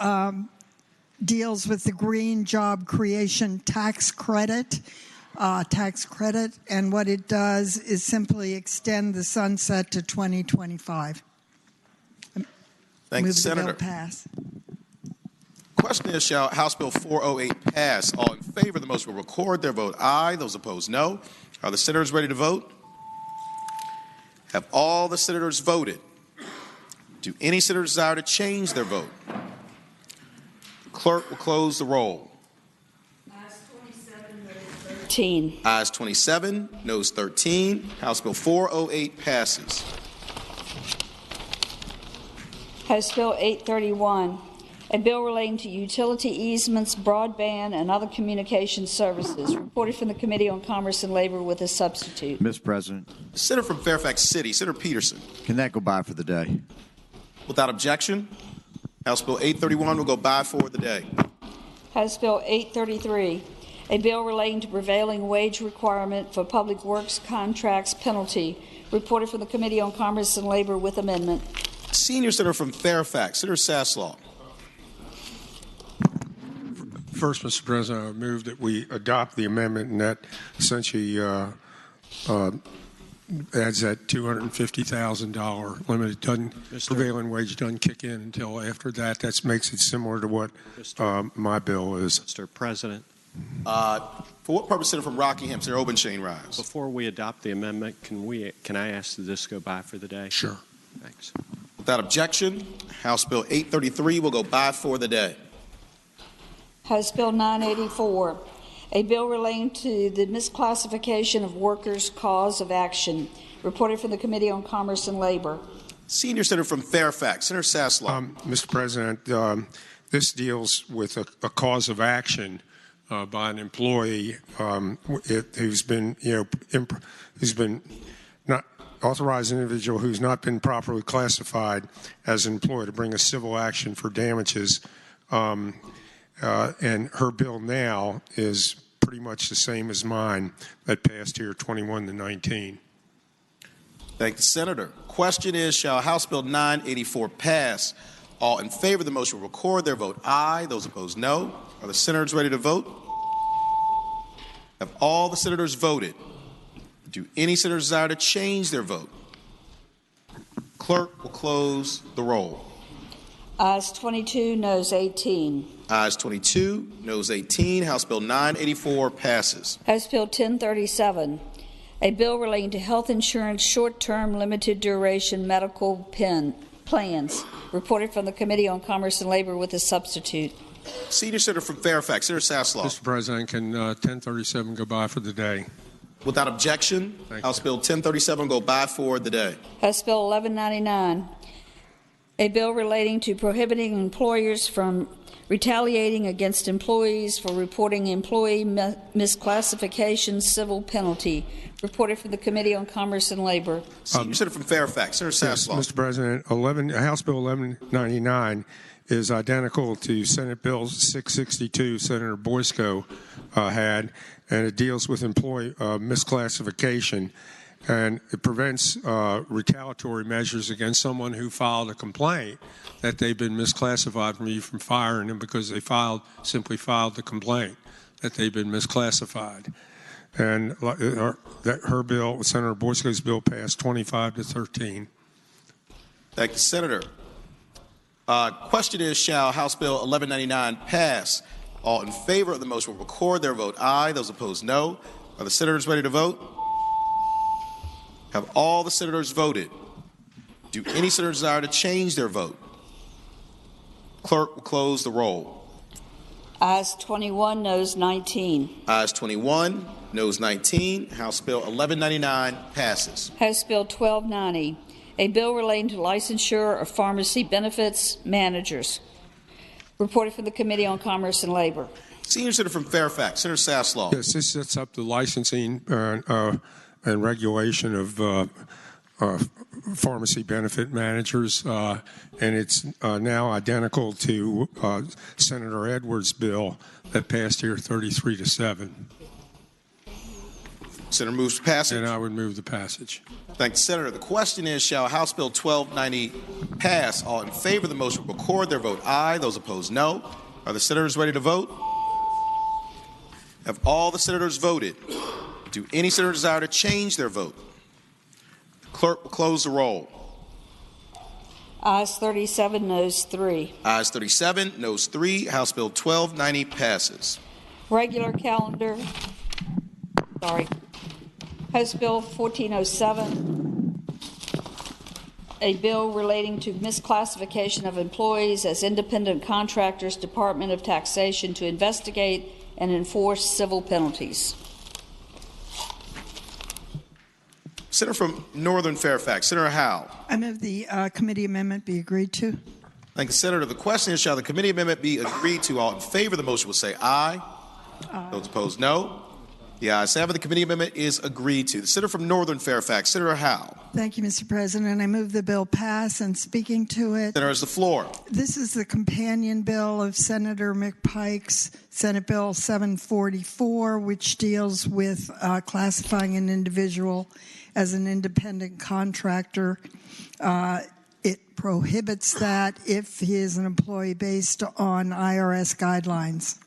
deals with the Green Job Creation Tax Credit, and what it does is simply extend the sunset to 2025. Thank you, Senator. Senator. The bill pass. Question is, shall House Bill 408 pass? All in favor of the motion will record their vote aye. Those opposed, no. Are the senators ready to vote? Have all the senators voted? Do any senators desire to change their vote? The clerk will close the roll. Ayes 27, noes 13. Ayes 27, noes 13. House Bill 408 passes. House Bill 831, a bill relating to utility easements, broadband, and other communication services. Reported from the Committee on Commerce and Labor with a substitute. Mr. President. Senator from Fairfax City, Senator Peterson. Can that go by for the day? Without objection, House Bill 831 will go by for the day. House Bill 833, a bill relating to prevailing wage requirement for public works contracts penalty. Reported from the Committee on Commerce and Labor with amendment. Senior Senator from Fairfax, Senator Saslaw. First, Mr. President, I move that we adopt the amendment, and that essentially adds that $250,000 limit. It doesn't, prevailing wage doesn't kick in until after that. That makes it similar to what my bill is. Mr. President. For what purpose, Senator from Rockingham, Senator Obenchain rise? Before we adopt the amendment, can I ask that this go by for the day? Sure. Thanks. Without objection, House Bill 833 will go by for the day. House Bill 984, a bill relating to the misclassification of workers' cause of action. Reported from the Committee on Commerce and Labor. Senior Senator from Fairfax, Senator Saslaw. Mr. President, this deals with a cause of action by an employee who's been, who's been not authorized an individual who's not been properly classified as an employee to bring a civil action for damages. And her bill now is pretty much the same as mine that passed here 21-19. Thank the Senator. Question is, shall House Bill 984 pass? All in favor of the motion will record their vote aye. Those opposed, no. Are the senators ready to vote? Have all the senators voted? Do any senators desire to change their vote? Clerk will close the roll. Ayes 22, noes 18. Ayes 22, noes 18. House Bill 984 passes. House Bill 1037, a bill relating to health insurance short-term limited duration medical plans. Reported from the Committee on Commerce and Labor with a substitute. Senior Senator from Fairfax, Senator Saslaw. Mr. President, can 1037 go by for the day? Without objection, House Bill 1037 will go by for the day. House Bill 1199, A bill relating to prohibiting employers from retaliating against employees for reporting employee misclassification civil penalty. Reported from the Committee on Commerce and Labor. Senior Senator from Fairfax, Senator Sasslaw. Yes, Mr. President, House Bill 1199 is identical to Senate Bill 662 Senator Boysko had, and it deals with employee misclassification, and it prevents retaliatory measures against someone who filed a complaint that they've been misclassified from firing them because they simply filed the complaint that they've been misclassified. And her bill, Senator Boysko's bill, passed 25-13. Thank you, Senator. Question is, shall House Bill 1199 pass? All in favor of the motion will record their vote aye. Those opposed, no. Are the senators ready to vote? Have all the senators voted? Do any senators desire to change their vote? Clerk will close the roll. Ayes 21, noes 19. Ayes 21, noes 19. House Bill 1199 passes. House Bill 1290, a bill relating to licensure of pharmacy benefits managers. Reported from the Committee on Commerce and Labor. Senior Senator from Fairfax, Senator Sasslaw. Yes, this sets up the licensing and regulation of pharmacy benefit managers, and it's now identical to Senator Edwards' bill that passed here 33-7. Senator moves to passage. And I would move the passage. Thank you, Senator. The question is, shall House Bill 1290 pass? All in favor of the motion will record their vote aye. Those opposed, no. Are the senators ready to vote? Have all the senators voted? Do any senators desire to change their vote? The clerk will close the roll. Ayes 37, noes 3. Ayes 37, noes 3. House Bill 1290 passes. Regular calendar. House Bill 1407, a bill relating to misclassification of employees as independent contractors, Department of Taxation, to investigate and enforce civil penalties. Senator from Northern Fairfax, Senator Howe. I move the committee amendment be agreed to. Thank you, Senator. The question is, shall the committee amendment be agreed to? All in favor of the motion will say aye. Those opposed, no. The ayes have it. The committee amendment is agreed to. The Senator from Northern Fairfax, Senator Howe. Thank you, Mr. President. I move the bill pass, and speaking to it. Senator has the floor. This is the companion bill of Senator McPike's Senate Bill 744, which deals with classifying an individual as an independent contractor. It prohibits that if he is an employee based on IRS guidelines,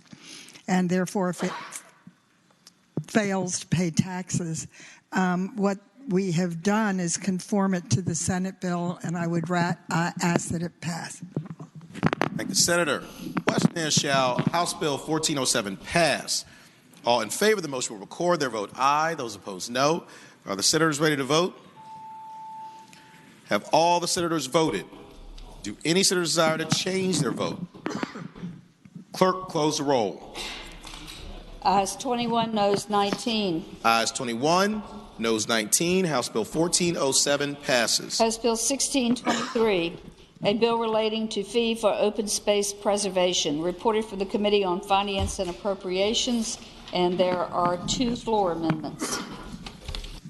and therefore if it fails to pay taxes. What we have done is conform it to the Senate bill, and I would ask that it pass. Thank you, Senator. The question is, shall House Bill 1407 pass? All in favor of the motion will record their vote aye. Those opposed, no. Are the senators ready to vote? Have all the senators voted? Do any senators desire to change their vote? Clerk, close the roll. Ayes 21, noes 19. Ayes 21, noes 19. House Bill 1407 passes. House Bill 1623, a bill relating to fee for open space preservation. Reported for the Committee on Finance and Appropriations, and there are 2 floor amendments.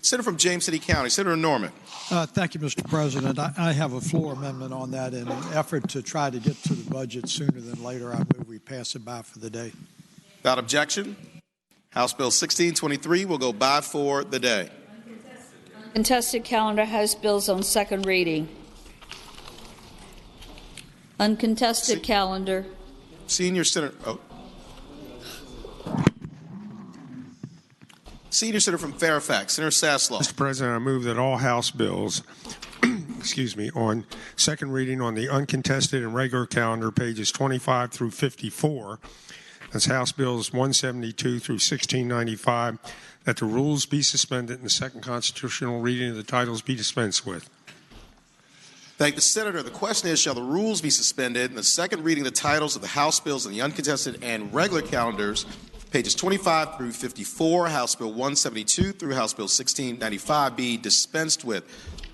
Senator from James City County, Senator Norman. Thank you, Mr. President. I have a floor amendment on that. In an effort to try to get to the budget sooner than later, I move we pass it by for the day. Without objection, House Bill 1623 will go by for the day. Contested calendar, House bills on second reading. Uncontested calendar. Senior Senator from Fairfax, Senator Sasslaw. Mr. President, I move that all House bills, on second reading on the uncontested and regular calendar, pages 25 through 54, that's House Bills 172 through 1695, that the rules be suspended and the second constitutional reading of the titles be dispensed with. Thank the Senator. The question is, shall the rules be suspended and the second reading of the titles of the House bills and the uncontested and regular calendars, pages 25 through 54, House Bill 172 through House Bill 1695 be dispensed with?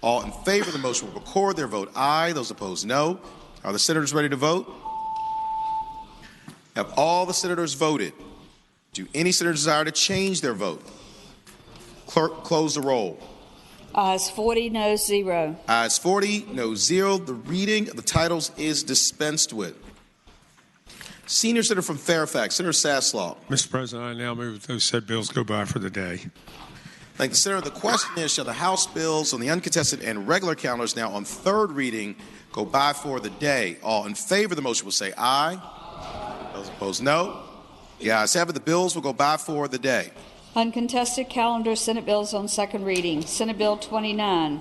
All in favor of the motion will record their vote aye. Those opposed, no. Are the senators ready to vote? Have all the senators voted? Do any senators desire to change their vote? Clerk, close the roll. Ayes 40, no 0. Ayes 40, no 0. The reading of the titles is dispensed with. Senior Senator from Fairfax, Senator Saslaw. Mr. President, I now move that those said bills go by for the day. Thank you, Senator. The question is, shall the House bills on the uncontested and regular calendars now on third reading go by for the day? All in favor of the motion will say aye. Those opposed, no. The ayes have it. The bills will go by for the day. Uncontested calendar Senate bills on second reading. Senate Bill 29,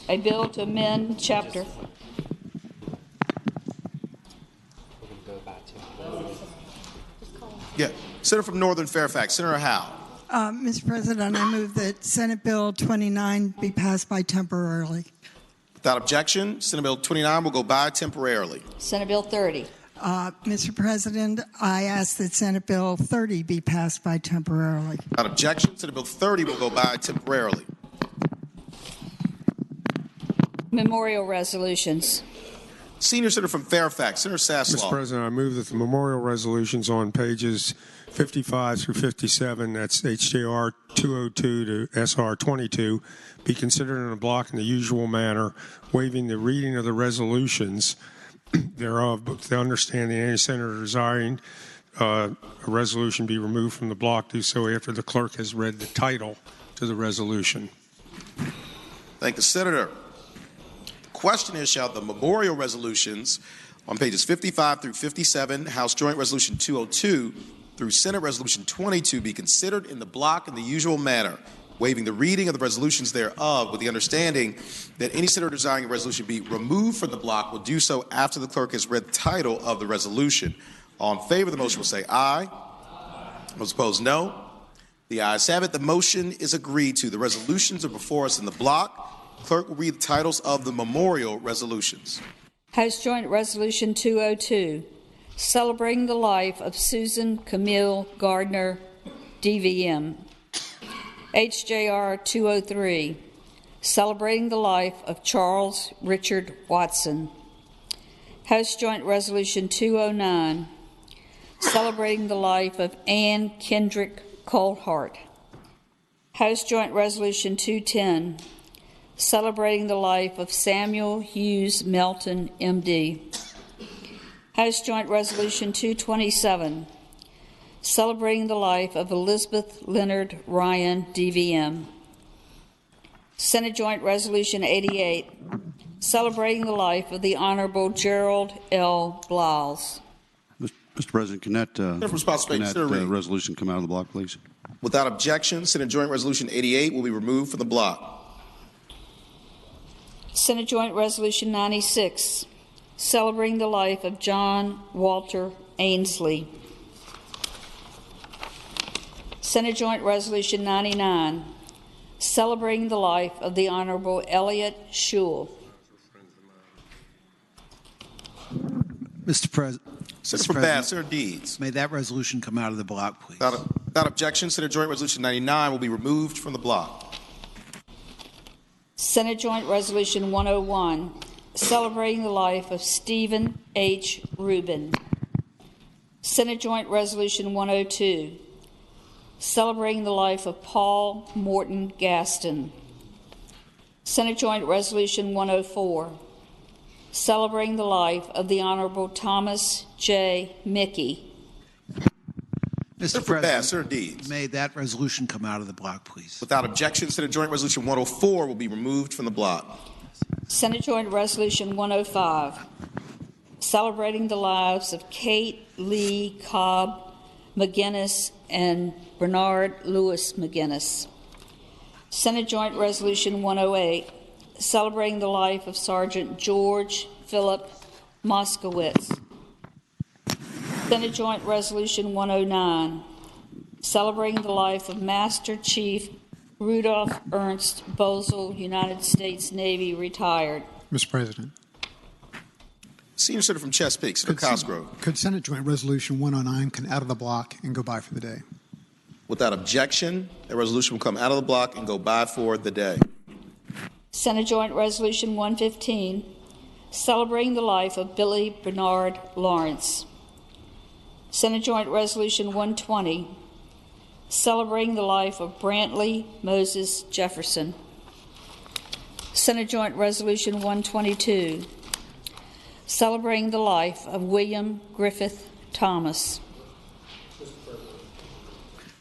a bill to amend chapter. Yeah. Senator from Northern Fairfax, Senator Howe. Mr. President, I move that Senate Bill 29 be passed by temporarily. Without objection, Senate Bill 29 will go by temporarily. Senate Bill 30. Mr. President, I ask that Senate Bill 30 be passed by temporarily. Without objection, Senate Bill 30 will go by temporarily. Memorial resolutions. Senior Senator from Fairfax, Senator Saslaw. Mr. President, I move that the memorial resolutions on pages 55 through 57, that's HJR 202 to SR 22, be considered in a block in the usual manner, waiving the reading of the resolutions thereof, but with the understanding any senator desiring a resolution be removed from the block, do so after the clerk has read the title to the resolution. Thank you, Senator. The question is, shall the memorial resolutions on pages 55 through 57, House Joint Resolution 202 through Senate Resolution 22 be considered in the block in the usual manner, waiving the reading of the resolutions thereof with the understanding that any senator desiring a resolution be removed from the block will do so after the clerk has read the title of the resolution. All in favor of the motion will say aye. Those opposed, no. The ayes have it. The motion is agreed to. The resolutions are before us in the block. Clerk will read the titles of the memorial resolutions. House Joint Resolution 202, celebrating the life of Susan Camille Gardner, DVM. HJR 203, celebrating the life of Charles Richard Watson. House Joint Resolution 209, celebrating the life of Ann Kendrick Colhart. House Joint Resolution 210, celebrating the life of Samuel Hughes Melton, MD. House Joint Resolution 227, celebrating the life of Elizabeth Leonard Ryan, DVM. Senate Joint Resolution 88, celebrating the life of the Honorable Gerald L. Bliles. Mr. President, can that resolution come out of the block, please? Without objection, Senate Joint Resolution 88 will be removed from the block. Senate Joint Resolution 96, celebrating the life of John Walter Ainsley. Senate Joint Resolution 99, celebrating the life of the Honorable Elliot Shule. Mr. President. Senator Deeds. May that resolution come out of the block, please. Without objection, Senate Joint Resolution 99 will be removed from the block. Senate Joint Resolution 101, celebrating the life of Stephen H. Rubin. Senate Joint Resolution 102, celebrating the life of Paul Morton Gaston. Senate Joint Resolution 104, celebrating the life of the Honorable Thomas J. Mickey. Mr. President, may that resolution come out of the block, please. Without objection, Senate Joint Resolution 104 will be removed from the block. Senate Joint Resolution 105, celebrating the lives of Kate Lee Cobb McGinnis and Bernard Lewis McGinnis. Senate Joint Resolution 108, celebrating the life of Sergeant George Philip Moskowitz. Senate Joint Resolution 109, celebrating the life of Master Chief Rudolph Ernst Bosel, United States Navy, retired. Mr. President. Senior Senator from Chesapeake, Senator Cosgrove. Could Senate Joint Resolution 109 come out of the block and go by for the day? Without objection, that resolution will come out of the block and go by for the day. Senate Joint Resolution 115, celebrating the life of Billy Bernard Lawrence. Senate Joint Resolution 120, celebrating the life of Brantley Moses Jefferson. Senate Joint Resolution 122, celebrating the life of William Griffith Thomas.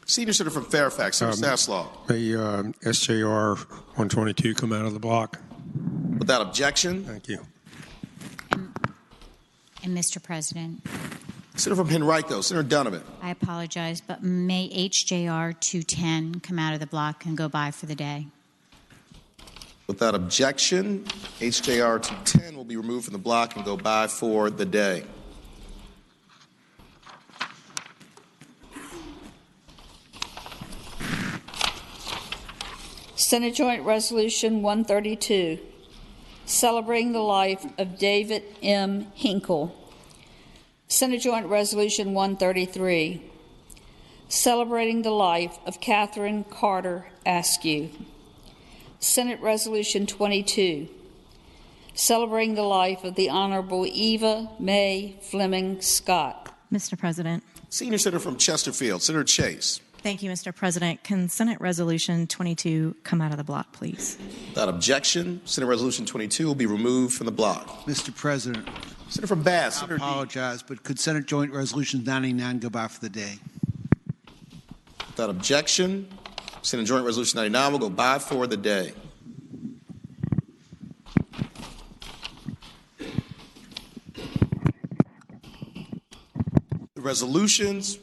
Senior Senator from Fairfax, Senator Saslaw. May SJR 122 come out of the block? Without objection. Thank you. And Mr. President, Senator from Henrico, Senator Donovan. I apologize, but may HJR 210 come out of the block and go by for the day? Without objection, HJR 210 will be removed from the block and go by for the day. Senate Joint Resolution 132, celebrating the life of David M. Hinkle. Senate Joint Resolution 133, celebrating the life of Catherine Carter Askew. Senate Resolution 22, celebrating the life of the Honorable Eva Mae Fleming Scott. Mr. President. Senior Senator from Chesterfield, Senator Chase. Thank you, Mr. President. Can Senate Resolution 22 come out of the block, please? Without objection, Senate Resolution 22 will be removed from the block. Mr. President. Senator from Bass. I apologize, but could Senate Joint Resolution 99 go by for the day? Without objection, Senate Joint Resolution 99 will go by for the day. The resolutions,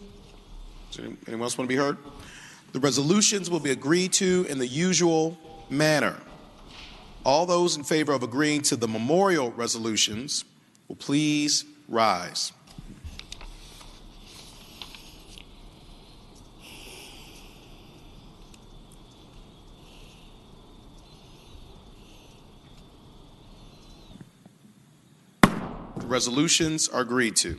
does anyone else want to be heard? The resolutions will be agreed to in the usual manner. All those in favor of agreeing to the memorial resolutions will please rise. The resolutions are agreed to.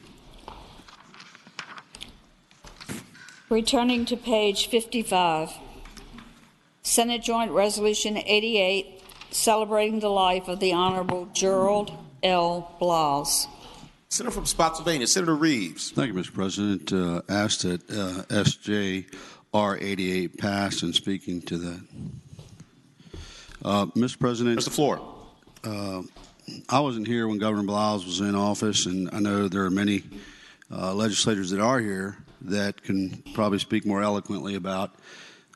Returning to page 55, Senate Joint Resolution 88, celebrating the life of the Honorable Gerald L. Blas. Senator from Spotsylvania, Senator Reeves. Thank you, Mr. President. Asked that SJR 88 pass, and speaking to that. Mr. President. There's the floor. I wasn't here when Governor Blas was in office, and I know there are many legislators that are here that can probably speak more eloquently about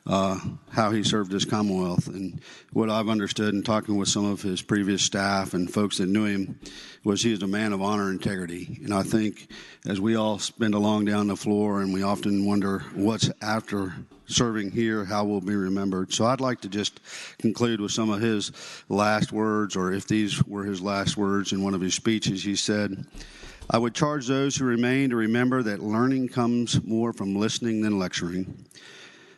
how he served this Commonwealth. And what I've understood in talking with some of his previous staff and folks that knew him was he is a man of honor and integrity. And I think as we all spend along down the floor and we often wonder what's after serving here, how we'll be remembered. So I'd like to just conclude with some of his last words, or if these were his last words in one of his speeches. He said, "I would charge those who remain to remember that learning comes more from listening than lecturing,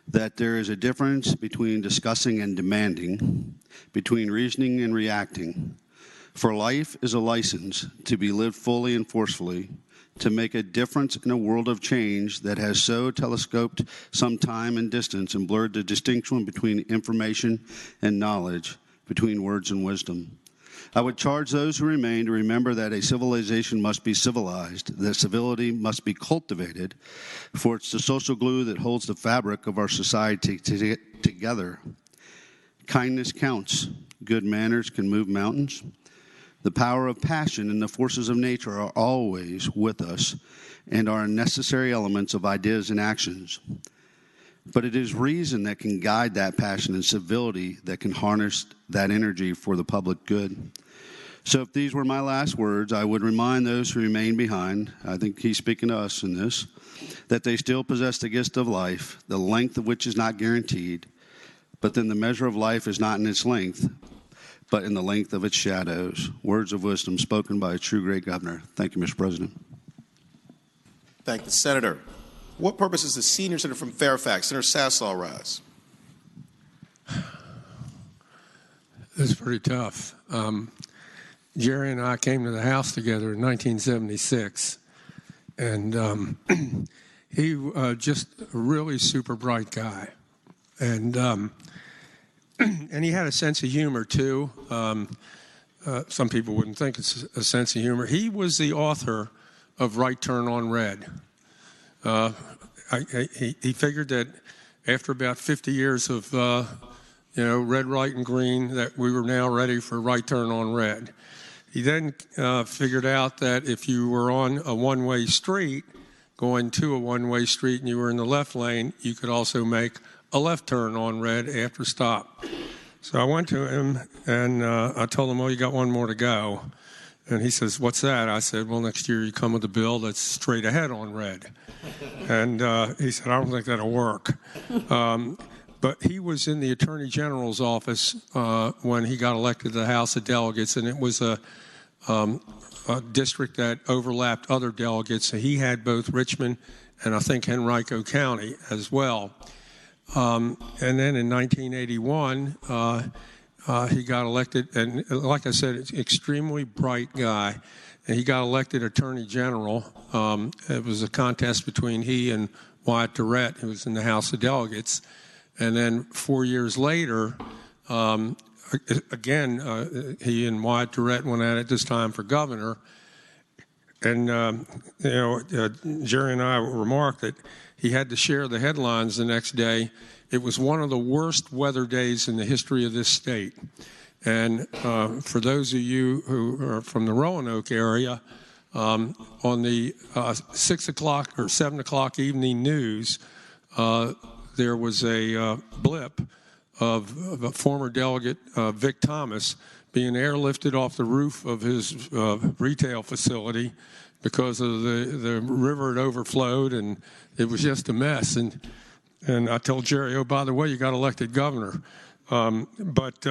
that there is a difference between discussing and demanding, between reasoning and reacting. For life is a license to be lived fully and forcefully, to make a difference in a world of change that has so telescoped some time and distance and blurred the distinction between information and knowledge, between words and wisdom. I would charge those who remain to remember that a civilization must be civilized, that civility must be cultivated, for it's the social glue that holds the fabric of our society together. Kindness counts. Good manners can move mountains. The power of passion and the forces of nature are always with us and are necessary elements of ideas and actions. But it is reason that can guide that passion and civility that can harness that energy for the public good. So if these were my last words, I would remind those who remain behind, I think he's speaking to us in this, that they still possess the gift of life, the length of which is not guaranteed, but then the measure of life is not in its length, but in the length of its shadows. Words of wisdom spoken by a true great governor. Thank you, Mr. President. Thank the Senator. What purpose is the senior senator from Fairfax, Senator Saslaw, rise? It's pretty tough. Jerry and I came to the House together in 1976, and he just a really super bright guy. And and he had a sense of humor, too. Some people wouldn't think it's a sense of humor. He was the author of Right Turn on Red. He figured that after about 50 years of, red, white, and green, that we were now ready for Right Turn on Red. He then figured out that if you were on a one-way street, going to a one-way street, and you were in the left lane, you could also make a left turn on red after stop. So I went to him, and I told him, well, you got one more to go. And he says, what's that? I said, well, next year you come with a bill that's straight ahead on red. And he said, I don't think that'll work. But he was in the Attorney General's office when he got elected to the House of Delegates, and it was a district that overlapped other delegates. So he had both Richmond and I think Henrico County as well. And then in 1981, he got elected, and like I said, it's an extremely bright guy. And he got elected Attorney General. It was a contest between he and Wyatt Durrett, who was in the House of Delegates. And then 4 years later, again, he and Wyatt Durrett went at it this time for governor. And, Jerry and I remarked that he had to share the headlines the next day. It was one of the worst weather days in the history of this state. And for those of you who are from the Roanoke area, on the 6 o'clock or 7 o'clock evening news, there was a blip of a former delegate, Vic Thomas, being airlifted off the roof of his retail facility because of the river had overflowed, and it was just a mess. And I told Jerry, oh, by the way, you got elected governor. But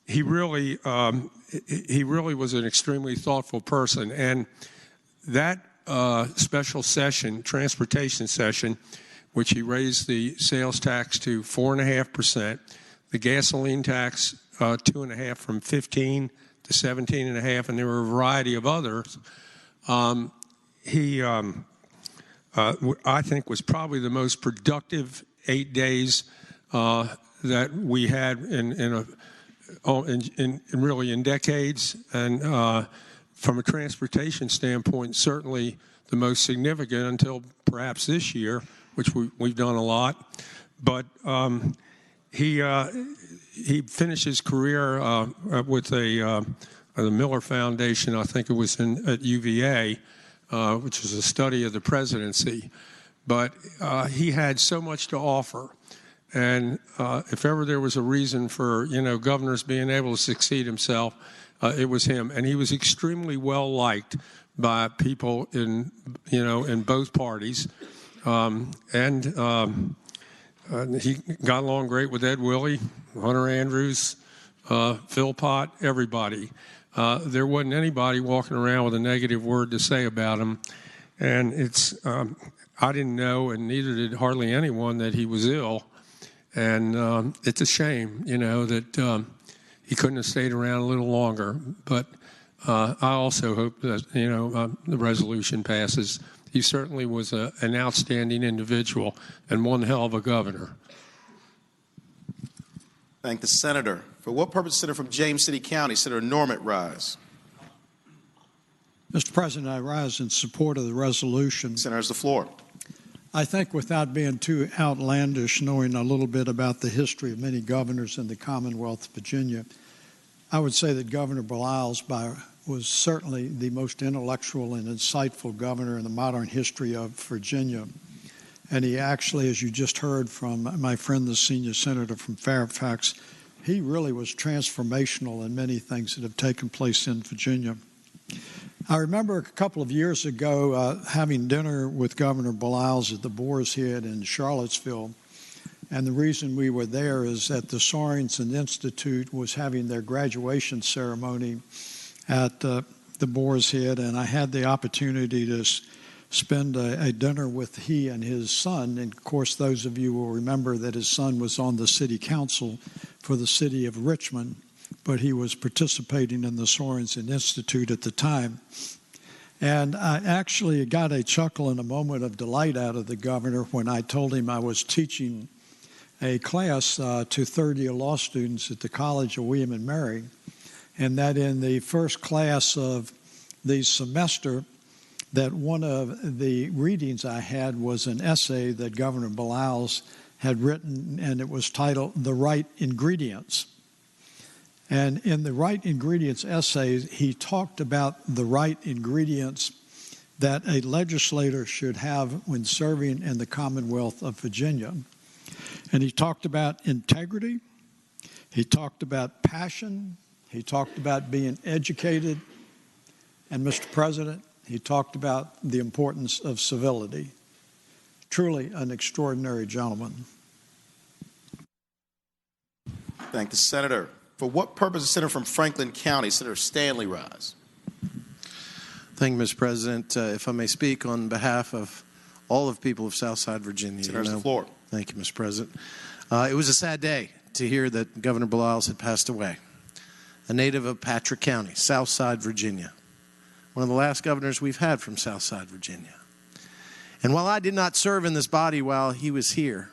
he really was an extremely thoughtful person. And that special session, transportation session, which he raised the sales tax to 4.5%, the gasoline tax 2.5% from 15 to 17.5%, and there were a variety of others. He, I think, was probably the most productive 8 days that we had in really in decades, and from a transportation standpoint, certainly the most significant until perhaps this year, which we've done a lot. But he finished his career with the Miller Foundation, I think it was at UVA, which was a study of the presidency. But he had so much to offer. And if ever there was a reason for, governors being able to succeed himself, it was him. And he was extremely well liked by people in both parties. And he got along great with Ed Willey, Hunter Andrews, Phil Pott, everybody. There wasn't anybody walking around with a negative word to say about him. And I didn't know, and neither did hardly anyone, that he was ill. And it's a shame, that he couldn't have stayed around a little longer. But I also hope that, the resolution passes. He certainly was an outstanding individual and one hell of a governor. Thank the senator. For what purpose, Senator from James City County, Senator Norman rise. Mr. President, I rise in support of the resolution. Senator has the floor. I think without being too outlandish, knowing a little bit about the history of many governors in the Commonwealth of Virginia, I would say that Governor Baliles was certainly the most intellectual and insightful governor in the modern history of Virginia. And he actually, as you just heard from my friend, the senior senator from Fairfax, he really was transformational in many things that have taken place in Virginia. I remember a couple of years ago having dinner with Governor Baliles at the Boar's Head in Charlottesville. And the reason we were there is that the Sorensen Institute was having their graduation ceremony at the Boar's Head, and I had the opportunity to spend a dinner with he and his son. And, of course, those of you will remember that his son was on the city council for the city of Richmond, but he was participating in the Sorensen Institute at the time. And I actually got a chuckle and a moment of delight out of the governor when I told him I was teaching a class to third-year law students at the College of William and Mary, and that in the first class of the semester, that one of the readings I had was an essay that Governor Baliles had written, and it was titled The Right Ingredients. And in the Right Ingredients essay, he talked about the right ingredients that a legislator should have when serving in the Commonwealth of Virginia. And he talked about integrity, he talked about passion, he talked about being educated, and Mr. President, he talked about the importance of civility. Truly an extraordinary gentleman. Thank the Senator. For what purpose, the Senator from Franklin County, Senator Stanley, rise? Thank you, Mr. President. If I may speak on behalf of all of people of Southside Virginia. Senator, the floor. Thank you, Mr. President. It was a sad day to hear that Governor Baliles had passed away. A native of Patrick County, Southside Virginia. One of the last governors we've had from Southside Virginia. And while I did not serve in this body while he was here,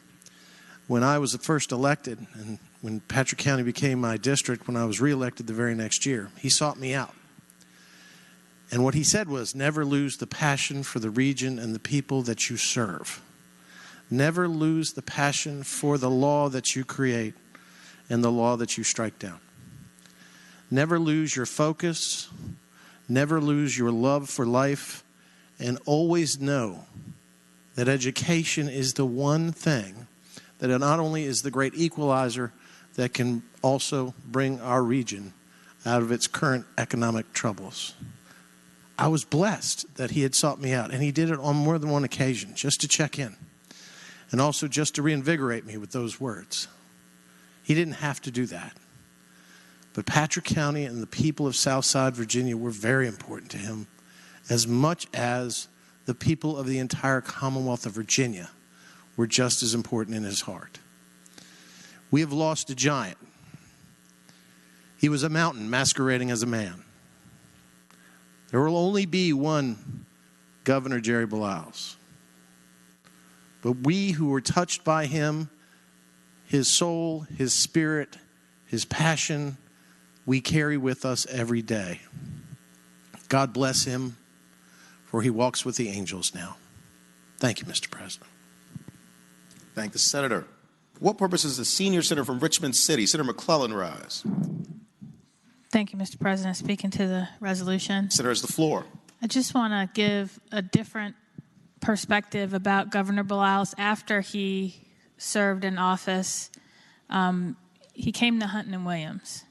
when I was first elected, and when Patrick County became my district, when I was reelected the very next year, he sought me out. And what he said was, never lose the passion for the region and the people that you serve. Never lose the passion for the law that you create and the law that you strike down. Never lose your focus. Never lose your love for life. And always know that education is the one thing that not only is the great equalizer that can also bring our region out of its current economic troubles. I was blessed that he had sought me out, and he did it on more than one occasion, just to check in, and also just to reinvigorate me with those words. He didn't have to do that. But Patrick County and the people of Southside Virginia were very important to him, as much as the people of the entire Commonwealth of Virginia were just as important in his heart. We have lost a giant. He was a mountain masquerading as a man. There will only be one Governor Jerry Baliles. But we who were touched by him, his soul, his spirit, his passion, we carry with us every day. God bless him, for he walks with the angels now. Thank you, Mr. President. Thank the Senator. For what purpose does the senior senator from Richmond City, Senator McClellan, rise? Thank you, Mr. President. Speaking to the resolution. Senator, has the floor. I just want to give a different perspective about Governor Baliles after he served in office. He came to Hunton and Williams.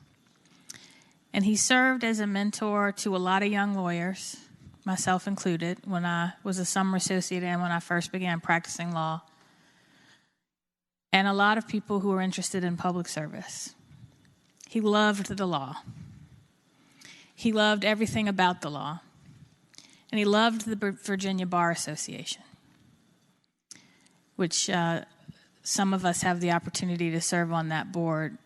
And he served as a mentor to a lot of young lawyers, myself included, when I was a summer associate and when I first began practicing law. And a lot of people who were interested in public service. He loved the law. He loved everything about the law. And he loved the Virginia Bar Association, which some of us have the opportunity to serve on that board.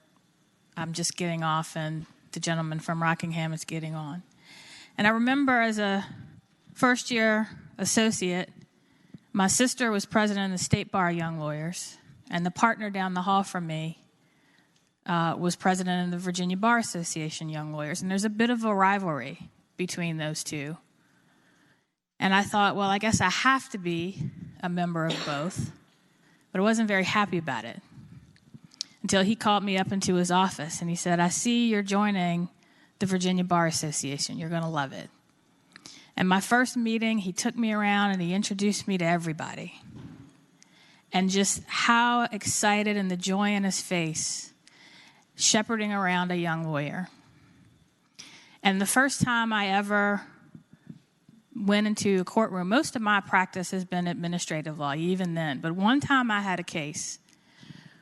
I'm just getting off, and the gentleman from Rockingham is getting on. And I remember as a first-year associate, my sister was president of the State Bar Young Lawyers, and the partner down the hall from me was president of the Virginia Bar Association Young Lawyers. And there's a bit of a rivalry between those two. And I thought, well, I guess I have to be a member of both. But I wasn't very happy about it until he called me up into his office and he said, I see you're joining the Virginia Bar Association. You're going to love it. And my first meeting, he took me around and he introduced me to everybody. And just how excited and the joy in his face, shepherding around a young lawyer. And the first time I ever went into a courtroom, most of my practice has been administrative law, even then. But one time I had a case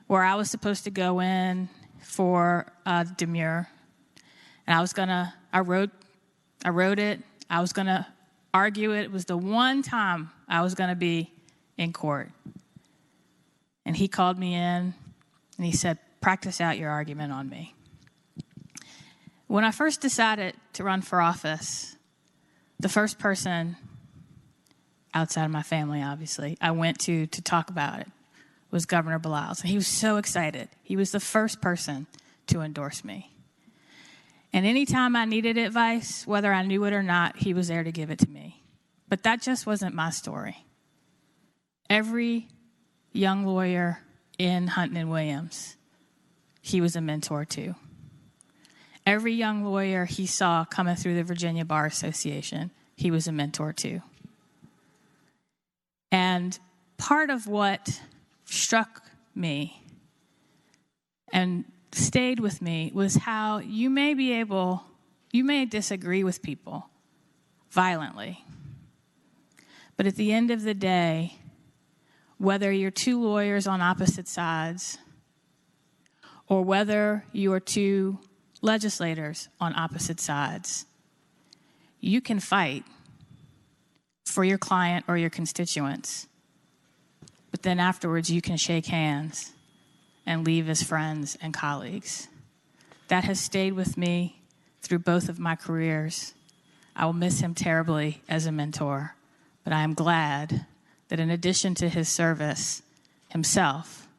where I was supposed to go in for demurrer. And I wrote it, I was going to argue it. It was the one time I was going to be in court. And he called me in and he said, practice out your argument on me. When I first decided to run for office, the first person outside of my family, obviously, I went to talk about it was Governor Blouses. And he was so excited. He was the first person to endorse me. And anytime I needed advice, whether I knew it or not, he was there to give it to me. But that just wasn't my story. Every young lawyer in Hunton and Williams, he was a mentor to. Every young lawyer he saw coming through the Virginia Bar Association, he was a mentor to. And part of what struck me and stayed with me was how you may disagree with people violently. But at the end of the day, whether you're two lawyers on opposite sides or whether you are two legislators on opposite sides, you can fight for your client or your constituents. But then afterwards, you can shake hands and leave as friends and colleagues. That has stayed with me through both of my careers. I will miss him terribly as a mentor, but I am glad that in addition to his service himself,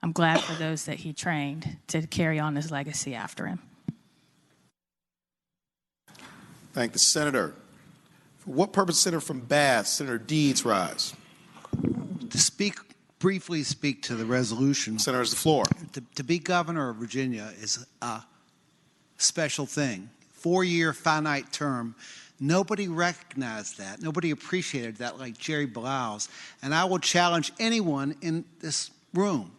I'm glad for those that he trained to carry on his legacy after him. Thank the senator. For what purpose, Senator from Bath, Senator Deeds, rise? To briefly speak to the resolution. Senator has the floor. To be governor of Virginia is a special thing. 4-year finite term. Nobody recognized that. Nobody appreciated that like Jerry Blouses. And I will challenge anyone in this room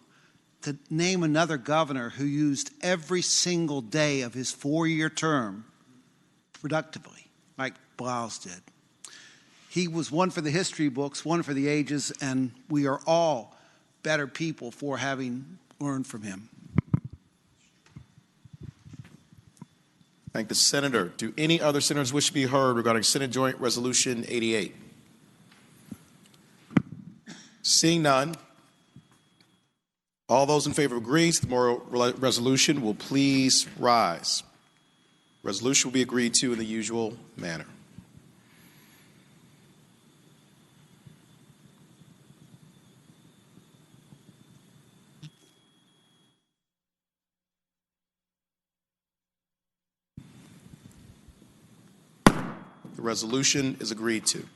to name another governor who used every single day of his 4-year term productively, like Blouses did. He was one for the history books, one for the ages, and we are all better people for having learned from him. Thank the senator. Do any other senators wish to be heard regarding Senate Joint Resolution 88? Seeing none, all those in favor of agreeing to the memorial resolution will please rise. Resolution will be agreed to in the usual manner. The resolution is agreed to.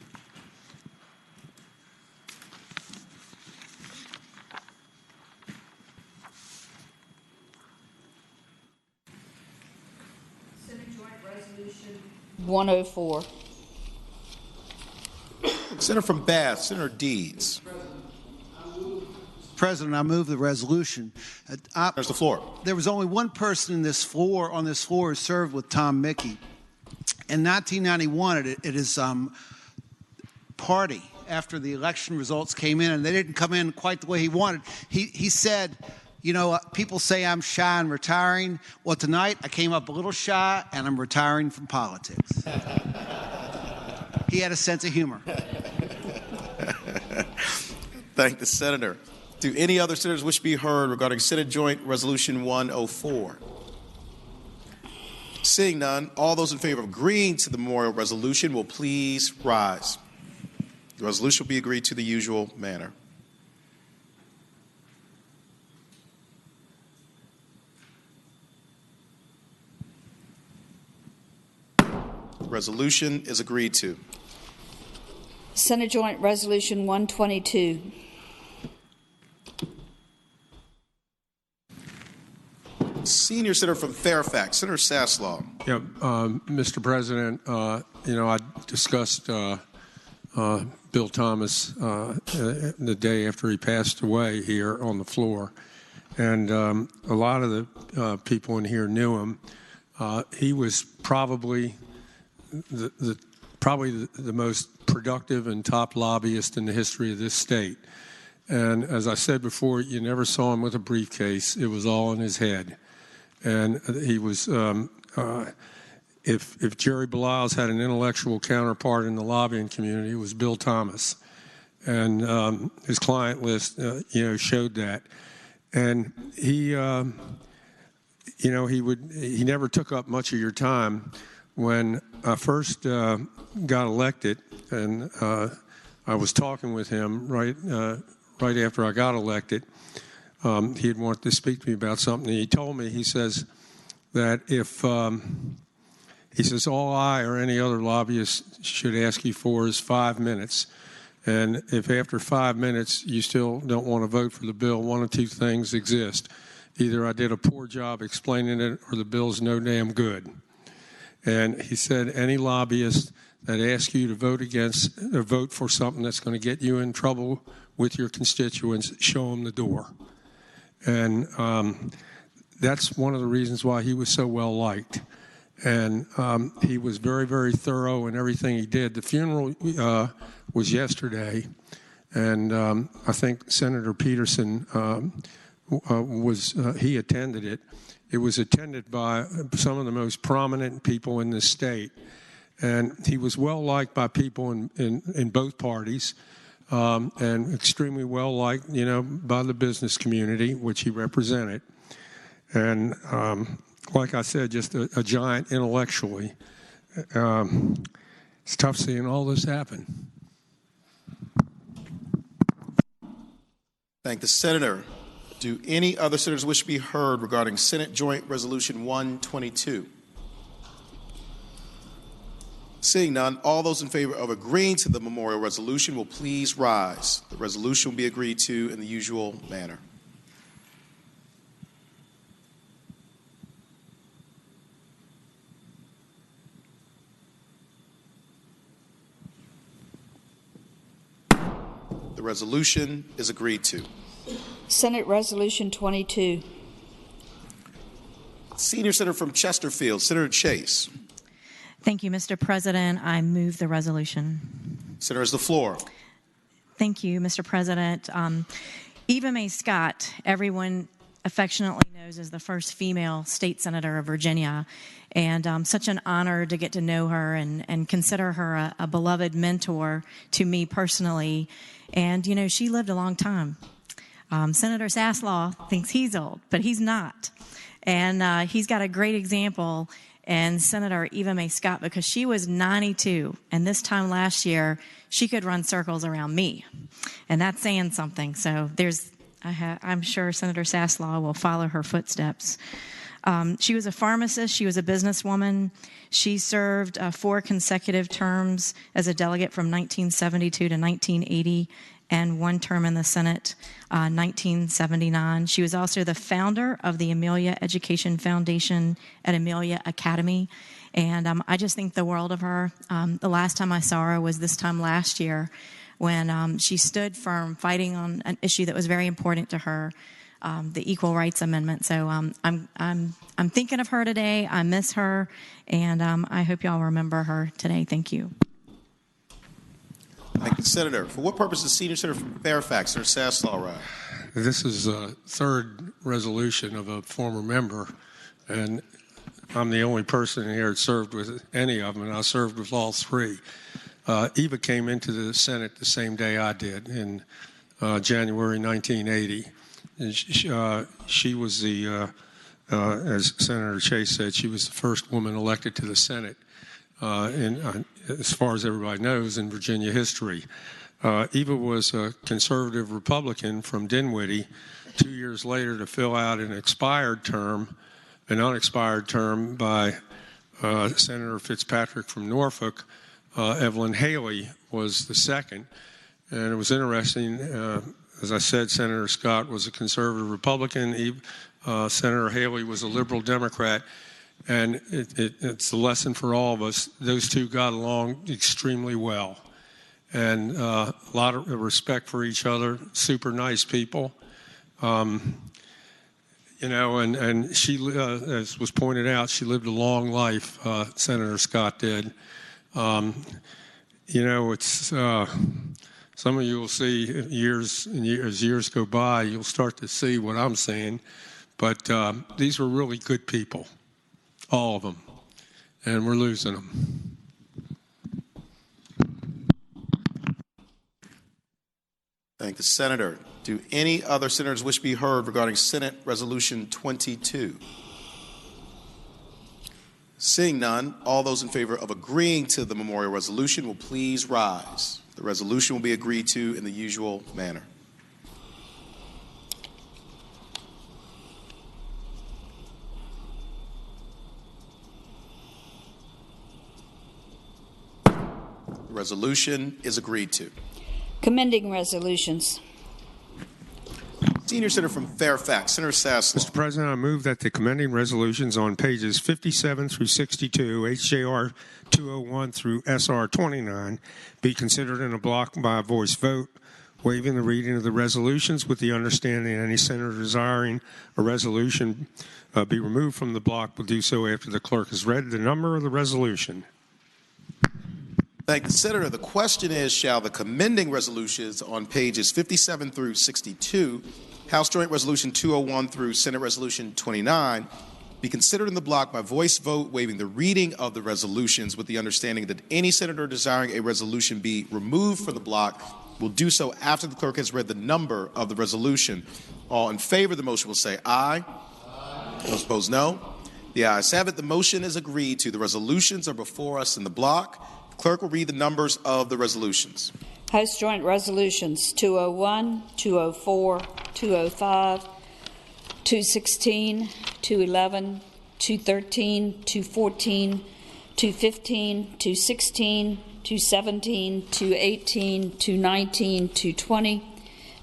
Senate Joint Resolution 104. Senator from Bath, Senator Deeds. President, I move the resolution. There's the floor. There was only one person on this floor who served with Tom Mickey. In 1991, at his party, after the election results came in, and they didn't come in quite the way he wanted, he said, you know, people say I'm shy and retiring. Well, tonight I came up a little shy, and I'm retiring from politics. He had a sense of humor. Thank the senator. Do any other senators wish to be heard regarding Senate Joint Resolution 104? Seeing none, all those in favor of agreeing to the memorial resolution will please rise. The resolution will be agreed to the usual manner. The resolution is agreed to. Senate Joint Resolution 122. Senior Senator from Fairfax, Senator Saslaw. Yeah, Mr. President, I discussed Bill Thomas the day after he passed away here on the floor, and a lot of the people in here knew him. He was probably the most productive and top lobbyist in the history of this state. And as I said before, you never saw him with a briefcase. It was all in his head. And he was, if Jerry Blouses had an intellectual counterpart in the lobbying community, it was Bill Thomas. And his client list, showed that. And he never took up much of your time. When I first got elected, and I was talking with him right right after I got elected. He had wanted to speak to me about something. And he told me, he says that if, he says, all I or any other lobbyist should ask you for is 5 minutes. And if after 5 minutes you still don't want to vote for the bill, one of two things exist. Either I did a poor job explaining it or the bill's no damn good. And he said any lobbyist that asks you to vote against or vote for something that's going to get you in trouble with your constituents, show them the door. And that's one of the reasons why he was so well liked. And he was very, very thorough in everything he did. The funeral was yesterday, and I think Senator Peterson he attended it. It was attended by some of the most prominent people in this state, and he was well liked by people in both parties, and extremely well liked, by the business community, which he represented. And like I said, just a giant intellectually. It's tough seeing all this happen. Thank the senator. Do any other senators wish to be heard regarding Senate Joint Resolution 122? Seeing none, all those in favor of agreeing to the memorial resolution will please rise. The resolution will be agreed to in the usual manner. The resolution is agreed to. Senate Resolution 22. Senior Senator from Chesterfield, Senator Chase. Thank you, Mr. President. I move the resolution. Senator, has the floor. Thank you, Mr. President. Eva Mae Scott, everyone affectionately knows as the first female state senator of Virginia, and such an honor to get to know her and consider her a beloved mentor to me personally. And, she lived a long time. Senator Saslaw thinks he's old, but he's not. And he's got a great example in Senator Eva Mae Scott, because she was 92, and this time last year, she could run circles around me. And that's saying something. So I'm sure Senator Saslaw will follow her footsteps. She was a pharmacist. She was a businesswoman. She served 4 consecutive terms as a delegate from 1972 to 1980 and 1 term in the Senate, 1979. She was also the founder of the Amelia Education Foundation at Amelia Academy. And I just think the world of her. The last time I saw her was this time last year when she stood firm fighting on an issue that was very important to her, the Equal Rights Amendment. So I'm thinking of her today. I miss her, and I hope y'all remember her today. Thank you. Thank you, Senator. For what purpose is Senior Senator from Fairfax, Senator Saslaw, rise? This is a third resolution of a former member, and I'm the only person here that served with any of them, and I served with all 3. Eva came into the Senate the same day I did in January 1980. And she was as Senator Chase said, she was the first woman elected to the Senate, as far as everybody knows, in Virginia history. Eva was a conservative Republican from Dinwiddie. 2 years later, to fill out an unexpired term by Senator Fitzpatrick from Norfolk, Evelyn Haley was the second. And it was interesting, as I said, Senator Scott was a conservative Republican. Senator Haley was a liberal Democrat. And it's a lesson for all of us. Those two got along extremely well. And a lot of respect for each other, super nice people. And she, as was pointed out, she lived a long life, Senator Scott did. It's some of you will see as years go by, you'll start to see what I'm saying. But these were really good people, all of them, and we're losing them. Thank the Senator. Do any other senators wish to be heard regarding Senate Resolution 22? Seeing none, all those in favor of agreeing to the memorial resolution will please rise. The resolution will be agreed to in the usual manner. resolution is agreed to. Commending resolutions. Senior Senator from Fairfax, Senator Sassler. Mr. President, I move that the commending resolutions on pages 57 through 62, HJR 201 through SR 29, be considered in a block by a voice vote, waiving the reading of the resolutions with the understanding any senator desiring a resolution be removed from the block will do so after the clerk has read the number of the resolution. Thank the Senator. The question is, shall the commending resolutions on pages 57 through 62, House Joint Resolution 201 through Senate Resolution 29, be considered in the block by voice vote, waiving the reading of the resolutions with the understanding that any senator desiring a resolution be removed from the block will do so after the clerk has read the number of the resolution. All in favor of the motion will say aye. Those opposed, no. The ayes have it. The motion is agreed to. The resolutions are before us in the block. The clerk will read the numbers of the resolutions. House Joint Resolutions 201, 204, 205, 216, 211, 213, 214, 215, 216, 217, 218, 219, 220,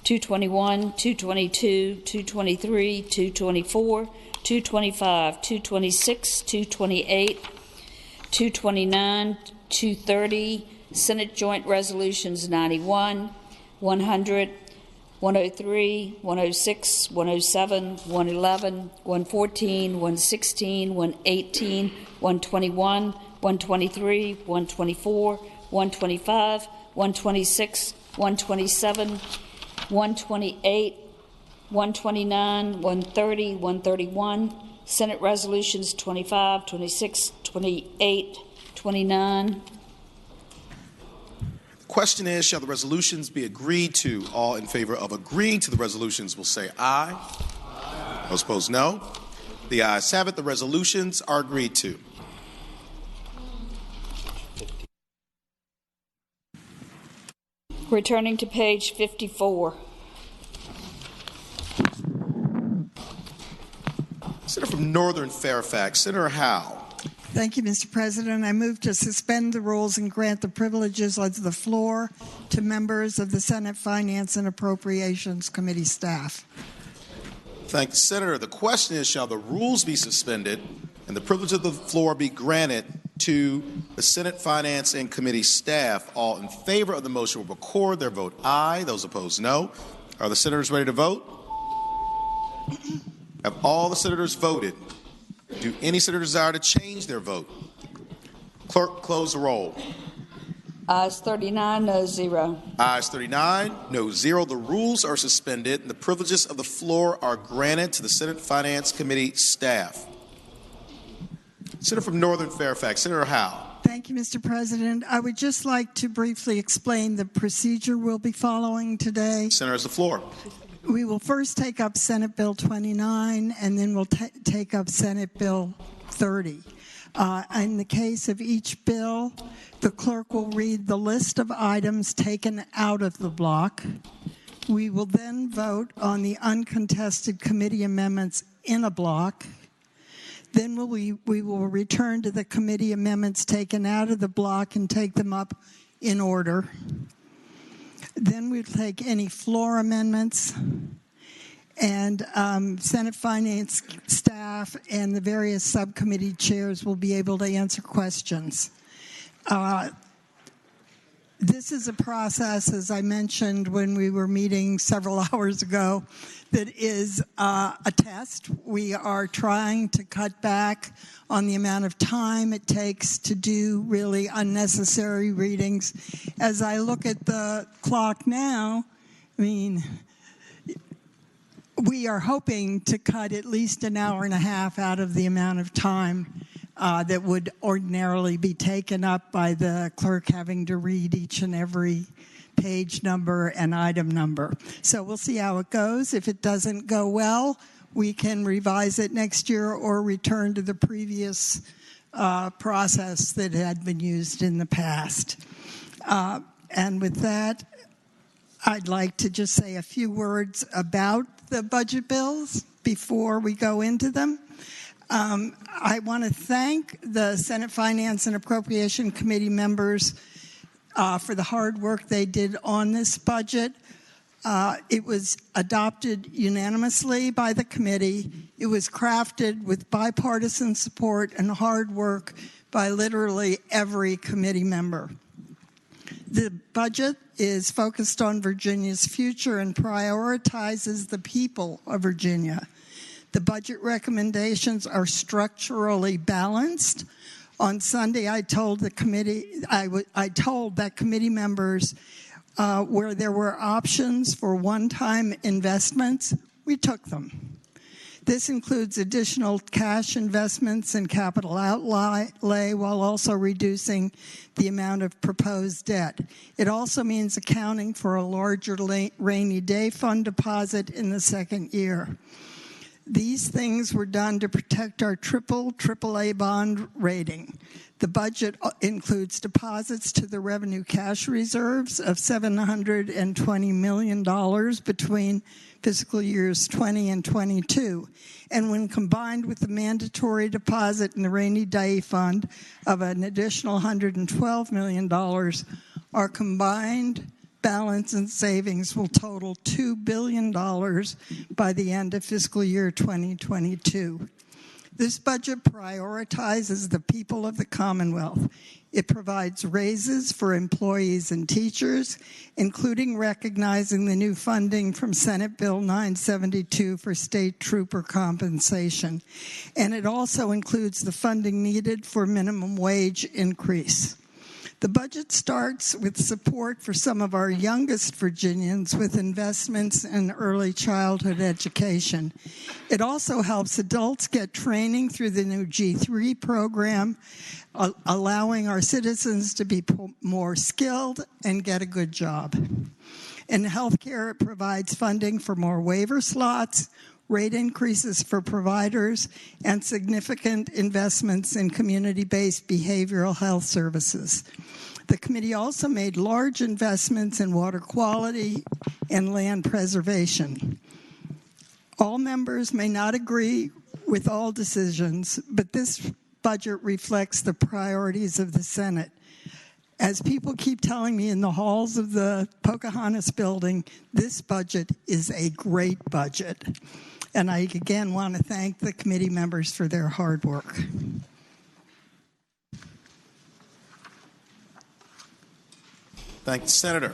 221, 222, 223, 224, 225, 226, 228, 229, 230, Senate Joint Resolutions 91, 100, 103, 106, 107, 111, 114, 116, 118, 121, 123, 124, 125, 126, 127, 128, 129, 130, 131, Senate Resolutions 25, 26, 28, 29. The question is, shall the resolutions be agreed to? All in favor of agreeing to the resolutions will say aye. Those opposed, no. The ayes have it. The resolutions are agreed to. Returning to page 54. Senator from Northern Fairfax, Senator Howe. Thank you, Mr. President. I move to suspend the rules and grant the privileges of the floor to members of the Senate Finance and Appropriations Committee staff. Thank the Senator. The question is, shall the rules be suspended and the privilege of the floor be granted to the Senate Finance and Committee staff? All in favor of the motion will record their vote aye. Those opposed, no. Are the senators ready to vote? Have all the senators voted? Do any senator desire to change their vote? Clerk, close the roll. Ayes 39, no 0. Ayes 39, no 0. The rules are suspended and the privileges of the floor are granted to the Senate Finance Committee staff. Senator from Northern Fairfax, Senator Howe. Thank you, Mr. President. I would just like to briefly explain the procedure we'll be following today. Senator has the floor. We will first take up Senate Bill 29, and then we'll take up Senate Bill 30. In the case of each bill, the clerk will read the list of items taken out of the block. We will then vote on the uncontested committee amendments in a block. Then we will return to the committee amendments taken out of the block and take them up in order. Then we'll take any floor amendments, and Senate Finance staff and the various subcommittee chairs will be able to answer questions. This is a process, as I mentioned when we were meeting several hours ago, that is a test. We are trying to cut back on the amount of time it takes to do really unnecessary readings. As I look at the clock now, I mean, we are hoping to cut at least an hour and a half out of the amount of time that would ordinarily be taken up by the clerk having to read each and every page number and item number. So we'll see how it goes. If it doesn't go well, we can revise it next year or return to the previous process that had been used in the past. And with that, I'd like to just say a few words about the budget bills before we go into them. I want to thank the Senate Finance and Appropriation Committee members for the hard work they did on this budget. It was adopted unanimously by the committee. It was crafted with bipartisan support and hard work by literally every committee member. The budget is focused on Virginia's future and prioritizes the people of Virginia. The budget recommendations are structurally balanced. On Sunday, I told that committee members where there were options for one-time investments, we took them. This includes additional cash investments and capital outlay while also reducing the amount of proposed debt. It also means accounting for a larger rainy day fund deposit in the second year. These things were done to protect our AAA bond rating. The budget includes deposits to the revenue cash reserves of $720 million between fiscal years 20 and 22. And when combined with the mandatory deposit in the rainy day fund of an additional $112 million, our combined balance and savings will total $2 billion by the end of fiscal year 2022. This budget prioritizes the people of the Commonwealth. It provides raises for employees and teachers, including recognizing the new funding from Senate Bill 972 for state trooper compensation. And it also includes the funding needed for minimum wage increase. The budget starts with support for some of our youngest Virginians with investments in early childhood education. It also helps adults get training through the new G3 program, allowing our citizens to be more skilled and get a good job. In healthcare, it provides funding for more waiver slots, rate increases for providers, and significant investments in community-based behavioral health services. The committee also made large investments in water quality and land preservation. All members may not agree with all decisions, but this budget reflects the priorities of the Senate. As people keep telling me in the halls of the Pocahontas building, this budget is a great budget. And I again want to thank the committee members for their hard work. Thank you, Senator.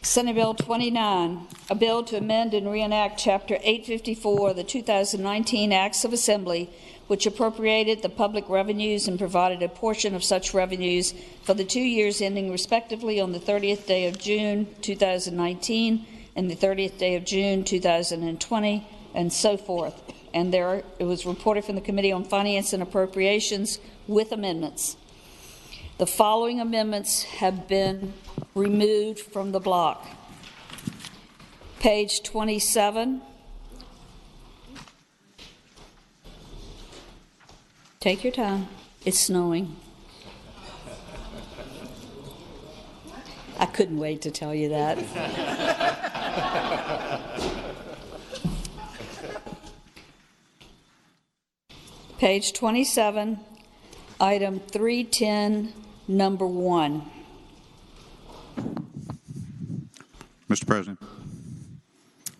Senate Bill 29, a bill to amend and reenact Chapter 854 of the 2019 Acts of Assembly, which appropriated the public revenues and provided a portion of such revenues for the 2 years ending respectively on the 30th day of June 2019 and the 30th day of June 2020, and so forth. And it was reported from the Committee on Finance and Appropriations with amendments. The following amendments have been removed from the block. Page 27. Take your time. It's snowing. I couldn't wait to tell you that. Page 27, item 310, number 1. Mr. President.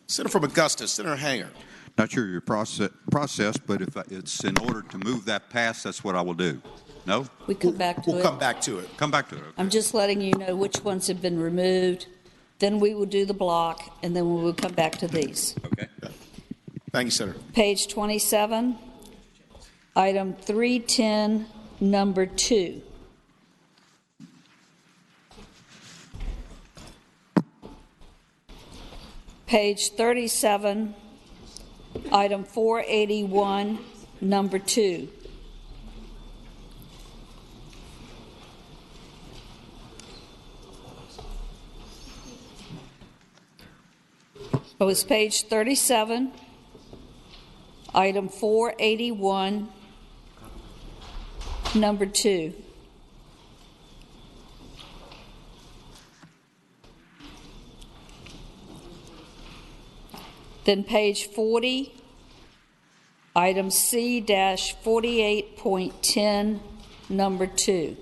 Senator from Augusta, Senator Hanger. Not sure your process, but if it's in order to move that past, that's what I will do. No? We come back to it. We'll come back to it. Come back to it. Okay. I'm just letting you know which ones have been removed. Then we will do the block, and then we will come back to these. Okay. Thank you, Senator. Page 27, item 310, number 2. Page 37, item 481, number 2. It was page 37, item 481, number 2. Then page 40, item C-48.10, number 2.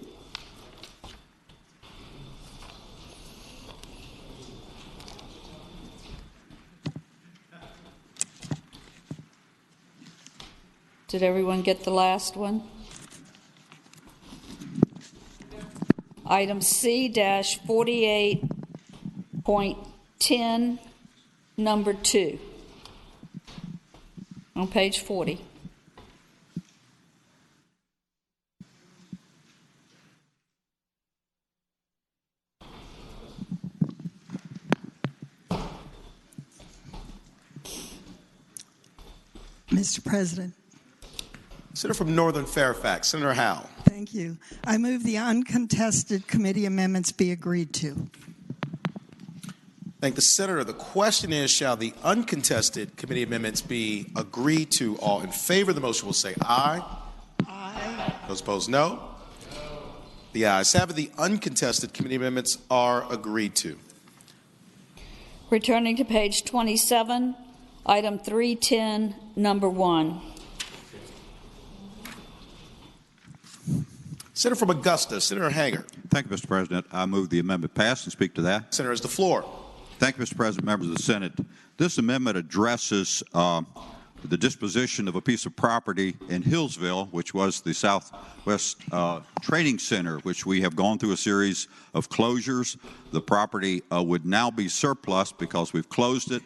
Did everyone get the last one? Item C-48.10, number 2, on page 40. Mr. President. Senator from Northern Fairfax, Senator Howe. Thank you. I move the uncontested committee amendments be agreed to. Thank the Senator. The question is, shall the uncontested committee amendments be agreed to? All in favor of the motion will say aye. Aye. Those opposed, no. The ayes have it. The uncontested committee amendments are agreed to. Returning to page 27, item 310, number 1. Senator from Augusta, Senator Hager. Thank you, Mr. President. I move the amendment pass and speak to that. Senator has the floor. Thank you, Mr. President, members of the Senate. This amendment addresses the disposition of a piece of property in Hillsville, which was the Southwest Training Center, which we have gone through a series of closures. The property would now be surplus because we've closed it.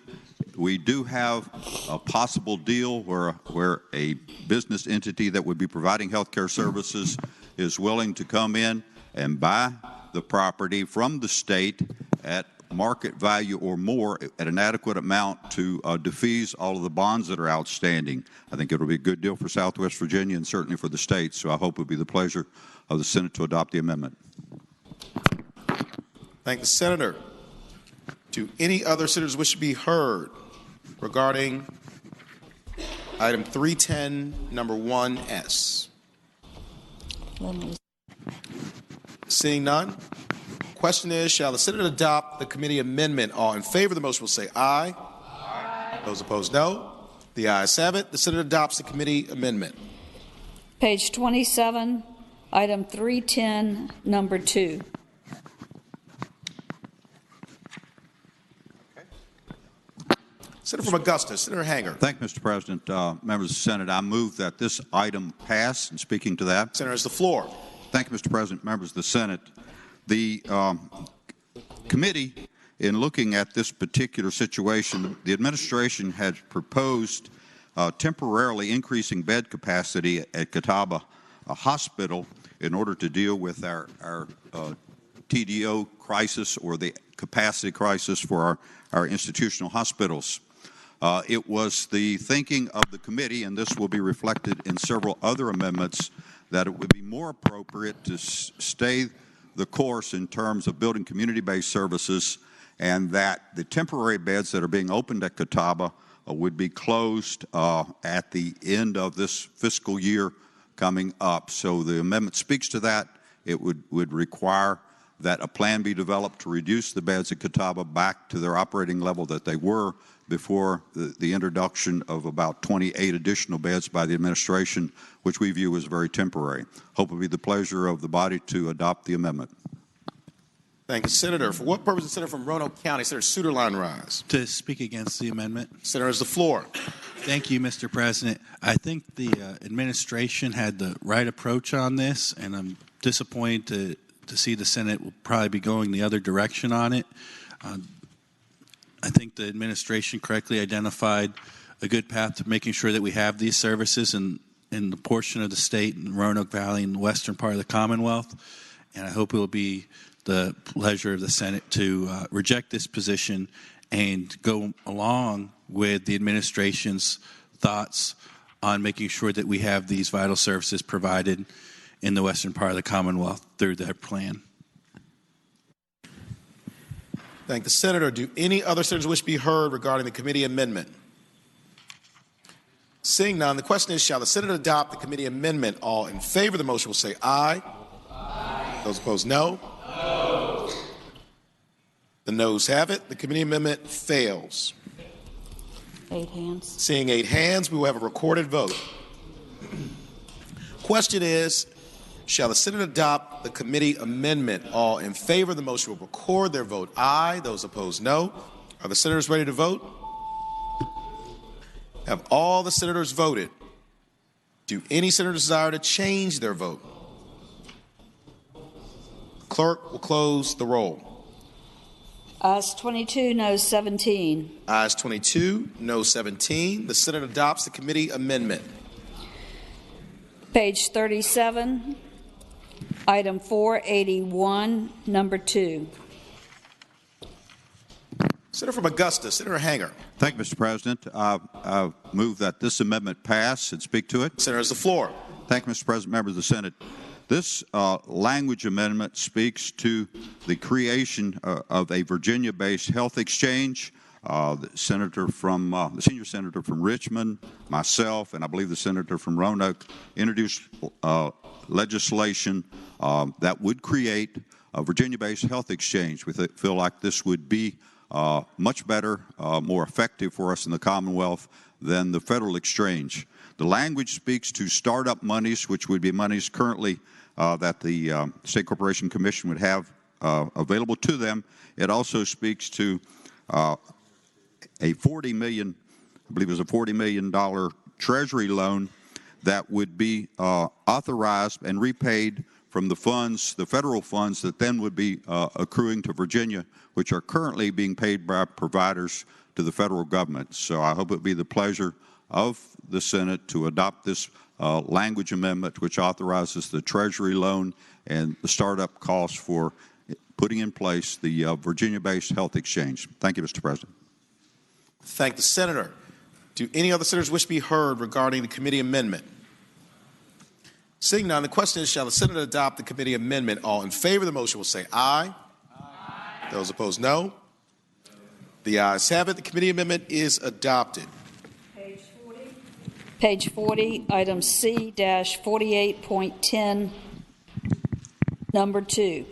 We do have a possible deal where a business entity that would be providing health care services is willing to come in and buy the property from the state at market value or more at an adequate amount to defease all of the bonds that are outstanding. I think it will be a good deal for Southwest Virginia and certainly for the state, so I hope it will be the pleasure of the Senate to adopt the amendment. Thank the Senator. Do any other senators wish to be heard regarding item 310, number 1S? Seeing none, question is, shall the Senate adopt the committee amendment? All in favor of the motion will say aye. Aye. Those opposed, no. The ayes have it. The Senate adopts the committee amendment. Page 27, item 310, number 2. Senator from Augusta, Senator Hager. Thank you, Mr. President. Members of the Senate, I move that this item pass. And speaking to that, Senator has the floor. Thank you, Mr. President. Members of the Senate, the committee, in looking at this particular situation, the administration had proposed temporarily increasing bed capacity at Catawba Hospital in order to deal with our TDO crisis, or the capacity crisis for our institutional hospitals. It was the thinking of the committee, and this will be reflected in several other amendments, that it would be more appropriate to stay the course in terms of building community-based services, and that the temporary beds that are being opened at Catawba would be closed at the end of this fiscal year coming up. So the amendment speaks to that. It would require that a plan be developed to reduce the beds at Catawba back to their operating level that they were before the introduction of about 28 additional beds by the administration, which we view as very temporary. Hope it will be the pleasure of the body to adopt the amendment. Thank you, Senator. For what purpose, the Senator from Roanoke County, Senator Suderline rise? To speak against the amendment. Senator has the floor. Thank you, Mr. President. I think the administration had the right approach on this, and I'm disappointed to see the Senate will probably be going the other direction on it. I think the administration correctly identified a good path to making sure that we have these services in the portion of the state in the Roanoke Valley and the western part of the Commonwealth. And I hope it will be the pleasure of the Senate to reject this position and go along with the administration's thoughts on making sure that we have these vital services provided in the western part of the Commonwealth through their plan. Thank the Senator. Do any other senators wish to be heard regarding the committee amendment? Seeing none, the question is, shall the Senate adopt the committee amendment? All in favor of the motion will say aye. Aye. Those opposed, no. No. The noes have it. The committee amendment fails. 8 hands. Seeing 8 hands, we will have a recorded vote. Question is, shall the Senate adopt the committee amendment? All in favor of the motion will record their vote aye. Those opposed, no. Are the senators ready to vote? Have all the senators voted? Do any senators desire to change their vote? Clerk will close the roll. Ayes 22, noes 17. Ayes 22, no 17. The Senate adopts the committee amendment. Page 37, item 481, number 2. Senator from Augusta, Senator Hanger. Thank you, Mr. President. I move that this amendment pass and speak to it. Senator has the floor. Thank you, Mr. President, members of the Senate. This language amendment speaks to the creation of a Virginia-based health exchange. The senior senator from Richmond, myself, and I believe the senator from Roanoke introduced legislation that would create a Virginia-based health exchange. We feel like this would be much better, more effective for us in the Commonwealth than the federal exchange. The language speaks to startup monies, which would be monies currently that the State Corporation Commission would have available to them. It also speaks to a $40 million, I believe it was a $40 million Treasury loan that would be authorized and repaid from the funds, the federal funds that then would be accruing to Virginia, which are currently being paid by providers to the federal government. So I hope it will be the pleasure of the Senate to adopt this language amendment, which authorizes the Treasury loan and the startup costs for putting in place the Virginia-based health exchange. Thank you, Mr. President. Thank the Senator. Do any other senators wish to be heard regarding the committee amendment? Seeing none, the question is, shall the Senate adopt the committee amendment? All in favor of the motion will say aye. Aye. Those opposed, no. The ayes have it. The committee amendment is adopted. Page 40, item C-48.10, number 2.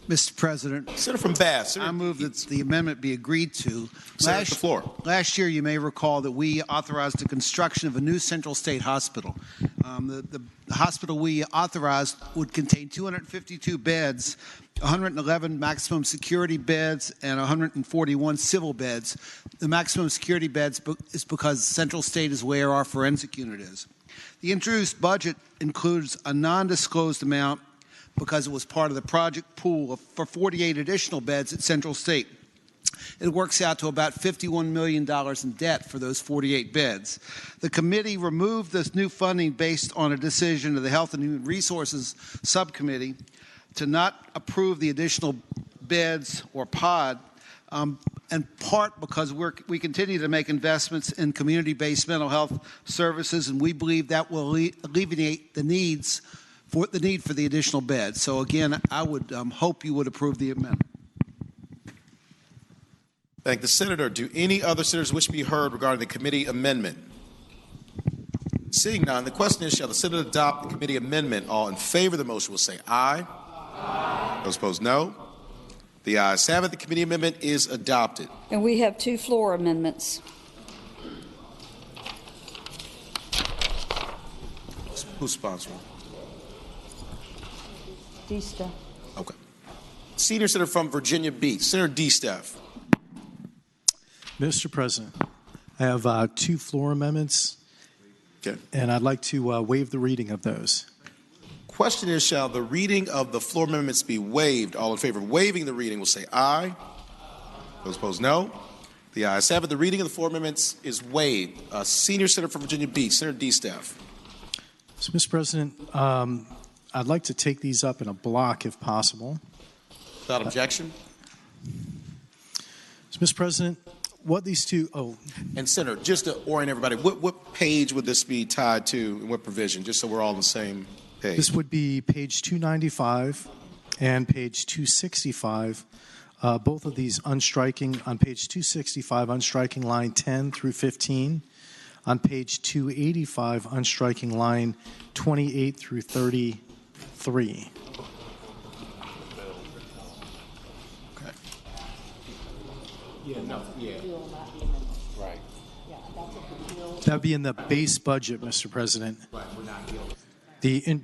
Mr. President. Senator from Bath. I move that the amendment be agreed to. Senator, the floor. Last year, you may recall that we authorized the construction of a new Central State Hospital. The hospital we authorized would contain 252 beds, 111 maximum security beds, and 141 civil beds. The maximum security beds is because Central State is where our forensic unit is. The introduced budget includes a non-disclosed amount because it was part of the project pool for 48 additional beds at Central State. It works out to about $51 million in debt for those 48 beds. The committee removed this new funding based on a decision of the Health and Human Resources Subcommittee to not approve the additional beds or pod, in part because we continue to make investments in community-based mental health services, and we believe that will alleviate the need for the additional beds. So again, I would hope you would approve the amendment. Thank the Senator. Do any other senators wish to be heard regarding the committee amendment? Seeing none, the question is, shall the Senate adopt the committee amendment? All in favor of the motion will say aye. Aye. Those opposed, no. The ayes have it. The committee amendment is adopted. And we have 2 floor amendments. Who's sponsoring? D-Staff. Okay. Senior Senator from Virginia Beach, Senator D-Staff. Mr. President, I have 2 floor amendments, and I'd like to waive the reading of those. Question is, shall the reading of the floor amendments be waived? All in favor of waiving the reading will say aye. Those opposed, no. The ayes have it. The reading of the floor amendments is waived. Senior Senator from Virginia Beach, Senator D-Staff. So, Mr. President, I'd like to take these up in a block if possible. Without objection. So, Mr. President, what these two, And Senator, just to orient everybody, what page would this be tied to and what provision, just so we're all on the same page? This would be page 295 and page 265. Both of these unstriking, on page 265, unstriking line 10 through 15. On page 285, unstriking line 28 through 33. Okay. Yeah, no, yeah. Right. That would be in the base budget, Mr. President. Right, we're not guilty.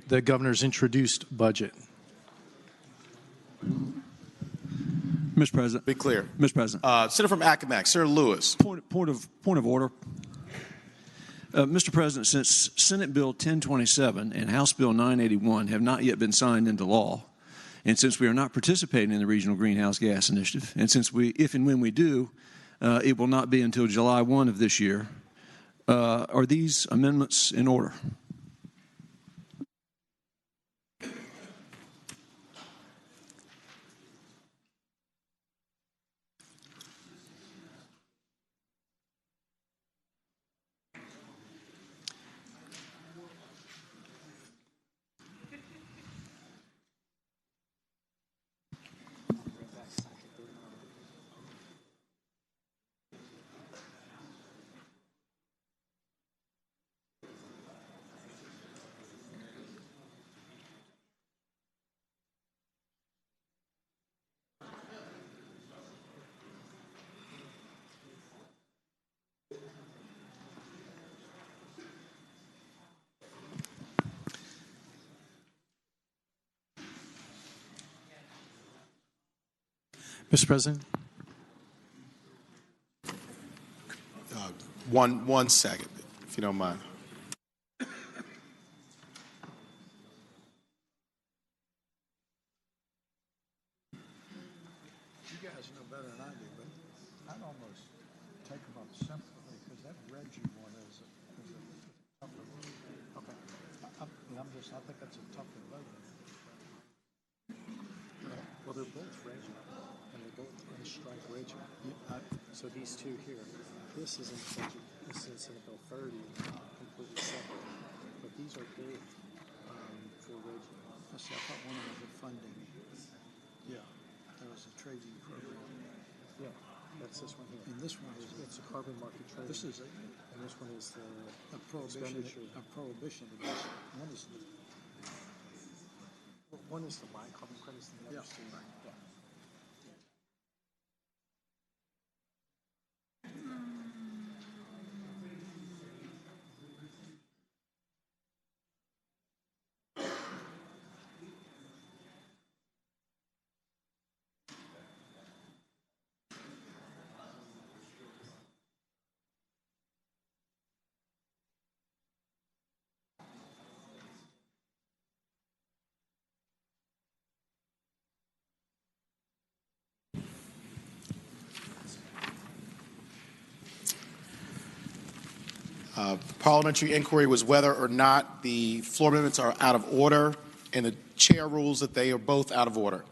The governor's introduced budget. Mr. President. Be clear. Mr. President. Senator from Accomack, Senator Lewis. Point of order. Mr. President, since Senate Bill 1027 and House Bill 981 have not yet been signed into law, and since we are not participating in the Regional Greenhouse Gas Initiative, and since if and when we do, it will not be until July 1 of this year, are these amendments in order? Mr. President? One second, if you don't mind. You guys know better than I do, but I'd almost take them up separately because that Reggie one is a tougher vote. Okay. I think that's a tougher vote. Well, they're both Reggie, and they both strike Reggie. So these two here, this isn't budget. This is Senate Bill 30, completely separate. But these are both for Reggie. I thought one of them was a funding. Yeah, there was a trading program. Yeah, that's this one here. And this one is it's a carbon market trading. This is it. And this one is the prohibition. A prohibition. One is to buy carbon credits, and the other is to buy. Yeah. Parliamentary inquiry was whether or not the floor amendments are out of order, and the chair rules that they are both out of order.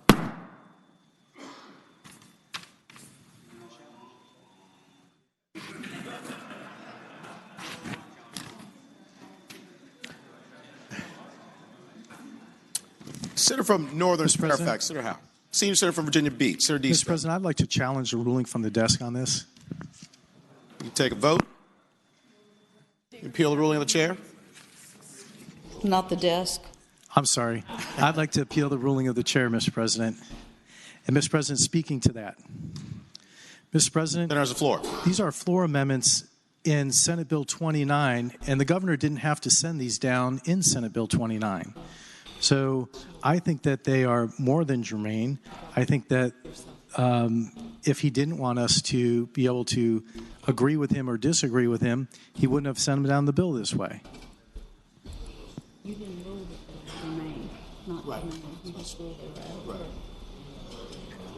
Senator from Northern Fairfax, Senator Howe. Senior Senator from Virginia Beach, Senator D. Mr. President, I'd like to challenge the ruling from the desk on this. You take a vote. You appeal the ruling of the chair. Not the desk. I'm sorry. I'd like to appeal the ruling of the chair, Mr. President. And Mr. President, speaking to that, Mr. President, Senator has the floor. These are floor amendments in Senate Bill 29, and the governor didn't have to send these down in Senate Bill 29. So I think that they are more than germane. I think that if he didn't want us to be able to agree with him or disagree with him, he wouldn't have sent them down the bill this way. You didn't rule that they remain, not germane. You just ruled they were out of order.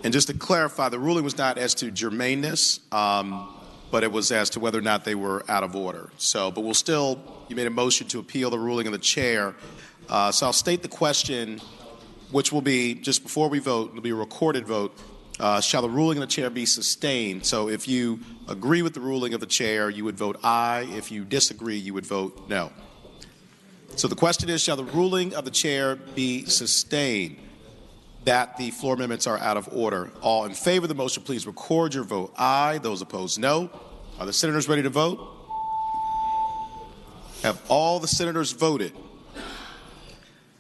And just to clarify, the ruling was not as to germaneness, but it was as to whether or not they were out of order. So, but we'll still, you made a motion to appeal the ruling of the chair. So I'll state the question, which will be, just before we vote, it'll be a recorded vote. Shall the ruling of the chair be sustained? So if you agree with the ruling of the chair, you would vote aye. If you disagree, you would vote no. So the question is, shall the ruling of the chair be sustained that the floor amendments are out of order? All in favor of the motion, please record your vote aye. Those opposed, no. Are the senators ready to vote? Have all the senators voted?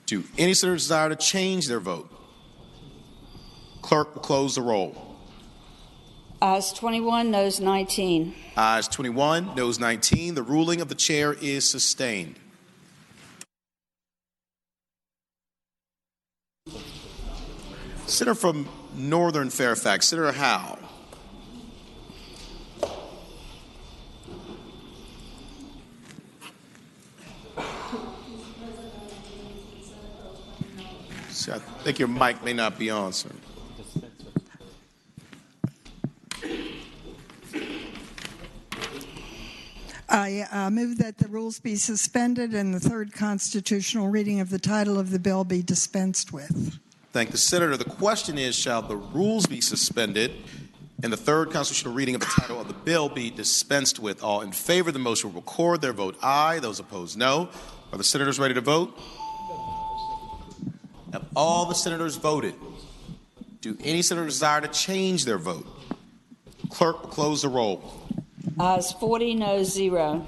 Do any senators desire to change their vote? Clerk will close the roll. Ayes 21, noes 19. Ayes 21, noes 19. The ruling of the chair is sustained. Senator from Northern Fairfax, Senator Howe. See, I think your mic may not be on, sir. I move that the rules be suspended and the third constitutional reading of the title of the bill be dispensed with. Thank the senator. The question is, shall the rules be suspended and the third constitutional reading of the title of the bill be dispensed with? All in favor of the motion will record their vote aye. Those opposed, no. Are the senators ready to vote? Have all the senators voted? Do any senators desire to change their vote? Clerk will close the roll. Ayes 40, no 0.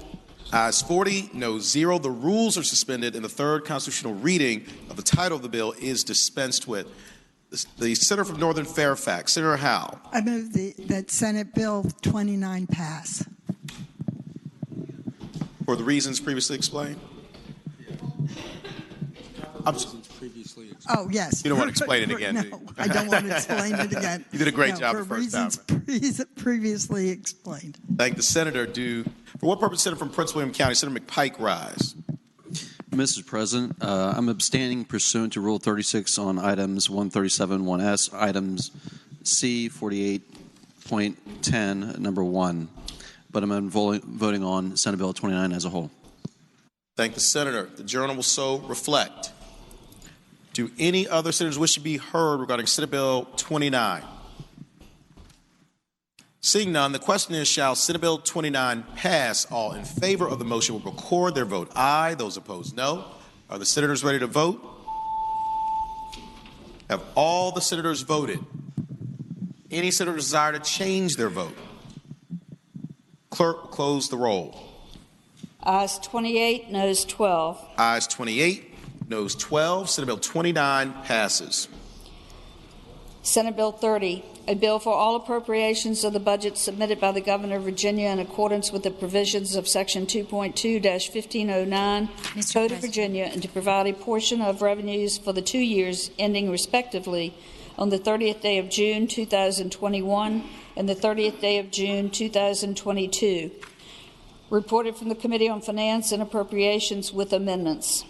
Ayes 40, no 0. The rules are suspended and the third constitutional reading of the title of the bill is dispensed with. The senator from Northern Fairfax, Senator Howe. I move that Senate Bill 29 pass. For the reasons previously explained? Oh, yes. You don't want to explain it again, No, do you? I don't want to explain it again. You did a great job the for first time. reasons previously explained. Thank the senator. For what purpose, Senator from Prince William County, Senator McPike rise? Mr. President, I'm abstaining pursuant to Rule 36 on items 137, 1S, items C 48.10, number 1, but I'm voting on Senate Bill 29 as a whole. Thank the senator. The journal will so reflect. Do any other senators wish to be heard regarding Senate Bill 29? Seeing none, the question is, shall Senate Bill 29 pass? All in favor of the motion will record their vote aye. Those opposed, no. Are the senators ready to vote? Have all the senators voted? Any senator desire to change their vote? Clerk will close the roll. Ayes 28, noes 12. Ayes 28, noes 12. Senate Bill 29 passes. Senate Bill 30, a bill for all appropriations of the budget submitted by the Governor of Virginia in accordance with the provisions of Section 2.2-1509 Code of Virginia, and to provide a portion of revenues for the 2 years ending respectively on the 30th day of June 2021 and the 30th day of June 2022. Reported from the Committee on Finance and Appropriations with amendments.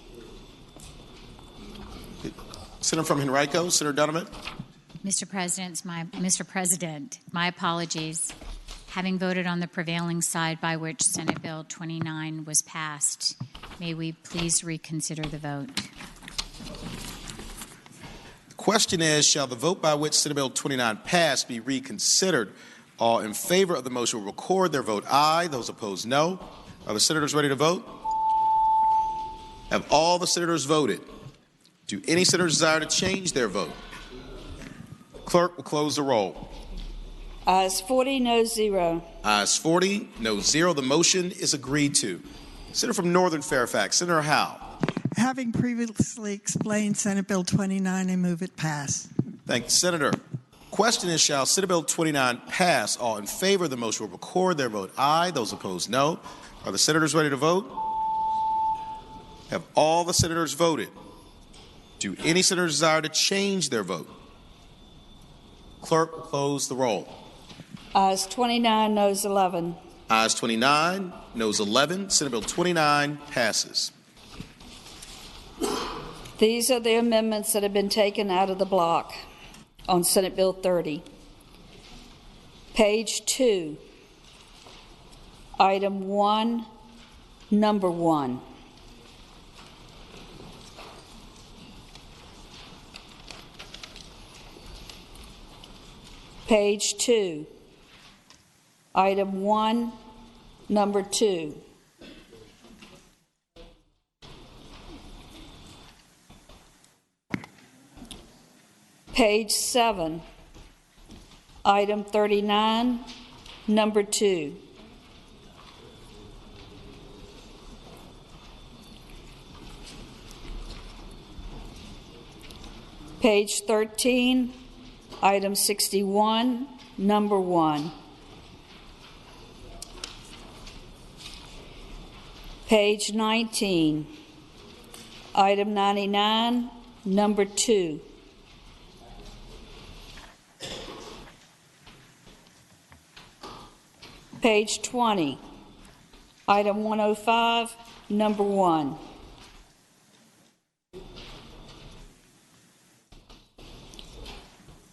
Senator from Henrico, Senator Donovan. Mr. President, my apologies. Having voted on the prevailing side by which Senate Bill 29 was passed, may we please reconsider the vote? The question is, shall the vote by which Senate Bill 29 passed be reconsidered? All in favor of the motion will record their vote aye. Those opposed, no. Are the senators ready to vote? Have all the senators voted? Do any senators desire to change their vote? Clerk will close the roll. Ayes 40, no 0. Ayes 40, no 0. The motion is agreed to. Senator from Northern Fairfax, Senator Howe. Having previously explained Senate Bill 29, I move it pass. Thank you, Senator. Question is, shall Senate Bill 29 pass? All in favor of the motion will record their vote aye. Those opposed, no. Are the senators ready to vote? Have all the senators voted? Do any senators desire to change their vote? Clerk will close the roll. Ayes 29, noes 11. Ayes 29, noes 11. Senate Bill 29 passes. These are the amendments that have been taken out of the block on Senate Bill 30. Page 2, item 1, number 1. Page 2, item 1, number 2. Page 7, item 39, number 2. Page 13, item 61, number 1. Page 19, item 99, number 2. Page 20, item 105, number 1.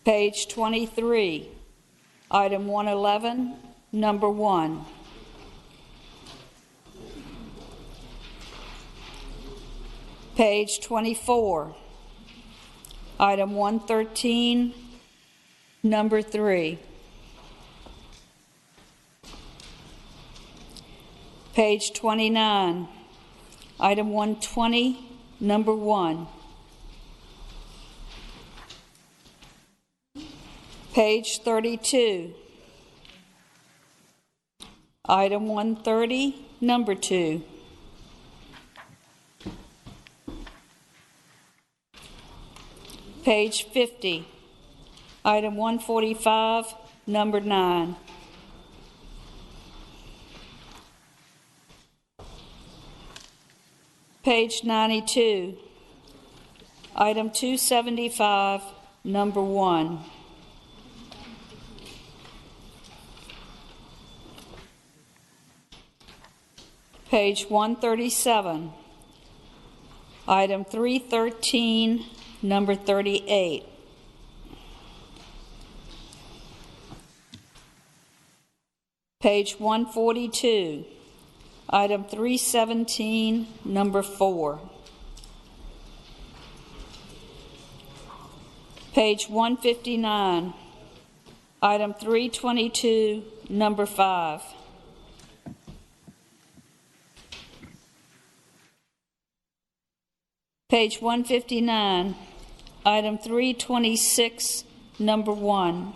Page 23, item 111, number 1. Page 24, item 113, number 3. Page 29, item 120, number 1. Page 32, item 130, number 2. Page 50, item 145, number 9. Page 92, item 275, number 1. Page 137, item 313, number 38. Page 142, item 317, number 4. Page 159, item 322, number 5. Page 159, item 326, number 1.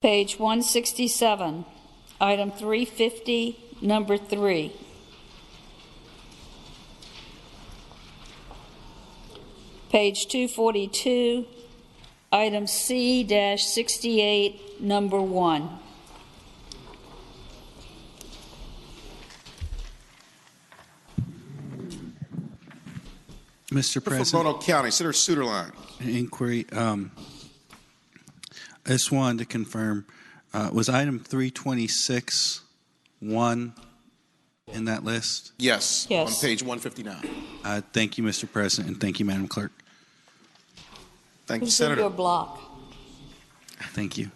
Page 167, item 350, number 3. Page 242, item C-68, number 1. Mr. President. From Roanoke County, Senator Suderline. Inquiry. I just wanted to confirm, was item 326 1 in that list? Yes, yes. On page 159. Thank you, Mr. President, and thank you, Madam Clerk. Thank you, Who's Senator. in your block? Thank you.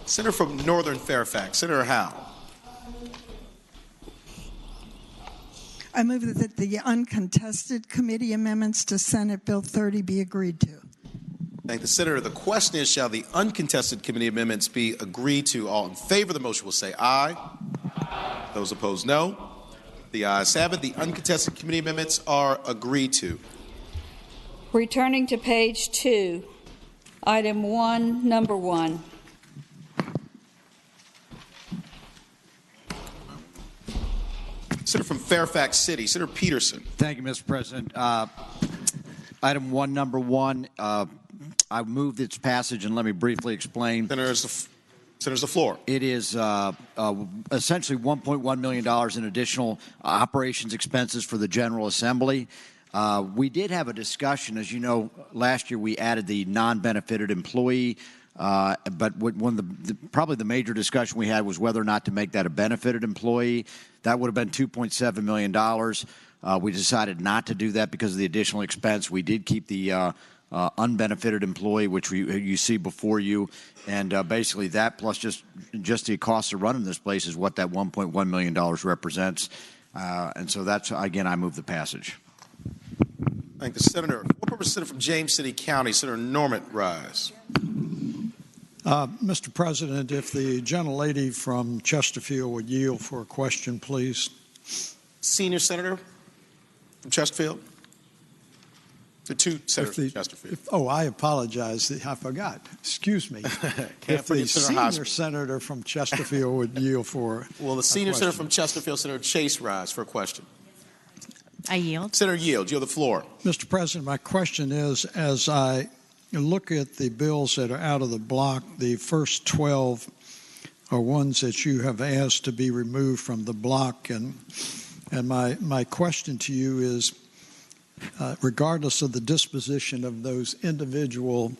Senator from Northern Fairfax, Senator Howe. I move that the uncontested committee amendments to Senate Bill 30 be agreed to. Thank the Senator. The question is, shall the uncontested committee amendments be agreed to? All in favor of the motion will say aye. Aye. Those opposed, no. The ayes have it. The uncontested committee amendments are agreed to. Returning to page 2, item 1, number 1. Senator from Fairfax City, Senator Peterson. Thank you, Mr. President. Item 1, number 1. I moved its passage, and let me briefly explain. Senator's the floor. It is essentially $1.1 million in additional operations expenses for the General Assembly. We did have a discussion. As you know, last year we added the non-benefited employee, but probably the major discussion we had was whether or not to make that a benefited employee. That would have been $2.7 million. We decided not to do that because of the additional expense. We did keep the unbenefited employee, which you see before you, and basically that plus just the cost of running this place is what that $1.1 million represents. And so that's, again, I move the passage. Thank the Senator. What purpose, Senator from James City County, Senator Norman Rise. Mr. President, if the gentlelady from Chesterfield would yield for a question, please. Senior Senator from Chesterfield. The two senators from Chesterfield. I apologize. I forgot. Excuse me. If the senior senator from Chesterfield would yield for Well, the senior senator from Chesterfield, Senator Chase Rise, for a question. I yield. Senator Yield, you have the floor. Mr. President, my question is, as I look at the bills that are out of the block, the first 12 are ones that you have asked to be removed from the block. And my question to you is, regardless of the disposition of those individual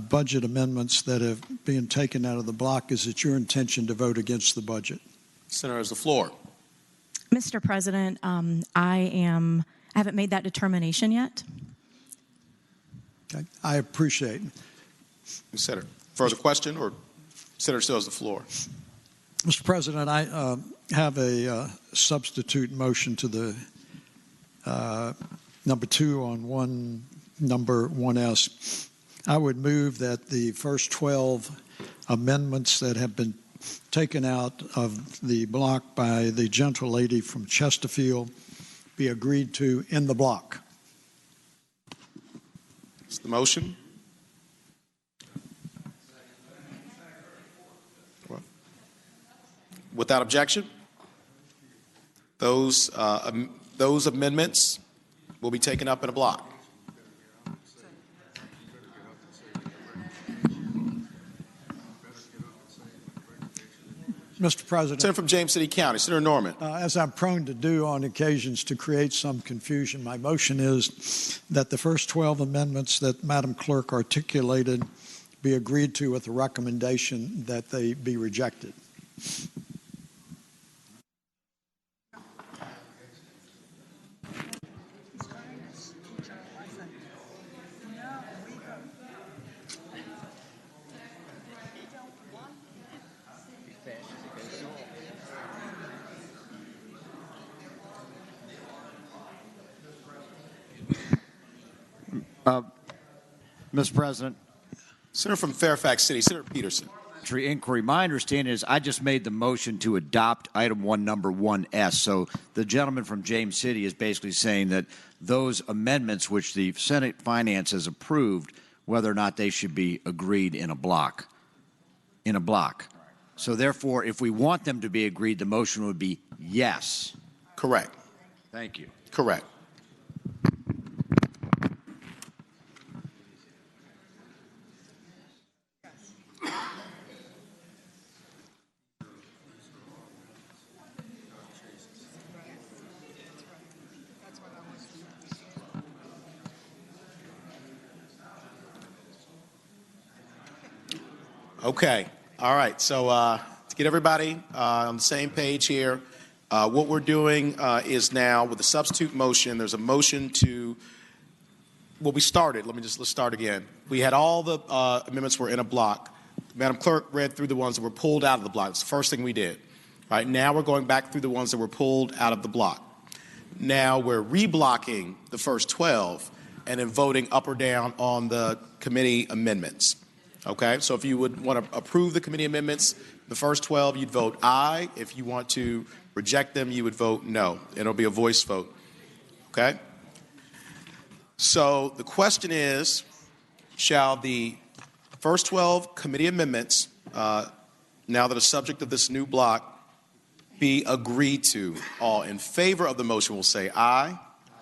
budget amendments that have been taken out of the block, is it your intention to vote against the budget? Senator has the floor. Mr. President, I haven't made that determination yet. Okay. I appreciate it. Senator, further question, or Senator still has the floor? Mr. President, I have a substitute motion to the number 2 on number 1S. I would move that the first 12 amendments that have been taken out of the block by the gentle lady from Chesterfield be agreed to in the block. It's the motion. Without objection, those amendments will be taken up in a block. Mr. President. Senator from James City County, Senator Norman. As I'm prone to do on occasions to create some confusion, my motion is that the first 12 amendments that Madam Clerk articulated be agreed to with the recommendation that they be rejected. Mr. President. Senator from Fairfax City, Senator Peterson. Inquiry. My understanding is I just made the motion to adopt item 1, number 1S. So the gentleman from James City is basically saying that those amendments which the Senate Finance has approved, whether or not they should be agreed in a block. So therefore, if we want them to be agreed, the motion would be yes. Correct. Thank you. Correct. Okay. All right. So to get everybody on the same page here, what we're doing is now with the substitute motion, there's a motion to, well, we started. Let's start again. We had all the amendments were in a block. Madam Clerk read through the ones that were pulled out of the block. It's the first thing we did. Right now we're going back through the ones that were pulled out of the block. Now we're reblocking the first 12 and then voting up or down on the committee amendments. Okay, so if you would want to approve the committee amendments, the first 12, you'd vote aye. If you want to reject them, you would vote no. It'll be a voice vote. Okay? So the question is, shall the first 12 committee amendments, now that are subject of this new block, be agreed to? All in favor of the motion will say aye.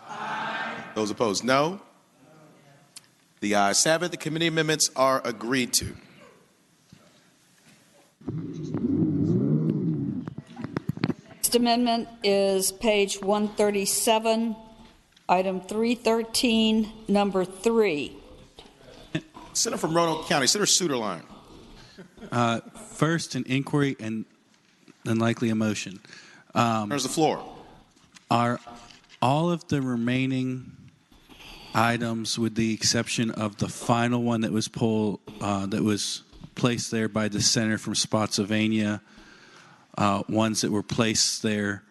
Aye. Those opposed, no. The ayes have it. The committee amendments are agreed to. Next amendment is page 137, item 313, number 3. Senator from Roanoke County, Senator Suderline. First, an inquiry and then likely a motion. There's the floor. Are all of the remaining items, with the exception of the final one that was placed there by the senator from Spotsylvania, ones that were placed there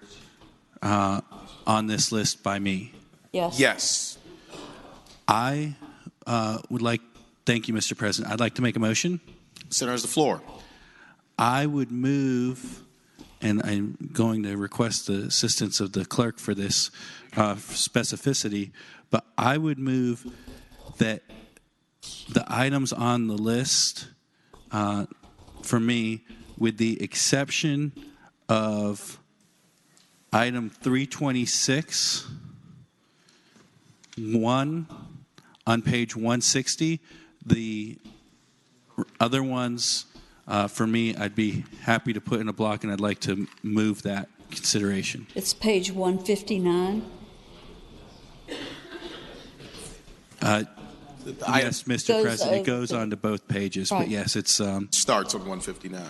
on this list by me? Yes. Yes. I would like, thank you, Mr. President. I'd like to make a motion. Senator has the floor. I would move, and I'm going to request the assistance of the clerk for this specificity, but I would move that the items on the list for me, with the exception of item 326, 1 on page 160, the other ones for me, I'd be happy to put in a block, and I'd like to move that consideration. It's page 159. Yes, Mr. President, it goes on to both pages, right. but yes, it's starts on 159.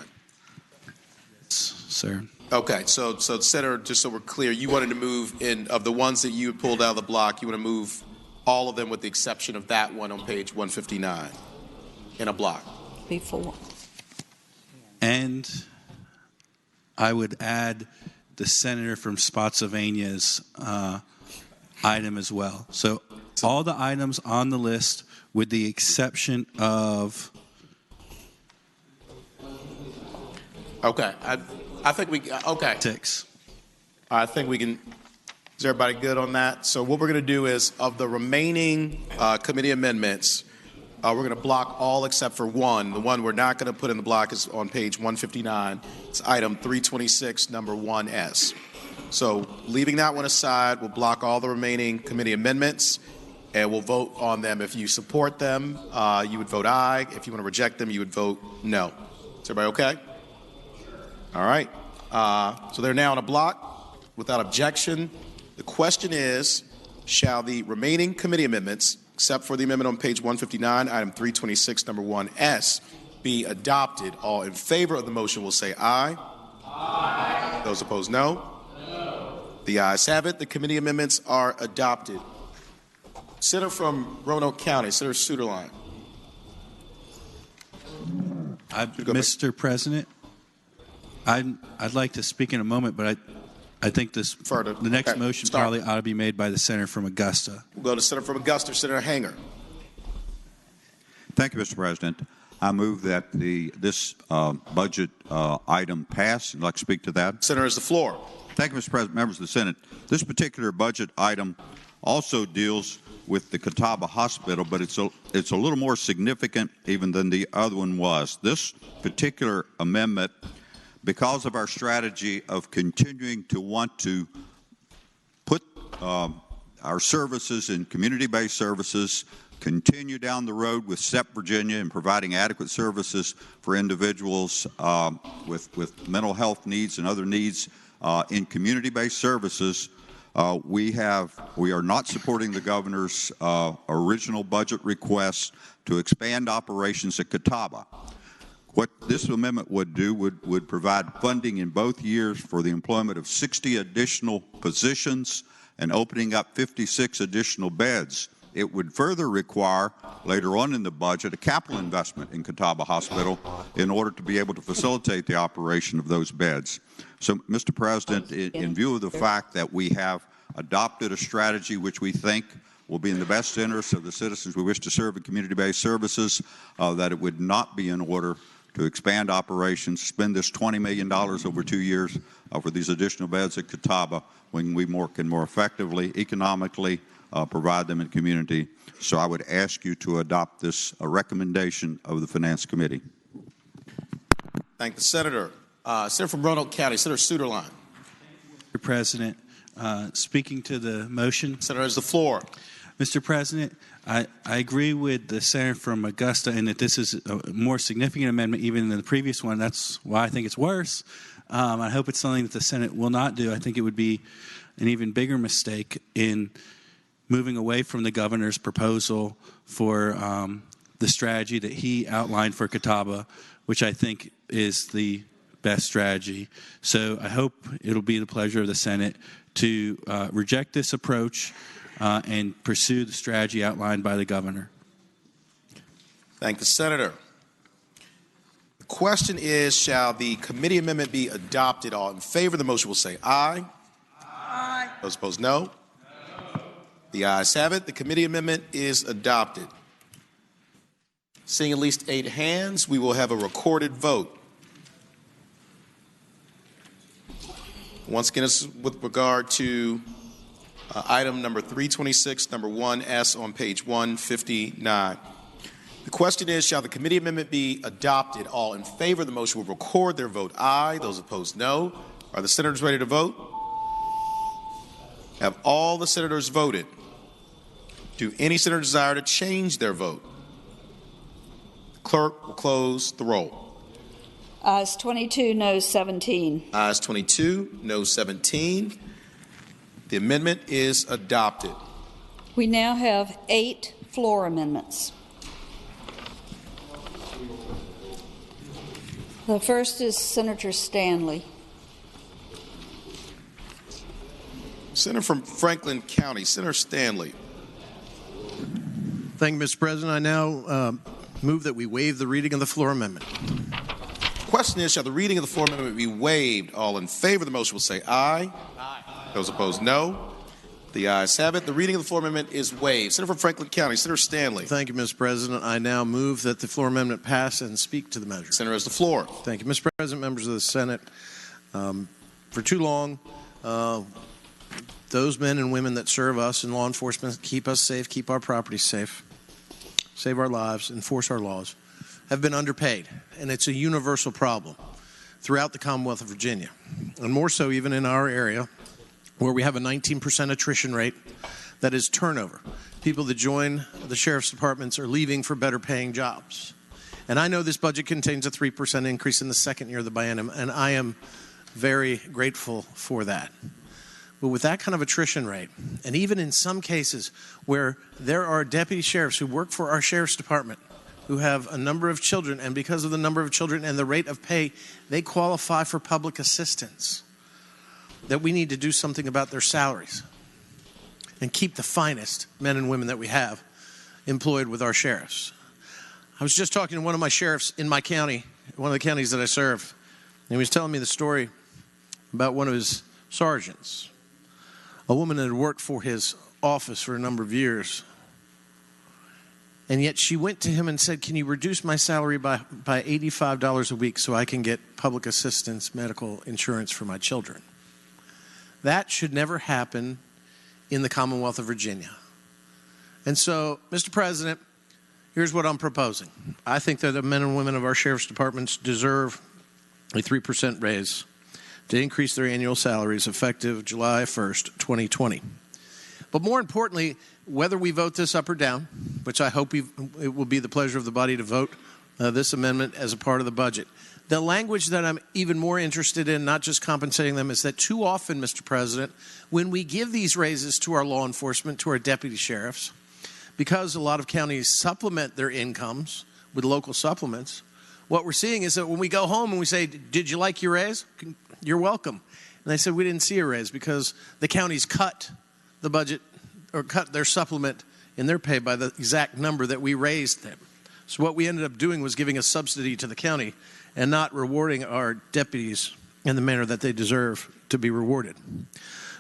Sir. Okay, so Senator, just so we're clear, you wanted to move of the ones that you pulled out of the block, you want to move all of them with the exception of that one on page 159 in a block. Before. And I would add the senator from Spotsylvania's item as well. So all the items on the list with the exception of... Okay, I think okay. 6. I think we can, is everybody good on that? So what we're going to do is, of the remaining committee amendments, we're going to block all except for one. The one we're not going to put in the block is on page 159. It's item 326, number 1S. So leaving that one aside, we'll block all the remaining committee amendments, and we'll vote on them. If you support them, you would vote aye. If you want to reject them, you would vote no. Is everybody okay? All right. So they're now in a block without objection. The question is, shall the remaining committee amendments, except for the amendment on page 159, item 326, number 1S, be adopted? All in favor of the motion will say aye. Aye. Those opposed, no. No. The ayes have it. The committee amendments are adopted. Senator from Roanoke County, Senator Suderline. Mr. President, I'd like to speak in a moment, but I think the next motion probably ought to be made by the senator from Augusta. We'll go to Senator from Augusta, Senator Hanger. Thank you, Mr. President. I move that this budget item pass. I'd like to speak to that. Senator has the floor. Thank you, Mr. President, members of the Senate. This particular budget item also deals with the Catawba Hospital, but it's a little more significant even than the other one was. This particular amendment, because of our strategy of continuing to want to put our services in community-based services, continue down the road with STEP Virginia and providing adequate services for individuals with mental health needs and other needs in community-based services, we are not supporting the governor's original budget request to expand operations at Catawba. What this amendment would do would provide funding in both years for the employment of 60 additional positions and opening up 56 additional beds. It would further require, later on in the budget, a capital investment in Catawba Hospital in order to be able to facilitate the operation of those beds. So, Mr. President, in view of the fact that we have adopted a strategy which we think will be in the best interest of the citizens we wish to serve in community-based services, that it would not be in order to expand operations, spend this $20 million over 2 years for these additional beds at Catawba when we can more effectively, economically provide them in community. So I would ask you to adopt this recommendation of the Finance Committee. Thank the Senator. Senator from Roanoke County, Senator Suderline. Mr. President, speaking to the motion. Senator has the floor. Mr. President, I agree with the senator from Augusta in that this is a more significant amendment even than the previous one. That's why I think it's worse. I hope it's something that the Senate will not do. I think it would be an even bigger mistake in moving away from the governor's proposal for the strategy that he outlined for Catawba, which I think is the best strategy. So I hope it'll be the pleasure of the Senate to reject this approach and pursue the strategy outlined by the governor. Thank the Senator. The question is, shall the committee amendment be adopted? All in favor of the motion will say aye. Aye. Those opposed, no. No. The ayes have it. The committee amendment is adopted. Seeing at least 8 hands, we will have a recorded vote. Once again, this is with regard to item number 326, number 1S on page 159. The question is, shall the committee amendment be adopted? All in favor of the motion will record their vote aye. Those opposed, no. Are the senators ready to vote? Have all the senators voted? Do any senator desire to change their vote? The clerk will close the roll. Ayes 22, no 17. Ayes 22, no 17. The amendment is adopted. We now have 8 floor amendments. The first is Senator Stanley. Senator from Franklin County, Senator Stanley. Thank you, Mr. President. I now move that we waive the reading of the floor amendment. Question is, shall the reading of the floor amendment be waived? All in favor of the motion will say aye. Aye. Those opposed, no. The ayes have it. The reading of the floor amendment is waived. Senator from Franklin County, Senator Stanley. Thank you, Mr. President. I now move that the floor amendment pass and speak to the measure. Senator has the floor. Thank you, Mr. President, members of the Senate. For too long, those men and women that serve us in law enforcement, keep us safe, keep our property safe, save our lives, enforce our laws, have been underpaid. And it's a universal problem throughout the Commonwealth of Virginia, and more so even in our area, where we have a 19% attrition rate that is turnover. People that join the sheriff's departments are leaving for better paying jobs. And I know this budget contains a 3% increase in the second year of the biennium, and I am very grateful for that. But with that kind of attrition rate, and even in some cases where there are deputy sheriffs who work for our sheriff's department who have a number of children, and because of the number of children and the rate of pay, they qualify for public assistance, that we need to do something about their salaries and keep the finest men and women that we have employed with our sheriffs. I was just talking to one of my sheriffs in my county, one of the counties that I serve, and he was telling me the story about one of his sergeants, a woman that had worked for his office for a number of years. And yet she went to him and said, can you reduce my salary by $85 a week so I can get public assistance medical insurance for my children? That should never happen in the Commonwealth of Virginia. And so, Mr. President, here's what I'm proposing. I think that the men and women of our sheriff's departments deserve a 3% raise to increase their annual salaries effective July 1st, 2020. But more importantly, whether we vote this up or down, which I hope it will be the pleasure of the body to vote this amendment as a part of the budget, the language that I'm even more interested in, not just compensating them, is that too often, Mr. President, when we give these raises to our law enforcement, to our deputy sheriffs, because a lot of counties supplement their incomes with local supplements, what we're seeing is that when we go home and we say, did you like your raise? You're welcome. And they said, we didn't see a raise because the counties cut the budget or cut their supplement in their pay by the exact number that we raised them. So what we ended up doing was giving a subsidy to the county and not rewarding our deputies in the manner that they deserve to be rewarded.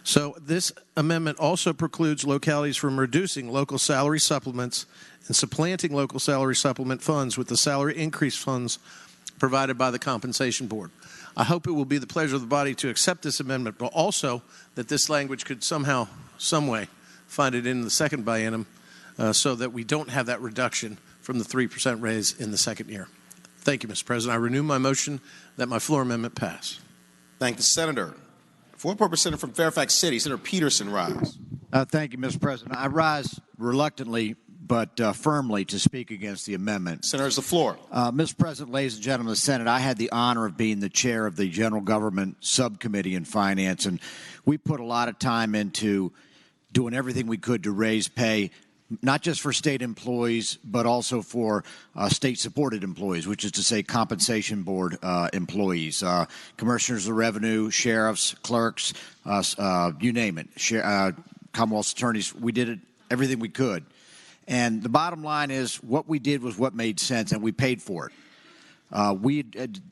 So this amendment also precludes localities from reducing local salary supplements and supplanting local salary supplement funds with the salary increase funds provided by the Compensation Board. I hope it will be the pleasure of the body to accept this amendment, but also that this language could somehow, some way, find it in the second biennium so that we don't have that reduction from the 3% raise in the second year. Thank you, Mr. President. I renew my motion that my floor amendment pass. Thank the Senator. For the purpose, Senator from Fairfax City, Senator Peterson rise. Thank you, Mr. President. I rise reluctantly but firmly to speak against the amendment. Senator has the floor. Mr. President, ladies and gentlemen of the Senate, I had the honor of being the chair of the General Government Subcommittee in Finance, and we put a lot of time into doing everything we could to raise pay, not just for state employees, but also for state-supported employees, which is to say Compensation Board employees, commissioners of revenue, sheriffs, clerks, you name it, Commonwealth attorneys. We did it, everything we could. And the bottom line is what we did was what made sense, and we paid for it. We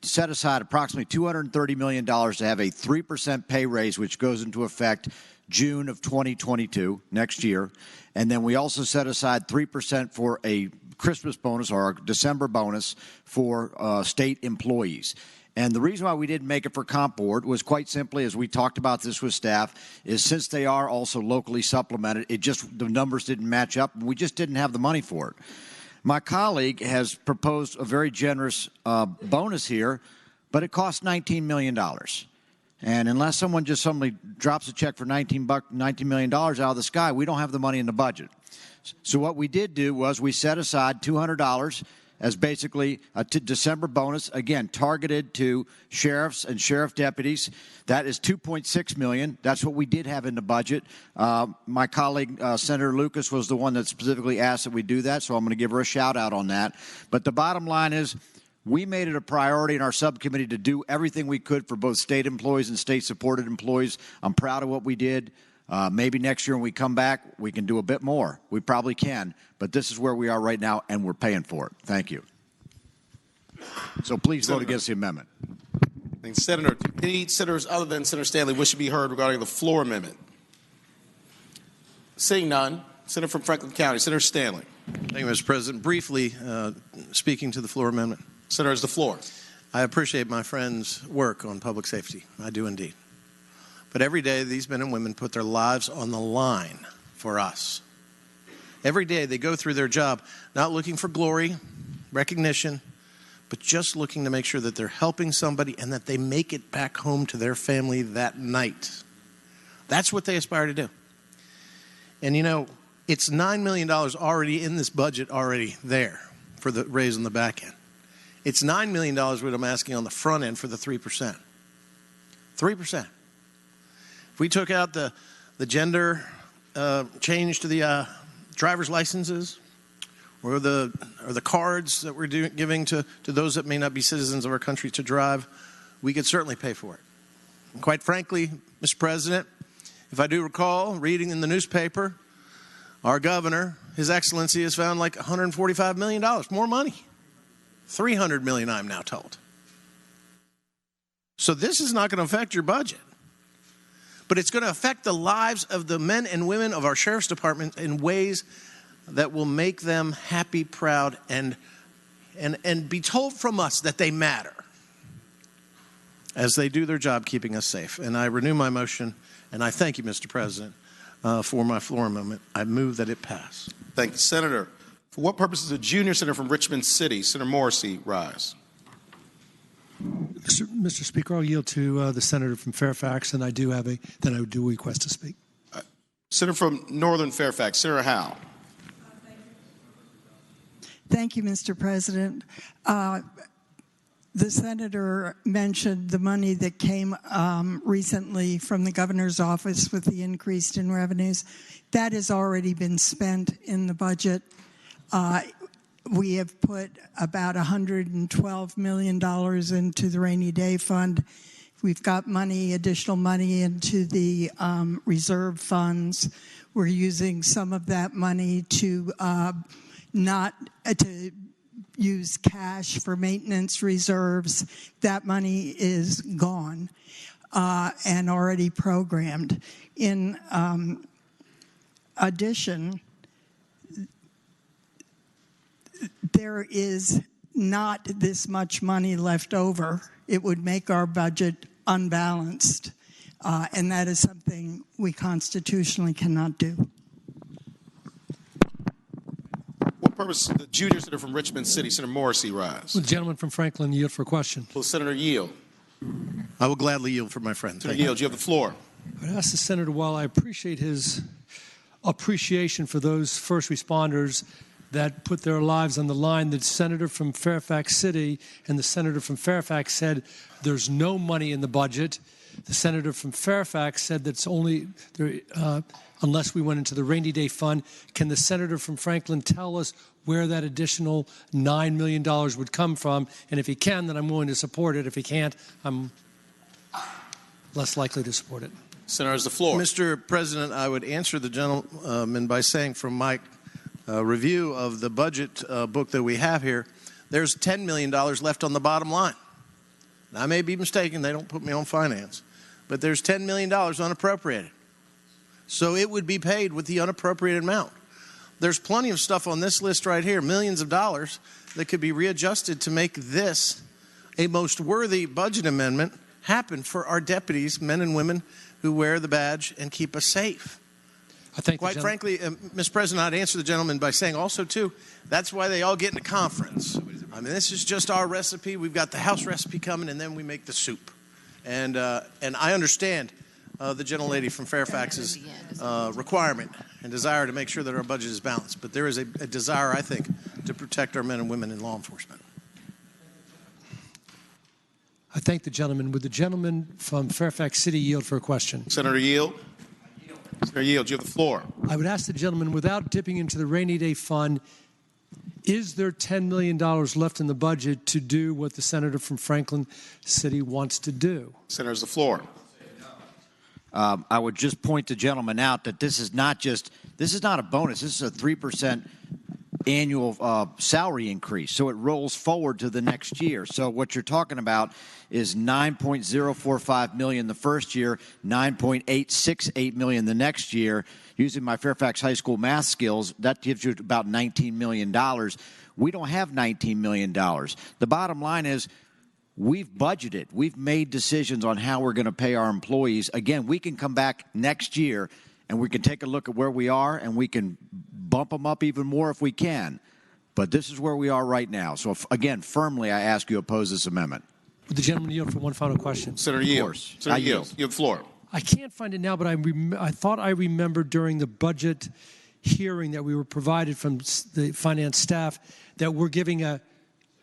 set aside approximately $230 million to have a 3% pay raise, which goes into effect June of 2022, next year. And then we also set aside 3% for a Christmas bonus or a December bonus for state employees. And the reason why we didn't make it for Comp Board was quite simply, as we talked about this with staff, is since they are also locally supplemented, the numbers didn't match up, and we just didn't have the money for it. My colleague has proposed a very generous bonus here, but it costs $19 million. And unless someone just suddenly drops a check for $19 million out of the sky, we don't have the money in the budget. So what we did do was we set aside $200 as basically a December bonus, again, targeted to sheriffs and sheriff deputies. That is $2.6 million. That's what we did have in the budget. My colleague, Senator Lucas, was the one that specifically asked that we do that, so I'm going to give her a shout-out on that. But the bottom line is we made it a priority in our subcommittee to do everything we could for both state employees and state-supported employees. I'm proud of what we did. Maybe next year when we come back, we can do a bit more. We probably can, but this is where we are right now, and we're paying for it. Thank you. So please vote against the amendment. Thank you, Senator. Do any senators other than Senator Stanley wish to be heard regarding the floor amendment? Seeing none, Senator from Franklin County, Senator Stanley. Thank you, Mr. President. Briefly, speaking to the floor amendment. Senator, has the floor. I appreciate my friend's work on public safety. I do indeed. But every day, these men and women put their lives on the line for us. Every day, they go through their job not looking for glory, recognition, but just looking to make sure that they're helping somebody and that they make it back home to their family that night. That's what they aspire to do. And, you know, it's $9 million already in this budget already there for the raise on the back end. It's $9 million what I'm asking on the front end for the 3%. 3%. If we took out the gender change to the driver's licenses or the cards that we're giving to those that may not be citizens of our country to drive, we could certainly pay for it. And quite frankly, Mr. President, if I do recall reading in the newspaper, our governor, His Excellency, has found like $145 million more money. $300 million, I'm now told. So this is not going to affect your budget. But it's going to affect the lives of the men and women of our Sheriff's Department in ways that will make them happy, proud, and be told from us that they matter as they do their job keeping us safe. And I renew my motion, and I thank you, Mr. President, for my floor amendment. I move that it pass. Thank you, Senator. For what purpose does a junior senator from Richmond City, Senator Morrissey, rise? Mr. Speaker, I'll yield to the senator from Fairfax, and I do request to speak. Senator from Northern Fairfax, Senator Howe. Thank you, Mr. President. The senator mentioned the money that came recently from the governor's office with the increase in revenues. That has already been spent in the budget. We have put about $112 million into the rainy day fund. We've got additional money into the reserve funds. We're using some of that money to not to use cash for maintenance reserves. That money is gone and already programmed. In addition, there is not this much money left over. It would make our budget unbalanced, and that is something we constitutionally cannot do. What purpose does the junior senator from Richmond City, Senator Morrissey, rise? Will the gentleman from Franklin yield for a question? Will Senator yield? I will gladly yield for my friend. Senator Yield, you have the floor. I would ask the senator, while I appreciate his appreciation for those first responders that put their lives on the line, the senator from Fairfax City and the senator from Fairfax said there's no money in the budget. The senator from Fairfax said that's only unless we went into the rainy day fund. Can the senator from Franklin tell us where that additional $9 million would come from? And if he can, then I'm willing to support it. If he can't, I'm less likely to support it. Senator has the floor. Mr. President, I would answer the gentleman by saying from my review of the budget book that we have here, there's $10 million left on the bottom line. Now, I may be mistaken. They don't put me on finance. But there's $10 million unappropriated. So it would be paid with the unappropriated amount. There's plenty of stuff on this list right here, millions of dollars, that could be readjusted to make this a most worthy budget amendment happen for our deputies, men and women who wear the badge and keep us safe. Quite frankly, Mr. President, I'd answer the gentleman by saying also, too, that's why they all get in a conference. I mean, this is just our recipe. We've got the House recipe coming, and then we make the soup. And I understand the gentlelady from Fairfax's requirement and desire to make sure that our budget is balanced. But there is a desire, I think, to protect our men and women in law enforcement. I thank the gentleman. Would the gentleman from Fairfax City yield for a question? Senator Yield. Senator Yield, you have the floor. I would ask the gentleman, without dipping into the rainy day fund, is there $10 million left in the budget to do what the senator from Franklin City wants to do? Senator has the floor. I would just point the gentleman out that this is not a bonus. This is a 3% annual salary increase. So it rolls forward to the next year. So what you're talking about is $9.045 million the first year, $9.868 million the next year. Using my Fairfax High School math skills, that gives you about $19 million. We don't have $19 million. The bottom line is we've budgeted. We've made decisions on how we're going to pay our employees. Again, we can come back next year and we can take a look at where we are and we can bump them up even more if we can. But this is where we are right now. So, again, firmly, I ask you to oppose this amendment. Would the gentleman yield for one final question? Senator Yield. Senator Yield, you have the floor. I can't find it now, but I thought I remembered during the budget hearing that we were provided from the finance staff that we're giving a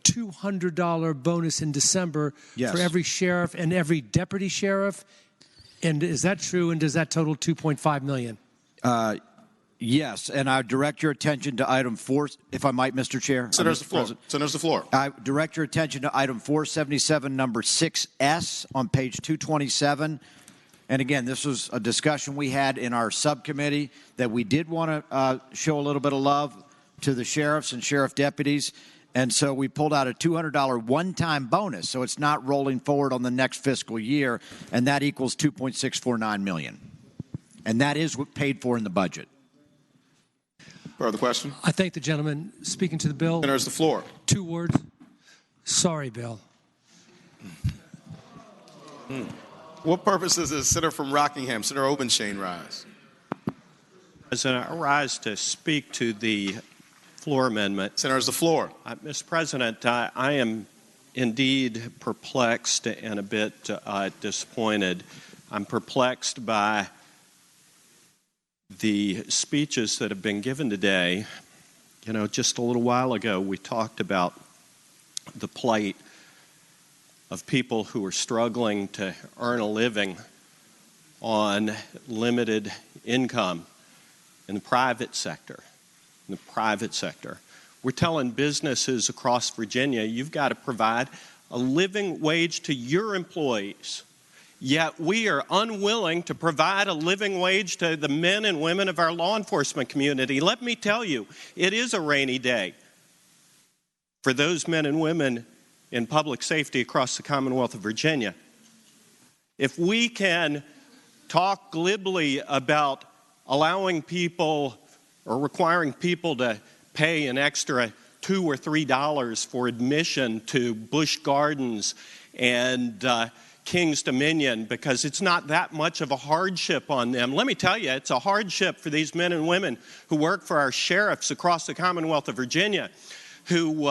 $200 bonus in December for every sheriff and every deputy sheriff. And is that true? And does that total $2.5 million? Yes, and I direct your attention to item 4, if I might, Mr. Chair. Senator's the floor. I direct your attention to item 477, number 6S on page 227. And again, this was a discussion we had in our subcommittee that we did want to show a little bit of love to the sheriffs and sheriff deputies. And so we pulled out a $200 one-time bonus, so it's not rolling forward on the next fiscal year, and that equals $2.649 million. And that is what paid for in the budget. Further question? I thank the gentleman speaking to the bill. Senator's the floor. 2 words. Sorry, Bill. What purpose does the senator from Rockingham, Senator Obenshain, rise? President, I rise to speak to the floor amendment. Senator's the floor. Mr. President, I am indeed perplexed and a bit disappointed. I'm perplexed by the speeches that have been given today. You know, just a little while ago, we talked about the plight of people who are struggling to earn a living on limited income in the private sector. We're telling businesses across Virginia, you've got to provide a living wage to your employees. Yet we are unwilling to provide a living wage to the men and women of our law enforcement community. Let me tell you, it is a rainy day for those men and women in public safety across the Commonwealth of Virginia. If we can talk glibly about allowing people or requiring people to pay an extra $2 or $3 for admission to Busch Gardens and King's Dominion because it's not that much of a hardship on them. Let me tell you, it's a hardship for these men and women who work for our sheriffs across the Commonwealth of Virginia who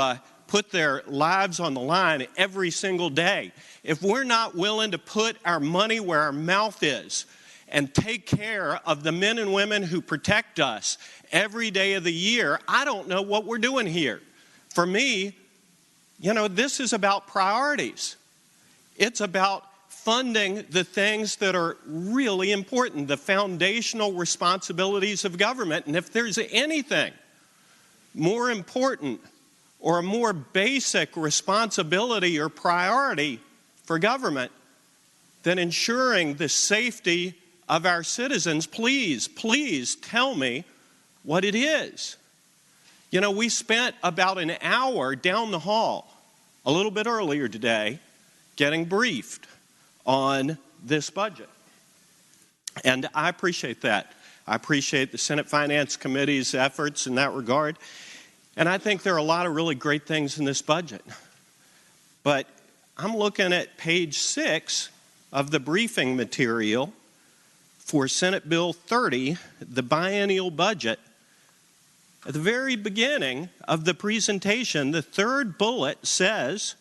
put their lives on the line every single day. If we're not willing to put our money where our mouth is and take care of the men and women who protect us every day of the year, I don't know what we're doing here. For me, you know, this is about priorities. It's about funding the things that are really important, the foundational responsibilities of government. And if there's anything more important or a more basic responsibility or priority for government than ensuring the safety of our citizens, please tell me what it is. You know, we spent about an hour down the hall a little bit earlier today getting briefed on this budget. And I appreciate that. I appreciate the Senate Finance Committee's efforts in that regard. And I think there are a lot of really great things in this budget. But I'm looking at page 6 of the briefing material for Senate Bill 30, the biennial budget. At the very beginning of the presentation, the third bullet says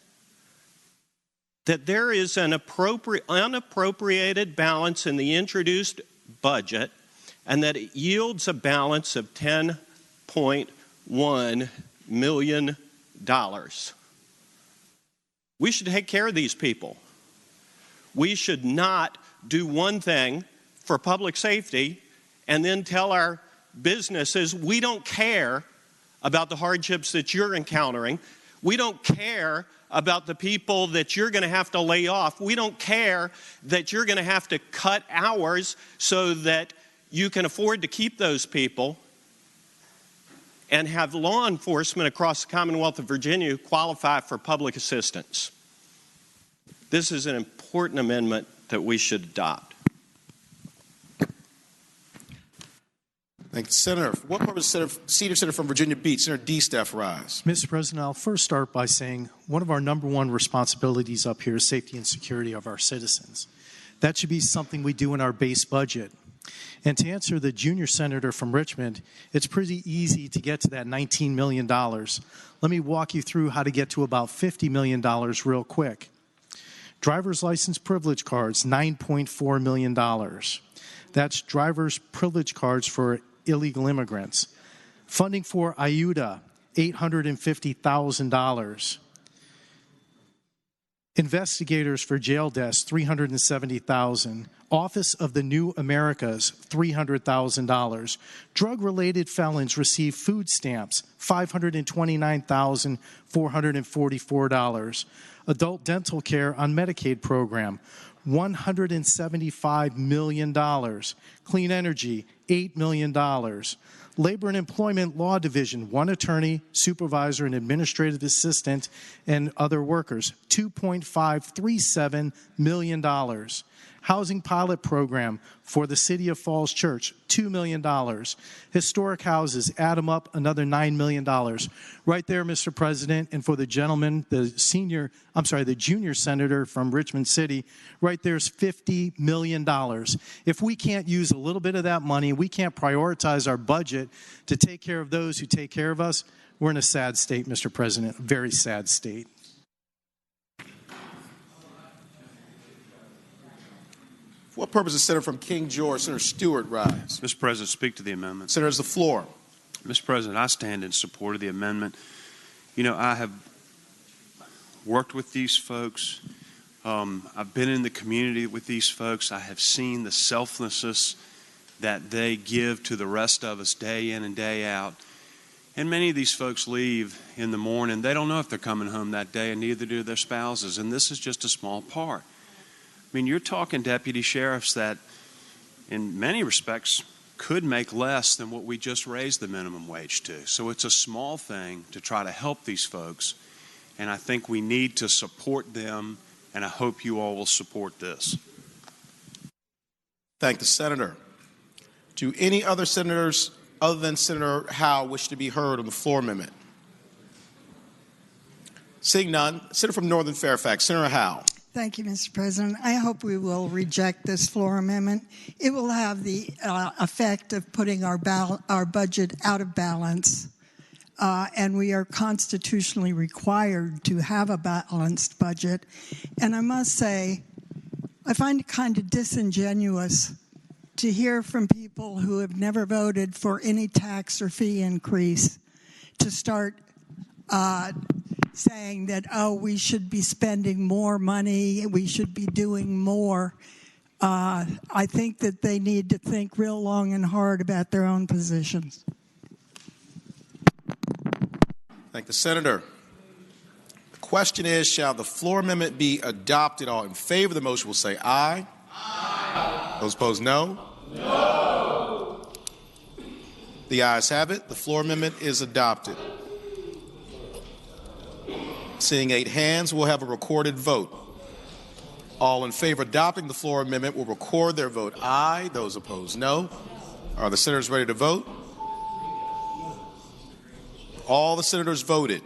that there is an unappropriated balance in the introduced budget and that it yields a balance of $10.1 million. We should take care of these people. We should not do one thing for public safety and then tell our businesses we don't care about the hardships that you're encountering. We don't care about the people that you're going to have to lay off. We don't care that you're going to have to cut hours so that you can afford to keep those people and have law enforcement across the Commonwealth of Virginia who qualify for public assistance. This is an important amendment that we should adopt. Thank you, Senator. For what purpose, Senior Senator from Virginia Beach, Senator D. Staff rise. Mr. President, I'll first start by saying one of our number one responsibilities up here is safety and security of our citizens. That should be something we do in our base budget. And to answer the junior senator from Richmond, it's pretty easy to get to that $19 million. Let me walk you through how to get to about $50 million real quick. Driver's license privilege cards, $9.4 million. That's driver's privilege cards for illegal immigrants. Funding for IUTA, $850,000. Investigators for jail desks, $370,000. Office of the New Americas, $300,000. Drug-related felons receive food stamps, $529,444. Adult dental care on Medicaid program, $175 million. Clean energy, $8 million. Labor and Employment Law Division, one attorney, supervisor, and administrative assistant, and other workers, $2.537 million. Housing Pilot Program for the City of Falls Church, $2 million. Historic houses, add them up, another $9 million. Right there, Mr. President, and for the gentleman, the junior senator from Richmond City, right there's $50 million. If we can't use a little bit of that money, we can't prioritize our budget to take care of those who take care of us, we're in a sad state, Mr. President, a very sad state. For what purpose is Senator from King George, Senator Stewart rise? Mr. President, speak to the amendment. Senator has the floor. Mr. President, I stand in support of the amendment. You know, I have worked with these folks. I've been in the community with these folks. I have seen the selflessness that they give to the rest of us day in and day out. And many of these folks leave in the morning. They don't know if they're coming home that day, and neither do their spouses. And this is just a small part. I mean, you're talking deputy sheriffs that, in many respects, could make less than what we just raised the minimum wage to. So it's a small thing to try to help these folks, and I think we need to support them, and I hope you all will support this. Thank the Senator. Do any other senators other than Senator Howe wish to be heard on the floor amendment? Seeing none, Senator from Northern Fairfax, Senator Howe. Thank you, Mr. President. I hope we will reject this floor amendment. It will have the effect of putting our budget out of balance, and we are constitutionally required to have a balanced budget. And I must say, I find it kind of disingenuous to hear from people who have never voted for any tax or fee increase to start saying that, oh, we should be spending more money, we should be doing more. I think that they need to think real long and hard about their own positions. Thank the Senator. The question is, shall the floor amendment be adopted? All in favor of the motion will say aye. Aye. Those opposed, no. No. The ayes have it. The floor amendment is adopted. Seeing 8 hands, we'll have a recorded vote. All in favor of adopting the floor amendment will record their vote aye. Those opposed, no. Are the senators ready to vote? All the senators voted.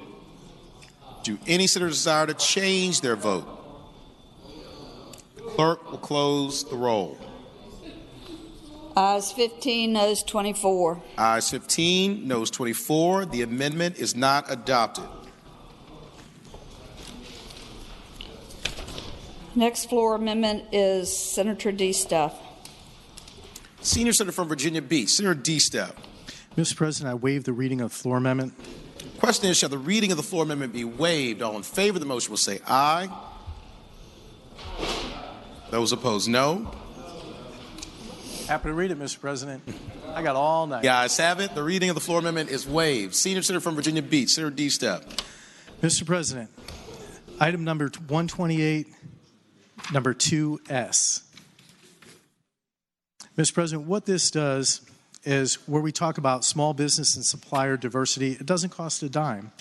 Do any senators desire to change their vote? The clerk will close the roll. Ayes 15, noes 24. Ayes 15, noes 24. The amendment is not adopted. Next floor amendment is Senator D. Stuff. Senior Senator from Virginia Beach, Senator D. Step. Mr. President, I waive the reading of the floor amendment. Question is, shall the reading of the floor amendment be waived? All in favor of the motion will say aye. Those opposed, no. Happy to read it, Mr. President. I got all night. The ayes have it. The reading of the floor amendment is waived. Senior Senator from Virginia Beach, Senator D. Step. Mr. President, item number 128, number 2S. Mr. President, what this does is where we talk about small business and supplier diversity, it doesn't cost a dime.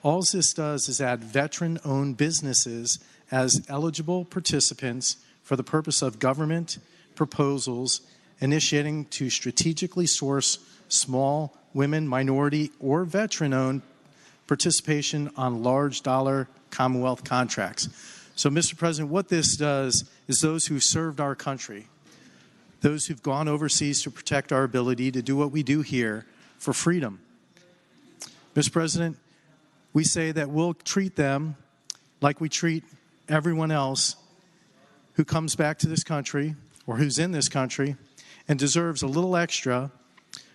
All this does is add veteran-owned businesses as eligible participants for the purpose of government proposals initiating to strategically source small, women, minority, or veteran-owned participation on large dollar Commonwealth contracts. So, Mr. President, what this does is those who served our country, those who've gone overseas to protect our ability to do what we do here for freedom. Mr. President, we say that we'll treat them like we treat everyone else who comes back to this country or who's in this country and deserves a little extra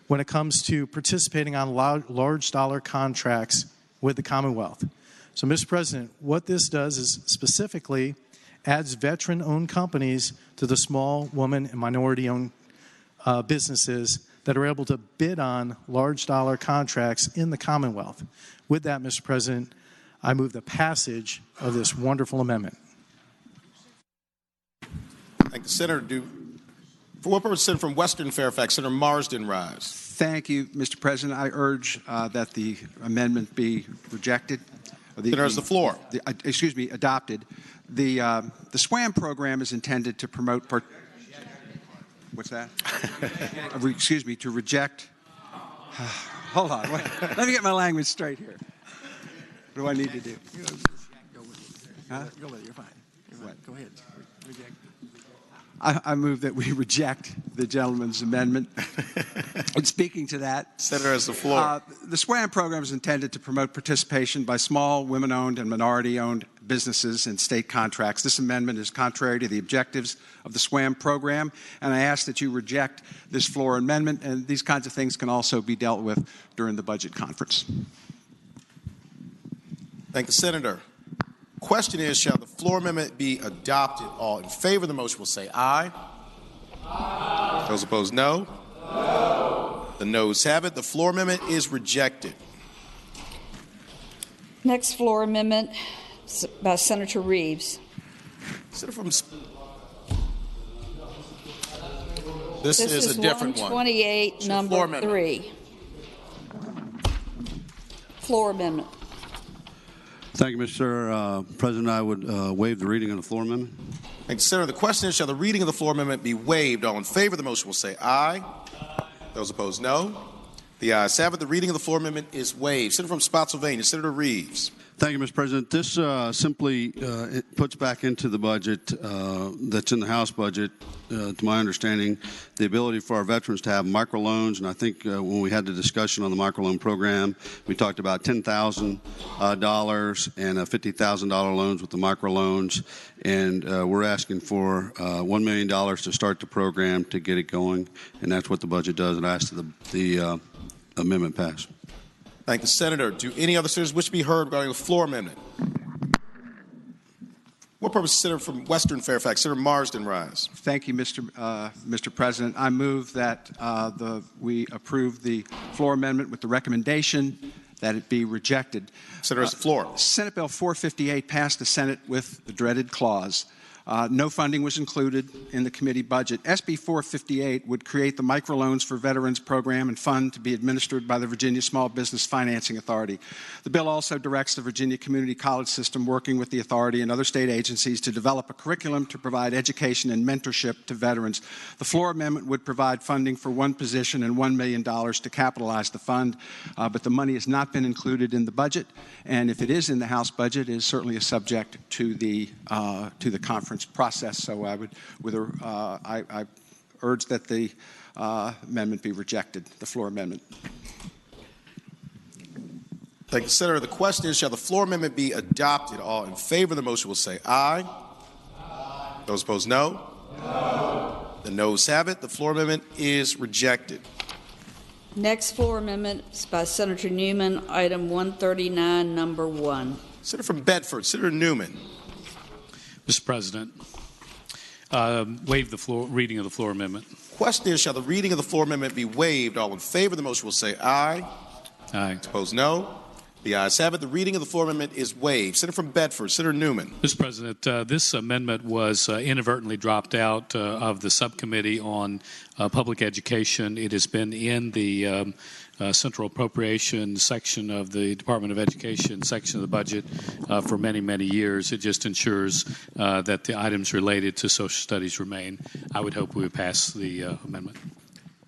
when it comes to participating on large dollar contracts with the Commonwealth. So, Mr. President, what this does is specifically adds veteran-owned companies to the small, woman, and minority-owned businesses that are able to bid on large dollar contracts in the Commonwealth. With that, Mr. President, I move the passage of this wonderful amendment. Thank you, Senator. For what purpose, Senator from Western Fairfax, Senator Marsden rise. Thank you, Mr. President. I urge that the amendment be rejected. Senator has the floor. Adopted. The SWAM program is intended to promote. What's that? To reject. Hold on. Let me get my language straight here. What do I need to do? Huh? You're fine. Go ahead. Reject. I move that we reject the gentleman's amendment. And speaking to that, Senator has the floor. The SWAM program is intended to promote participation by small, women-owned, and minority-owned businesses in state contracts. This amendment is contrary to the objectives of the SWAM program, and I ask that you reject this floor amendment, and these kinds of things can also be dealt with during the budget conference. Thank you, Senator. Question is, shall the floor amendment be adopted? All in favor of the motion will say aye. Aye. Those opposed, no. No. The noes have it. The floor amendment is rejected. Next floor amendment by Senator Reeves. Senator from This is a different one. 128, number 3. Floor amendment. Thank you, Mr. President. I would waive the reading of the floor amendment. Thank you, Senator. The question is, shall the reading of the floor amendment be waived? All in favor of the motion will say aye. Those opposed, no. The ayes have it. The reading of the floor amendment is waived. Senator from Spotsylvania, Senator Reeves. Thank you, Mr. President. This simply it puts back into the budget that's in the House budget, to my understanding, the ability for our veterans to have microloans. And I think when we had the discussion on the microloan program, we talked about $10,000 and $50,000 loans with the microloans. And we're asking for $1 million to start the program to get it going. And that's what the budget does. And I ask that the amendment pass. Thank you, Senator. Do any other senators wish to be heard regarding the floor amendment? What purpose, Senator from Western Fairfax, Senator Marsden rise. Thank you, Mr. President. I move that we approve the floor amendment with the recommendation that it be rejected. Senator has the floor. Senate Bill 458 passed the Senate with the dreaded clause. No funding was included in the committee budget. SB 458 would create the Microloans for Veterans program and fund to be administered by the Virginia Small Business Financing Authority. The bill also directs the Virginia Community College System, working with the authority and other state agencies, to develop a curriculum to provide education and mentorship to veterans. The floor amendment would provide funding for one position and $1 million to capitalize the fund, but the money has not been included in the budget, and if it is in the House budget, it is certainly a subject to the conference process. So I would, I urge that the amendment be rejected, the floor amendment. Thank you, Senator. The question is, shall the floor amendment be adopted? All in favor of the motion will say aye. Aye. Those opposed, no. No. The noes have it. The floor amendment is rejected. Next floor amendment is by Senator Newman, item 139, number 1. Senator from Bedford, Senator Newman. Mr. President, waive the reading of the floor amendment. Question is, shall the reading of the floor amendment be waived? All in favor of the motion will say aye. Aye. Opposed, no. The ayes have it. The reading of the floor amendment is waived. Senator from Bedford, Senator Newman. Mr. President, this amendment was inadvertently dropped out of the subcommittee on public education. It has been in the central appropriation section of the Department of Education section of the budget for many, many years. It just ensures that the items related to social studies remain. I would hope we would pass the amendment.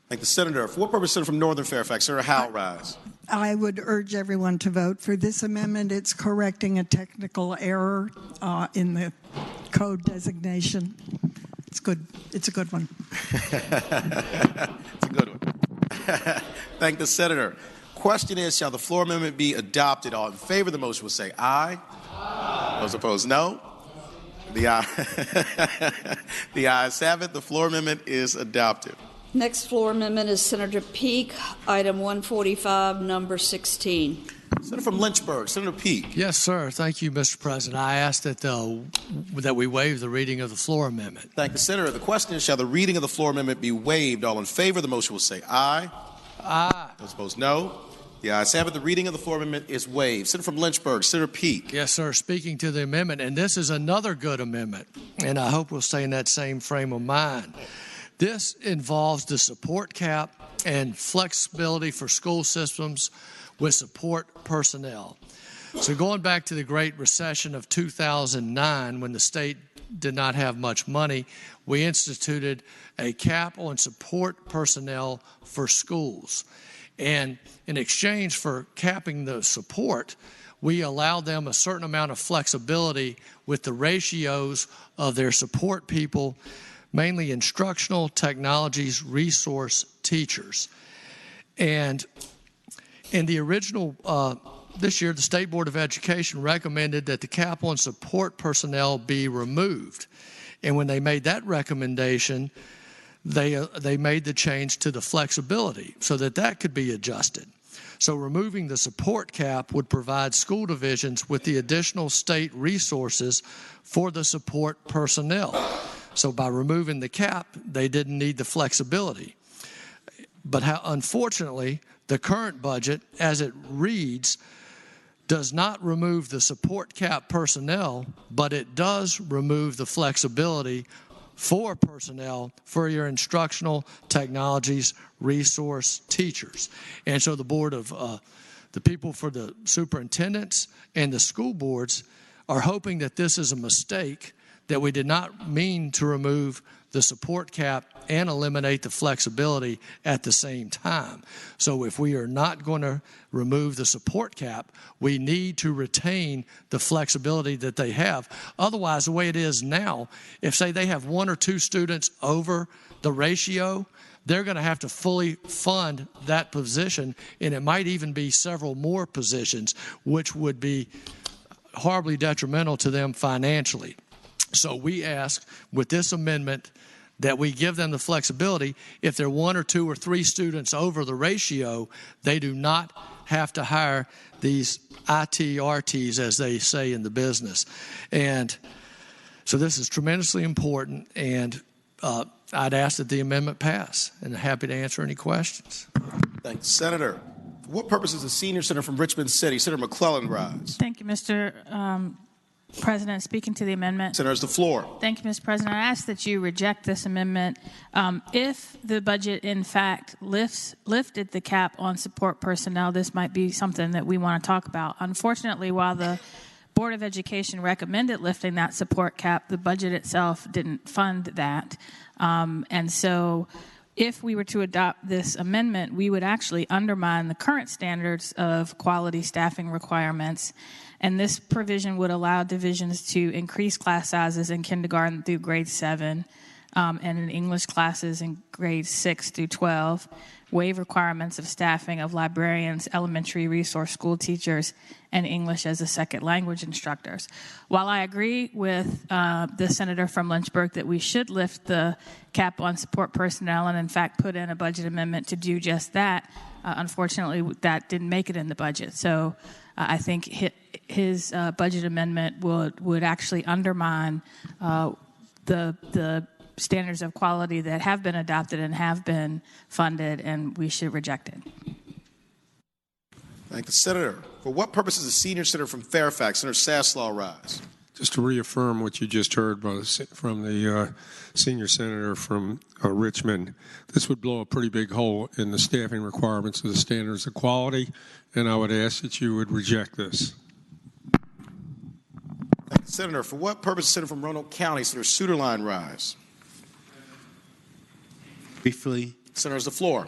Thank the Senator. For what purpose, Senator from Northern Fairfax, Senator Howell, rise. I would urge everyone to vote for this amendment. It's correcting a technical error in the code designation. It's good. It's a good one. It's a good one. Thank the Senator. Question is, shall the floor amendment be adopted? All in favor of the motion will say aye. Aye. Those opposed, no. The ayes have it. The floor amendment is adopted. Next floor amendment is Senator Peake, item 145, number 16. Senator from Lynchburg, Senator Peake. Yes, sir. Thank you, Mr. President. I ask that we waive the reading of the floor amendment. Thank the Senator. The question is, shall the reading of the floor amendment be waived? All in favor of the motion will say aye. Aye. Those opposed, no. The ayes have it. The reading of the floor amendment is waived. Senator from Lynchburg, Senator Peake. Yes, sir. Speaking to the amendment, and this is another good amendment, and I hope we'll stay in that same frame of mind. This involves the support cap and flexibility for school systems with support personnel. So going back to the Great Recession of 2009, when the state did not have much money, we instituted a cap on support personnel for schools. And in exchange for capping the support, we allowed them a certain amount of flexibility with the ratios of their support people, mainly instructional technologies, resource teachers. And in the original, this year, the State Board of Education recommended that the cap on support personnel be removed. And when they made that recommendation, they made the change to the flexibility so that could be adjusted. So removing the support cap would provide school divisions with the additional state resources for the support personnel. So by removing the cap, they didn't need the flexibility. But unfortunately, the current budget, as it reads, does not remove the support cap personnel, but it does remove the flexibility for personnel for your instructional technologies, resource teachers. And so the board of the people for the superintendents and the school boards are hoping that this is a mistake, that we did not mean to remove the support cap and eliminate the flexibility at the same time. So if we are not going to remove the support cap, we need to retain the flexibility that they have. Otherwise, the way it is now, if, say, they have one or two students over the ratio, they're going to have to fully fund that position, and it might even be several more positions, which would be horribly detrimental to them financially. So we ask with this amendment that we give them the flexibility. If they're one or two or three students over the ratio, they do not have to hire these ITRTs, as they say in the business. And so this is tremendously important, and I'd ask that the amendment pass, and I'm happy to answer any questions. Thanks. Senator, for what purpose is the senior senator from Richmond City, Senator McClellan, rise? Thank you, Mr. President. Speaking to the amendment. Senator's the floor. Thank you, Mr. President. I ask that you reject this amendment. If the budget, in fact, lifted the cap on support personnel, this might be something that we want to talk about. Unfortunately, while the Board of Education recommended lifting that support cap, the budget itself didn't fund that. And so if we were to adopt this amendment, we would actually undermine the current standards of quality staffing requirements. And this provision would allow divisions to increase class sizes in kindergarten through grade 7 and in English classes in grades 6 through 12, waive requirements of staffing of librarians, elementary resource school teachers, and English as a second language instructors. While I agree with the senator from Lynchburg that we should lift the cap on support personnel and in fact put in a budget amendment to do just that, unfortunately that didn't make it in the budget. So I think his budget amendment would actually undermine the standards of quality that have been adopted and have been funded, and we should reject it. Thank the senator. For what purpose does the senior senator from Fairfax, Senator Saslaw, rise? Just to reaffirm what you just heard from the senior senator from Richmond, this would blow a pretty big hole in the staffing requirements of the standards of quality, and I would ask that you would reject this. Thank the senator. For what purpose does the senator from Roanoke County, Senator Suderline, rise? Briefly. Senator has the floor.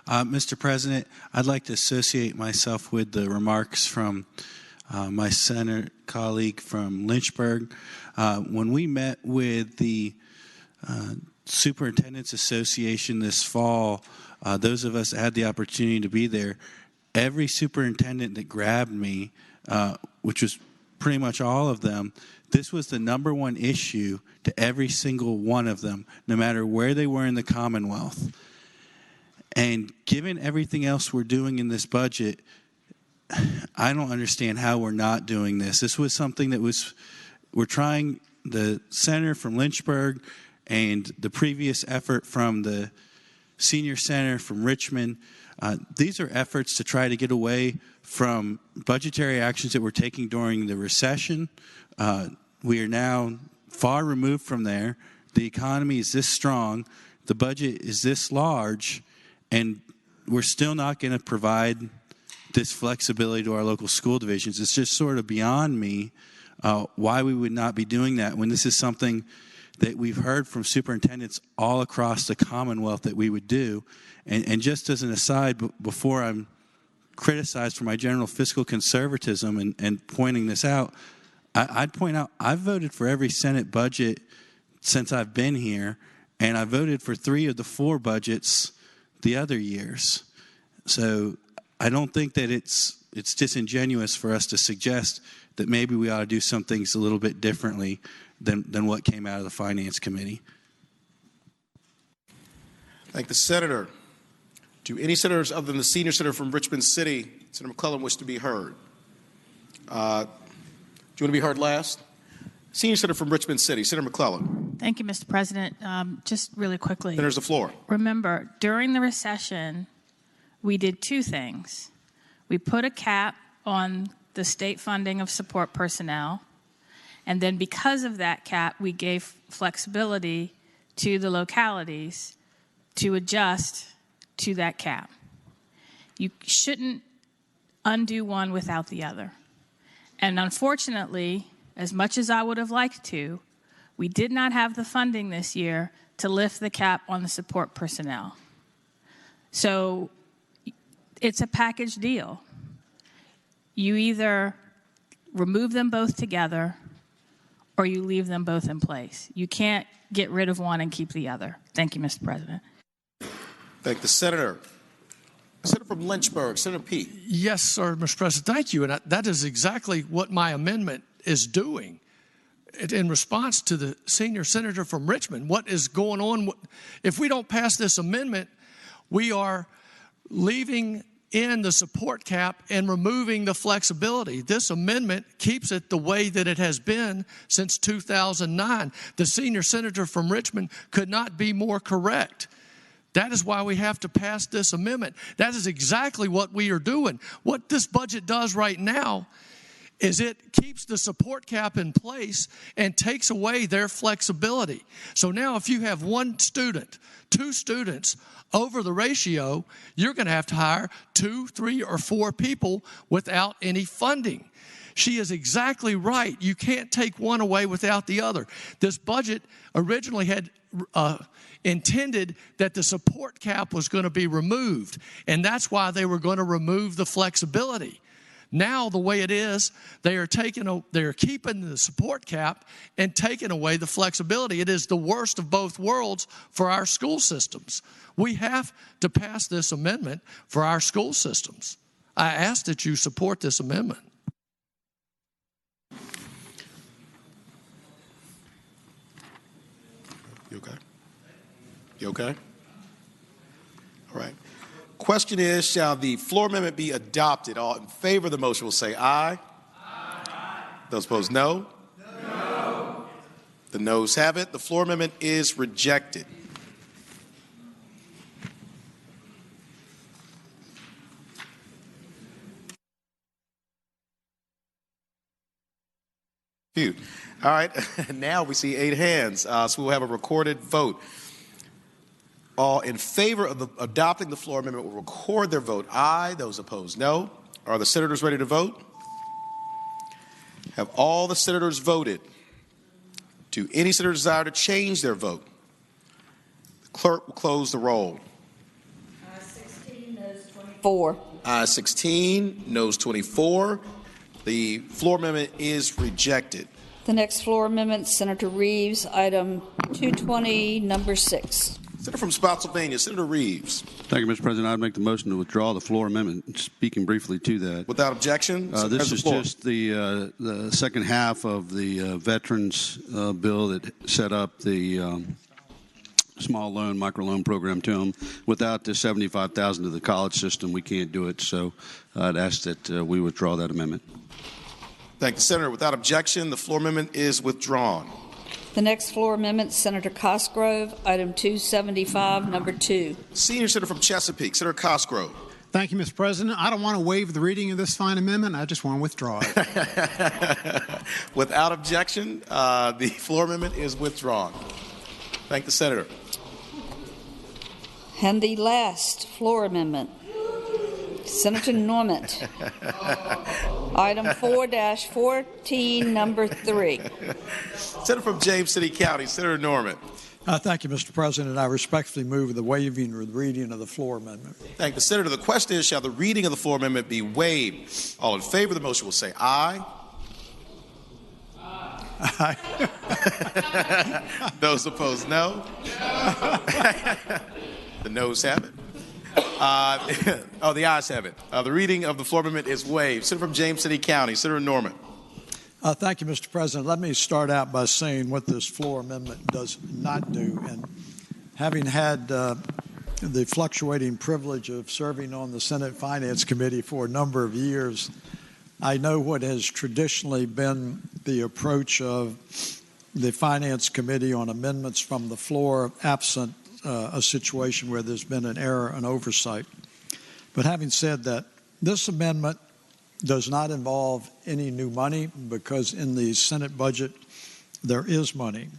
Mr. President, I'd like to associate myself with the remarks from my Senate colleague from Lynchburg. When we met with the Superintendents Association this fall, those of us that had the opportunity to be there, every superintendent that grabbed me, which was pretty much all of them, this was the number one issue to every single one of them, no matter where they were in the Commonwealth. And given everything else we're doing in this budget, I don't understand how we're not doing this. This was something that we're trying, the senator from Lynchburg and the previous effort from the senior senator from Richmond, these are efforts to try to get away from budgetary actions that we're taking during the recession. We are now far removed from there. The economy is this strong. The budget is this large. And we're still not going to provide this flexibility to our local school divisions. It's just sort of beyond me why we would not be doing that when this is something that we've heard from superintendents all across the Commonwealth that we would do. And just as an aside, before I'm criticized for my general fiscal conservatism and pointing this out, I'd point out I've voted for every Senate budget since I've been here, and I voted for 3 of the 4 budgets the other years. So I don't think that it's disingenuous for us to suggest that maybe we ought to do some things a little bit differently than what came out of the Finance Committee. Thank the senator. Do any senators other than the senior senator from Richmond City, Senator McClellan, wish to be heard? Do you want to be heard last? Senior senator from Richmond City, Senator McClellan. Thank you, Mr. President. Just really quickly. Senator's the floor. Remember, during the recession, we did 2 things. We put a cap on the state funding of support personnel, and then because of that cap, we gave flexibility to the localities to adjust to that cap. You shouldn't undo one without the other. And unfortunately, as much as I would have liked to, we did not have the funding this year to lift the cap on the support personnel. So it's a package deal. You either remove them both together or you leave them both in place. You can't get rid of one and keep the other. Thank you, Mr. President. Thank the senator. Senator from Lynchburg, Senator Peake. Yes, sir, Mr. President. Thank you. And that is exactly what my amendment is doing. In response to the senior senator from Richmond, what is going on? If we don't pass this amendment, we are leaving in the support cap and removing the flexibility. This amendment keeps it the way that it has been since 2009. The senior senator from Richmond could not be more correct. That is why we have to pass this amendment. That is exactly what we are doing. What this budget does right now is it keeps the support cap in place and takes away their flexibility. So now if you have 1 student, 2 students over the ratio, you're going to have to hire 2, 3, or 4 people without any funding. She is exactly right. You can't take one away without the other. This budget originally had intended that the support cap was going to be removed, and that's why they were going to remove the flexibility. Now, the way it is, they are keeping the support cap and taking away the flexibility. It is the worst of both worlds for our school systems. We have to pass this amendment for our school systems. I ask that you support this amendment. You okay? You okay? All right. Question is, shall the floor amendment be adopted? All in favor of the motion will say aye. Aye. Those opposed, no. No. The noes have it. The floor amendment is rejected. Phew. All right, now we see 8 hands, so we'll have a recorded vote. All in favor of adopting the floor amendment will record their vote aye. Those opposed, no. Are the senators ready to vote? Have all the senators voted? Do any senator desire to change their vote? The clerk will close the roll. Ayes 16, noes 24. Ayes 16, noes 24. The floor amendment is rejected. The next floor amendment, Senator Reeves, item 220, number 6. Senator from Spotsylvania, Senator Reeves. Thank you, Mr. President. I'd make the motion to withdraw the floor amendment. Speaking briefly to that. Without objection? This is just the second half of the veterans bill that set up the small loan, microloan program to them. Without the $75,000 to the college system, we can't do it. So I'd ask that we withdraw that amendment. Thank you, Senator. Without objection, the floor amendment is withdrawn. The next floor amendment, Senator Cosgrove, item 275, number 2. Senior Senator from Chesapeake, Senator Cosgrove. Thank you, Mr. President. I don't want to waive the reading of this fine amendment. I just want to withdraw it. Without objection, the floor amendment is withdrawn. Thank the Senator. And the last floor amendment, Senator Norman, item 4-14, number 3. Senator from James City County, Senator Norman. Thank you, Mr. President. I respectfully move the waiving or the reading of the floor amendment. Thank the Senator. The question is, shall the reading of the floor amendment be waived? All in favor of the motion will say aye. Aye. Those opposed, no. The noes have it. The ayes have it. The reading of the floor amendment is waived. Senator from James City County, Senator Norman. Thank you, Mr. President. Let me start out by saying what this floor amendment does not do. And having had the fluctuating privilege of serving on the Senate Finance Committee for a number of years, I know what has traditionally been the approach of the Finance Committee on amendments from the floor, absent a situation where there's been an error and oversight. But having said that, this amendment does not involve any new money because in the Senate budget there is money.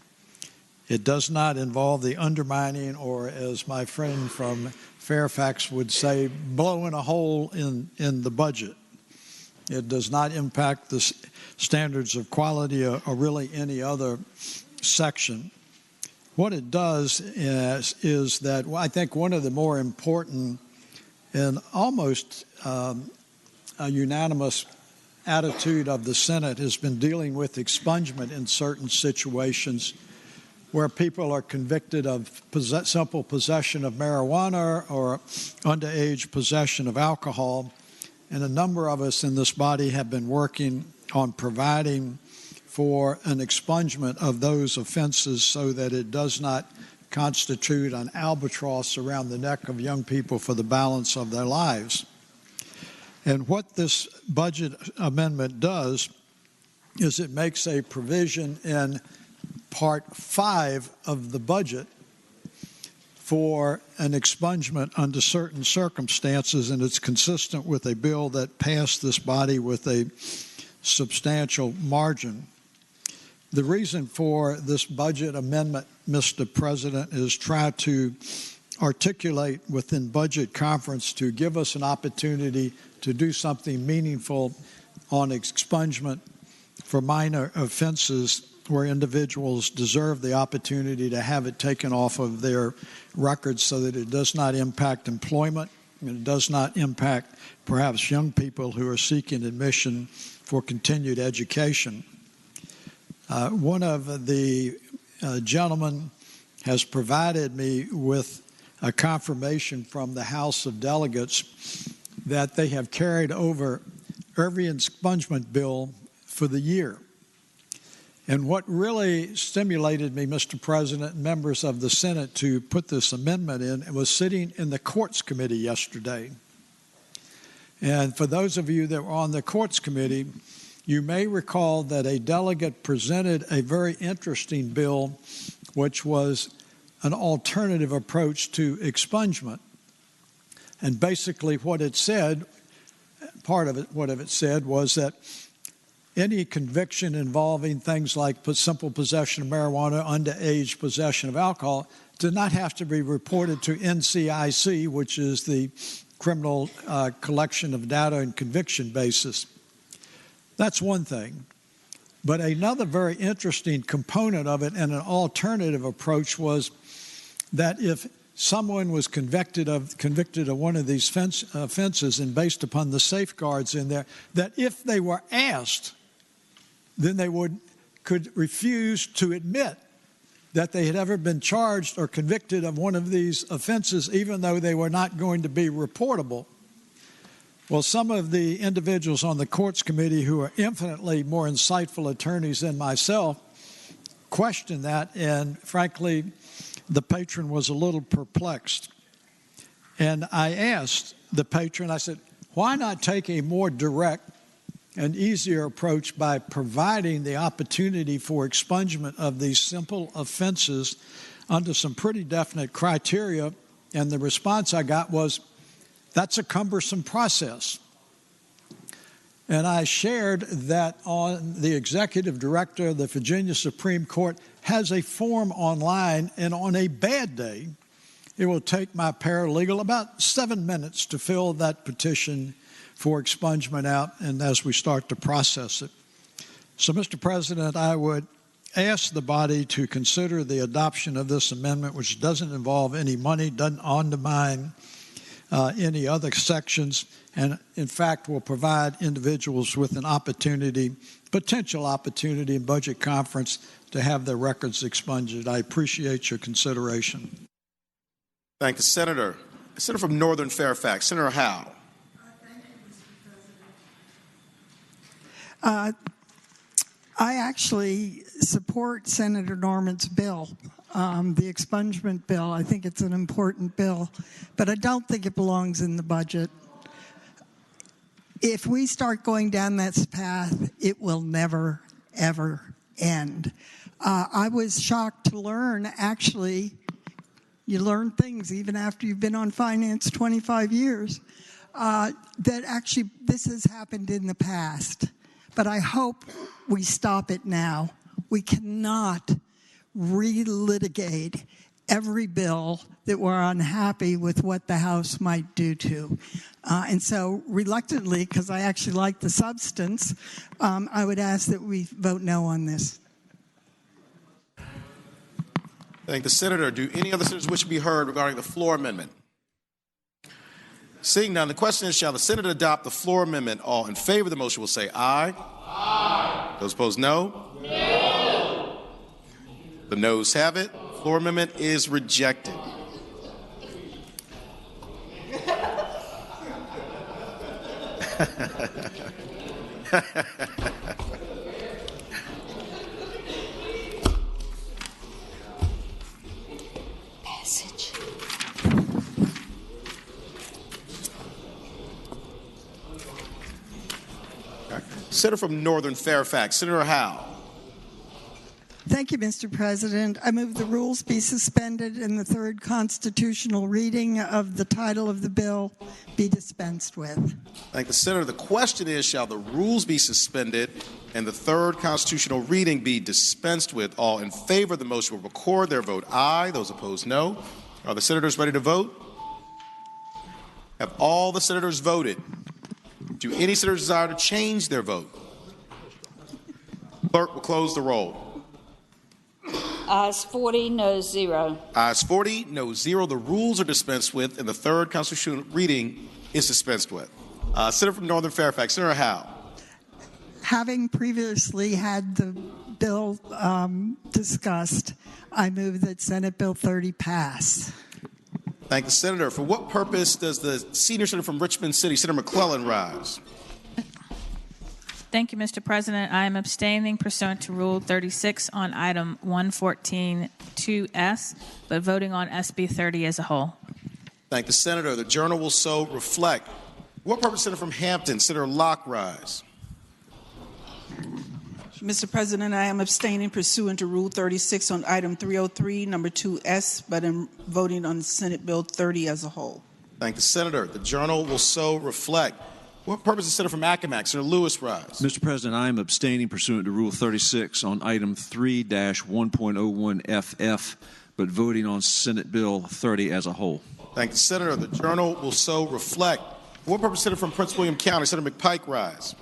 It does not involve the undermining or, as my friend from Fairfax would say, blowing a hole in the budget. It does not impact the standards of quality or really any other section. What it does is that I think one of the more important and almost a unanimous attitude of the Senate has been dealing with expungement in certain situations where people are convicted of simple possession of marijuana or underage possession of alcohol. And a number of us in this body have been working on providing for an expungement of those offenses so that it does not constitute an albatross around the neck of young people for the balance of their lives. And what this budget amendment does is it makes a provision in Part 5 of the budget for an expungement under certain circumstances, and it's consistent with a bill that passed this body with a substantial margin. The reason for this budget amendment, Mr. President, is try to articulate within budget conference to give us an opportunity to do something meaningful on expungement for minor offenses where individuals deserve the opportunity to have it taken off of their records so that it does not impact employment and it does not impact perhaps young people who are seeking admission for continued education. One of the gentlemen has provided me with a confirmation from the House of Delegates that they have carried over every expungement bill for the year. And what really stimulated me, Mr. President, and members of the Senate to put this amendment in was sitting in the Courts Committee yesterday. And for those of you that were on the Courts Committee, you may recall that a delegate presented a very interesting bill, which was an alternative approach to expungement. And basically what it said, part of it, what it said was that any conviction involving things like simple possession of marijuana, underage possession of alcohol, did not have to be reported to NCIC, which is the criminal collection of data and conviction basis. That's one thing. But another very interesting component of it and an alternative approach was that if someone was convicted of one of these offenses, and based upon the safeguards in there, that if they were asked, then they could refuse to admit that they had ever been charged or convicted of one of these offenses, even though they were not going to be reportable. Well, some of the individuals on the courts committee who are infinitely more insightful attorneys than myself questioned that, and frankly, the patron was a little perplexed. And I asked the patron, I said, why not take a more direct and easier approach by providing the opportunity for expungement of these simple offenses under some pretty definite criteria? And the response I got was, that's a cumbersome process. And I shared that the executive director of the Virginia Supreme Court has a form online, and on a bad day, it will take my paralegal about 7 minutes to fill that petition for expungement out, and as we start to process it. So, Mr. President, I would ask the body to consider the adoption of this amendment, which doesn't involve any money, doesn't undermine any other sections, and in fact will provide individuals with an opportunity, potential opportunity in budget conference to have their records expunged. I appreciate your consideration. Thank the Senator. Senator from Northern Fairfax, Senator Howe. I actually support Senator Norman's bill, the expungement bill. I think it's an important bill, but I don't think it belongs in the budget. If we start going down that path, it will never, ever end. I was shocked to learn, actually, you learn things even after you've been on finance 25 years, that actually this has happened in the past. But I hope we stop it now. We cannot relitigate every bill that we're unhappy with what the House might do to. And so reluctantly, because I actually like the substance, I would ask that we vote no on this. Thank the Senator. Do any other senators wish to be heard regarding the floor amendment? Seeing none, the question is, shall the Senate adopt the floor amendment? All in favor of the motion will say aye. Aye. Those opposed, no. No. The noes have it. Floor amendment is rejected. Passage. Senator from Northern Fairfax, Senator Howe. Thank you, Mr. President. I move the rules be suspended and the third constitutional reading of the title of the bill be dispensed with. Thank the Senator. The question is, shall the rules be suspended and the third constitutional reading be dispensed with? All in favor of the motion will record their vote aye. Those opposed, no. Are the senators ready to vote? Have all the senators voted? Do any senators desire to change their vote? Clerk will close the roll. Ayes 40, no 0. Ayes 40, no 0. The rules are dispensed with, and the third constitutional reading is dispensed with. Senator from Northern Fairfax, Senator Howe. Having previously had the bill discussed, I move that Senate Bill 30 pass. Thank the Senator. For what purpose does the senior senator from Richmond City, Senator McClellan, rise? Thank you, Mr. President. I am abstaining pursuant to Rule 36 on item 114-2S, but voting on SB 30 as a whole. Thank the Senator. The Journal will so reflect. For what purpose, Senator from Hampton, Senator Locke, rise? Mr. President, I am abstaining pursuant to Rule 36 on item 303, number 2S, but am voting on Senate Bill 30 as a whole. Thank the Senator. The Journal will so reflect. What purpose is Senator from Accomack? Senator Lewis, rise. Mr. President, I am abstaining pursuant to Rule 36 on item 3-1.01FF, but voting on Senate Bill 30 as a whole. Thank you, Senator. The Journal will so reflect. For what purpose is Senator from Prince William County? Senator McPike, rise.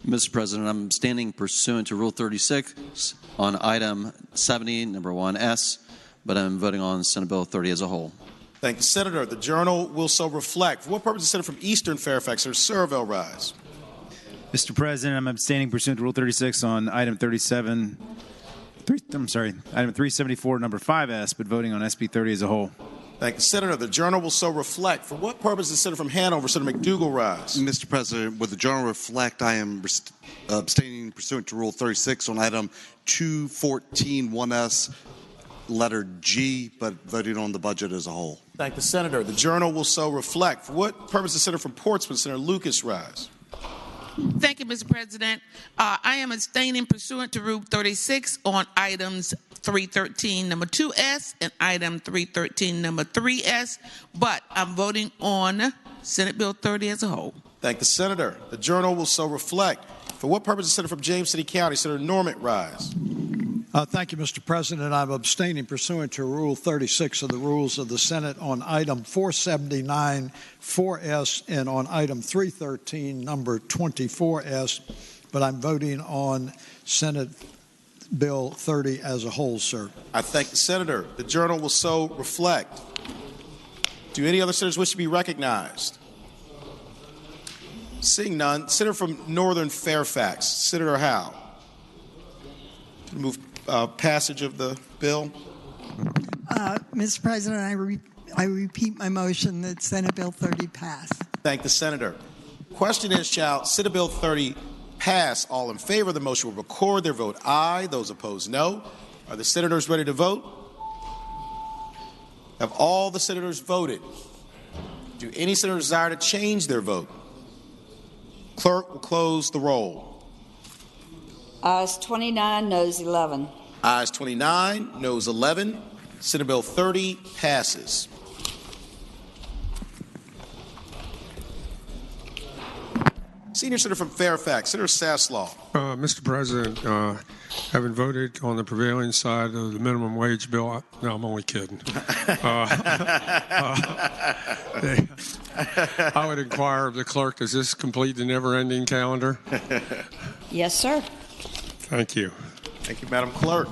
Mr. President, I'm abstaining pursuant to Rule 36 on item 70, number 1S, but I'm voting on Senate Bill 30 as a whole. Thank you, Senator. The Journal will so reflect. For what purpose is Senator from Eastern Fairfax? Senator Serville, rise. Mr. President, I'm abstaining pursuant to Rule 36 on item 374, number 5S, but voting on SB 30 as a whole. Thank you, Senator. The Journal will so reflect. For what purpose is Senator from Hanover? Senator McDougal, rise. Mr. President, with the Journal reflect, I am abstaining pursuant to Rule 36 on item 214-1S, letter G, but voting on the budget as a whole. Thank the Senator. The Journal will so reflect. For what purpose is Senator from Portsmouth? Senator Lucas, rise. Thank you, Mr. President. I am abstaining pursuant to Rule 36 on items 313, number 2S, and item 313, number 3S, but I'm voting on Senate Bill 30 as a whole. Thank the Senator. The Journal will so reflect. For what purpose is Senator from James City County? Senator Norman, rise. Thank you, Mr. President. I'm abstaining pursuant to Rule 36 of the Rules of the Senate on item 479, 4S, and on item 313, number 24S, but I'm voting on Senate Bill 30 as a whole, sir. I thank the Senator. The Journal will so reflect. Do any other senators wish to be recognized? Seeing none, Senator from Northern Fairfax, Senator Howe. Move passage of the bill. Mr. President, I repeat my motion that Senate Bill 30 pass. Thank the Senator. Question is, shall Senate Bill 30 pass? All in favor of the motion will record their vote aye. Those opposed, no. Are the senators ready to vote? Have all the senators voted? Do any senators desire to change their vote? Clerk will close the roll. Ayes 29, noes 11. Ayes 29, noes 11. Senate Bill 30 passes. Senior Senator from Fairfax, Senator Sasslaw. Mr. President, having voted on the prevailing side of the minimum wage bill, no, I'm only kidding. I would inquire of the clerk, does this complete the never-ending calendar? Yes, sir. Thank you. Thank you, Madam Clerk.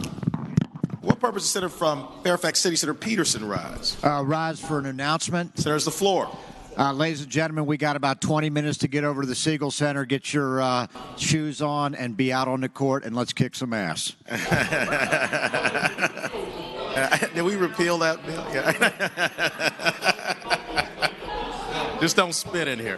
What purpose is Senator from Fairfax City, Senator Peterson, rise? Rise for an announcement. Senator's the floor. Ladies and gentlemen, we got about 20 minutes to get over to the Siegel Center, get your shoes on, and be out on the court, and let's kick some ass. Did we repeal that bill? Yeah. Just don't spit in here.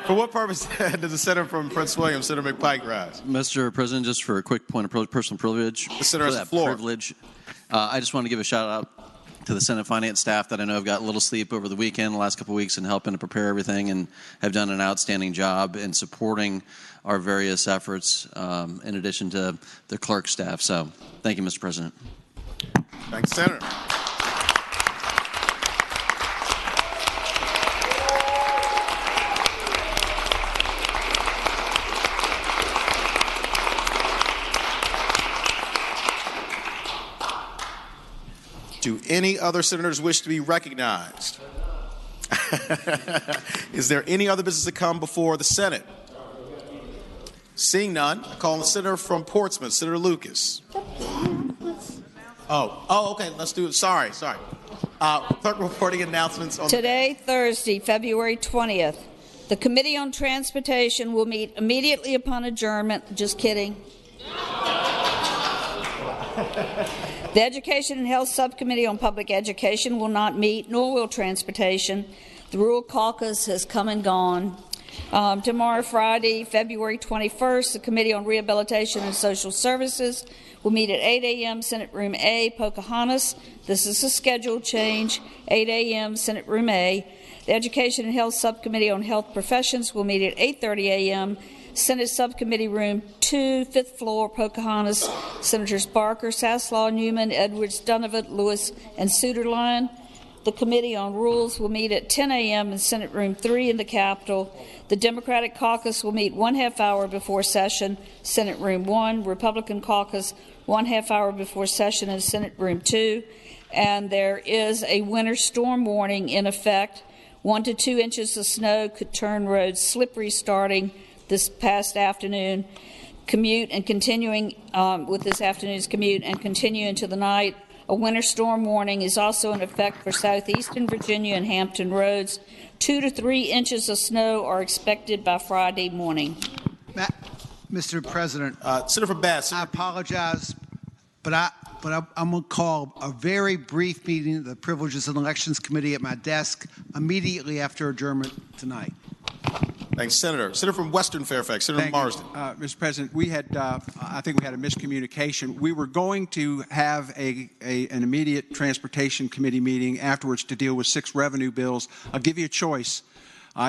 For what purpose does the senator from Prince William, Senator McPike, rise? Mr. President, just for a quick point of personal privilege. The senator has the floor. I just want to give a shout out to the Senate finance staff that I know have got a little sleep over the weekend, the last couple of weeks, in helping to prepare everything and have done an outstanding job in supporting our various efforts, in addition to the clerk staff. So thank you, Mr. President. Thanks, Senator. Do any other senators wish to be recognized? Is there any other business to come before the Senate? Seeing none, I call on the senator from Portsmouth, Senator Lucas. Okay, let's do it. Sorry. Clerk reporting announcements on Today, Thursday, February 20th, the Committee on Transportation will meet immediately upon adjournment. Just kidding. The Education and Health Subcommittee on Public Education will not meet, nor will Transportation. The Rural Caucus has come and gone. Tomorrow, Friday, February 21st, the Committee on Rehabilitation and Social Services will meet at 8 a.m. Senate Room A, Pocahontas. This is a schedule change, 8 a.m. Senate Room A. The Education and Health Subcommittee on Health Professions will meet at 8:30 a.m. Senate Subcommittee Room 2, 5th floor, Pocahontas. Senators Barker, Sasslaw, Newman, Edwards, Donovan, Lewis, and Suderline. The Committee on Rules will meet at 10 a.m. in Senate Room 3 in the Capitol. The Democratic Caucus will meet 1/2 hour before session, Senate Room 1. Republican Caucus 1/2 hour before session in Senate Room 2. And there is a winter storm warning in effect. 1 to 2 inches of snow could turn roads slippery starting this past afternoon. Commute and continuing with this afternoon's commute and continue into the night. A winter storm warning is also in effect for southeastern Virginia and Hampton roads. 2 to 3 inches of snow are expected by Friday morning. Mr. President, Senator Bass, I apologize, but I'm going to call a very brief meeting of the Privileges and Elections Committee at my desk immediately after adjournment tonight. Thanks, Senator. Senator from Western Fairfax, Senator Marsden. Mr. President, we had, I think we had a miscommunication. We were going to have an immediate Transportation Committee meeting afterwards to deal with 6 revenue bills. I'll give you a choice.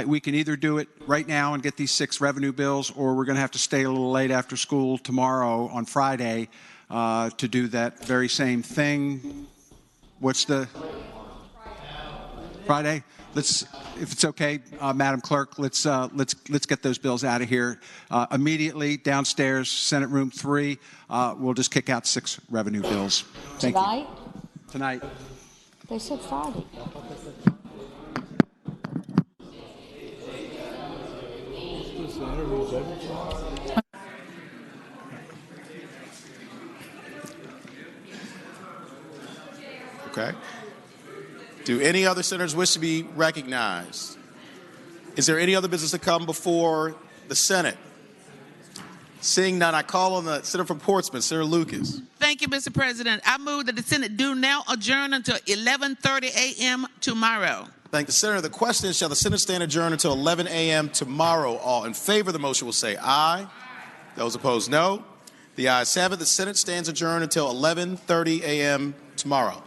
We can either do it right now and get these 6 revenue bills, or we're going to have to stay a little late after school tomorrow on Friday to do that very same thing. What's the Friday? If it's okay, Madam Clerk, let's get those bills out of here immediately downstairs, Senate Room 3. We'll just kick out 6 revenue bills. Thank Tonight? you. Tonight. They said Friday. Okay. Do any other senators wish to be recognized? Is there any other business to come before the Senate? Seeing none, I call on the Senator from Portsmouth, Senator Lucas. Thank you, Mr. President. I move that the Senate do now adjourn until 11:30 a.m. tomorrow. Thank the Senator. The question is, shall the Senate stand adjourned until 11 a.m. tomorrow? All in favor of the motion will say aye. Those opposed, no. The ayes have it. The Senate stands adjourned until 11:30 a.m. tomorrow.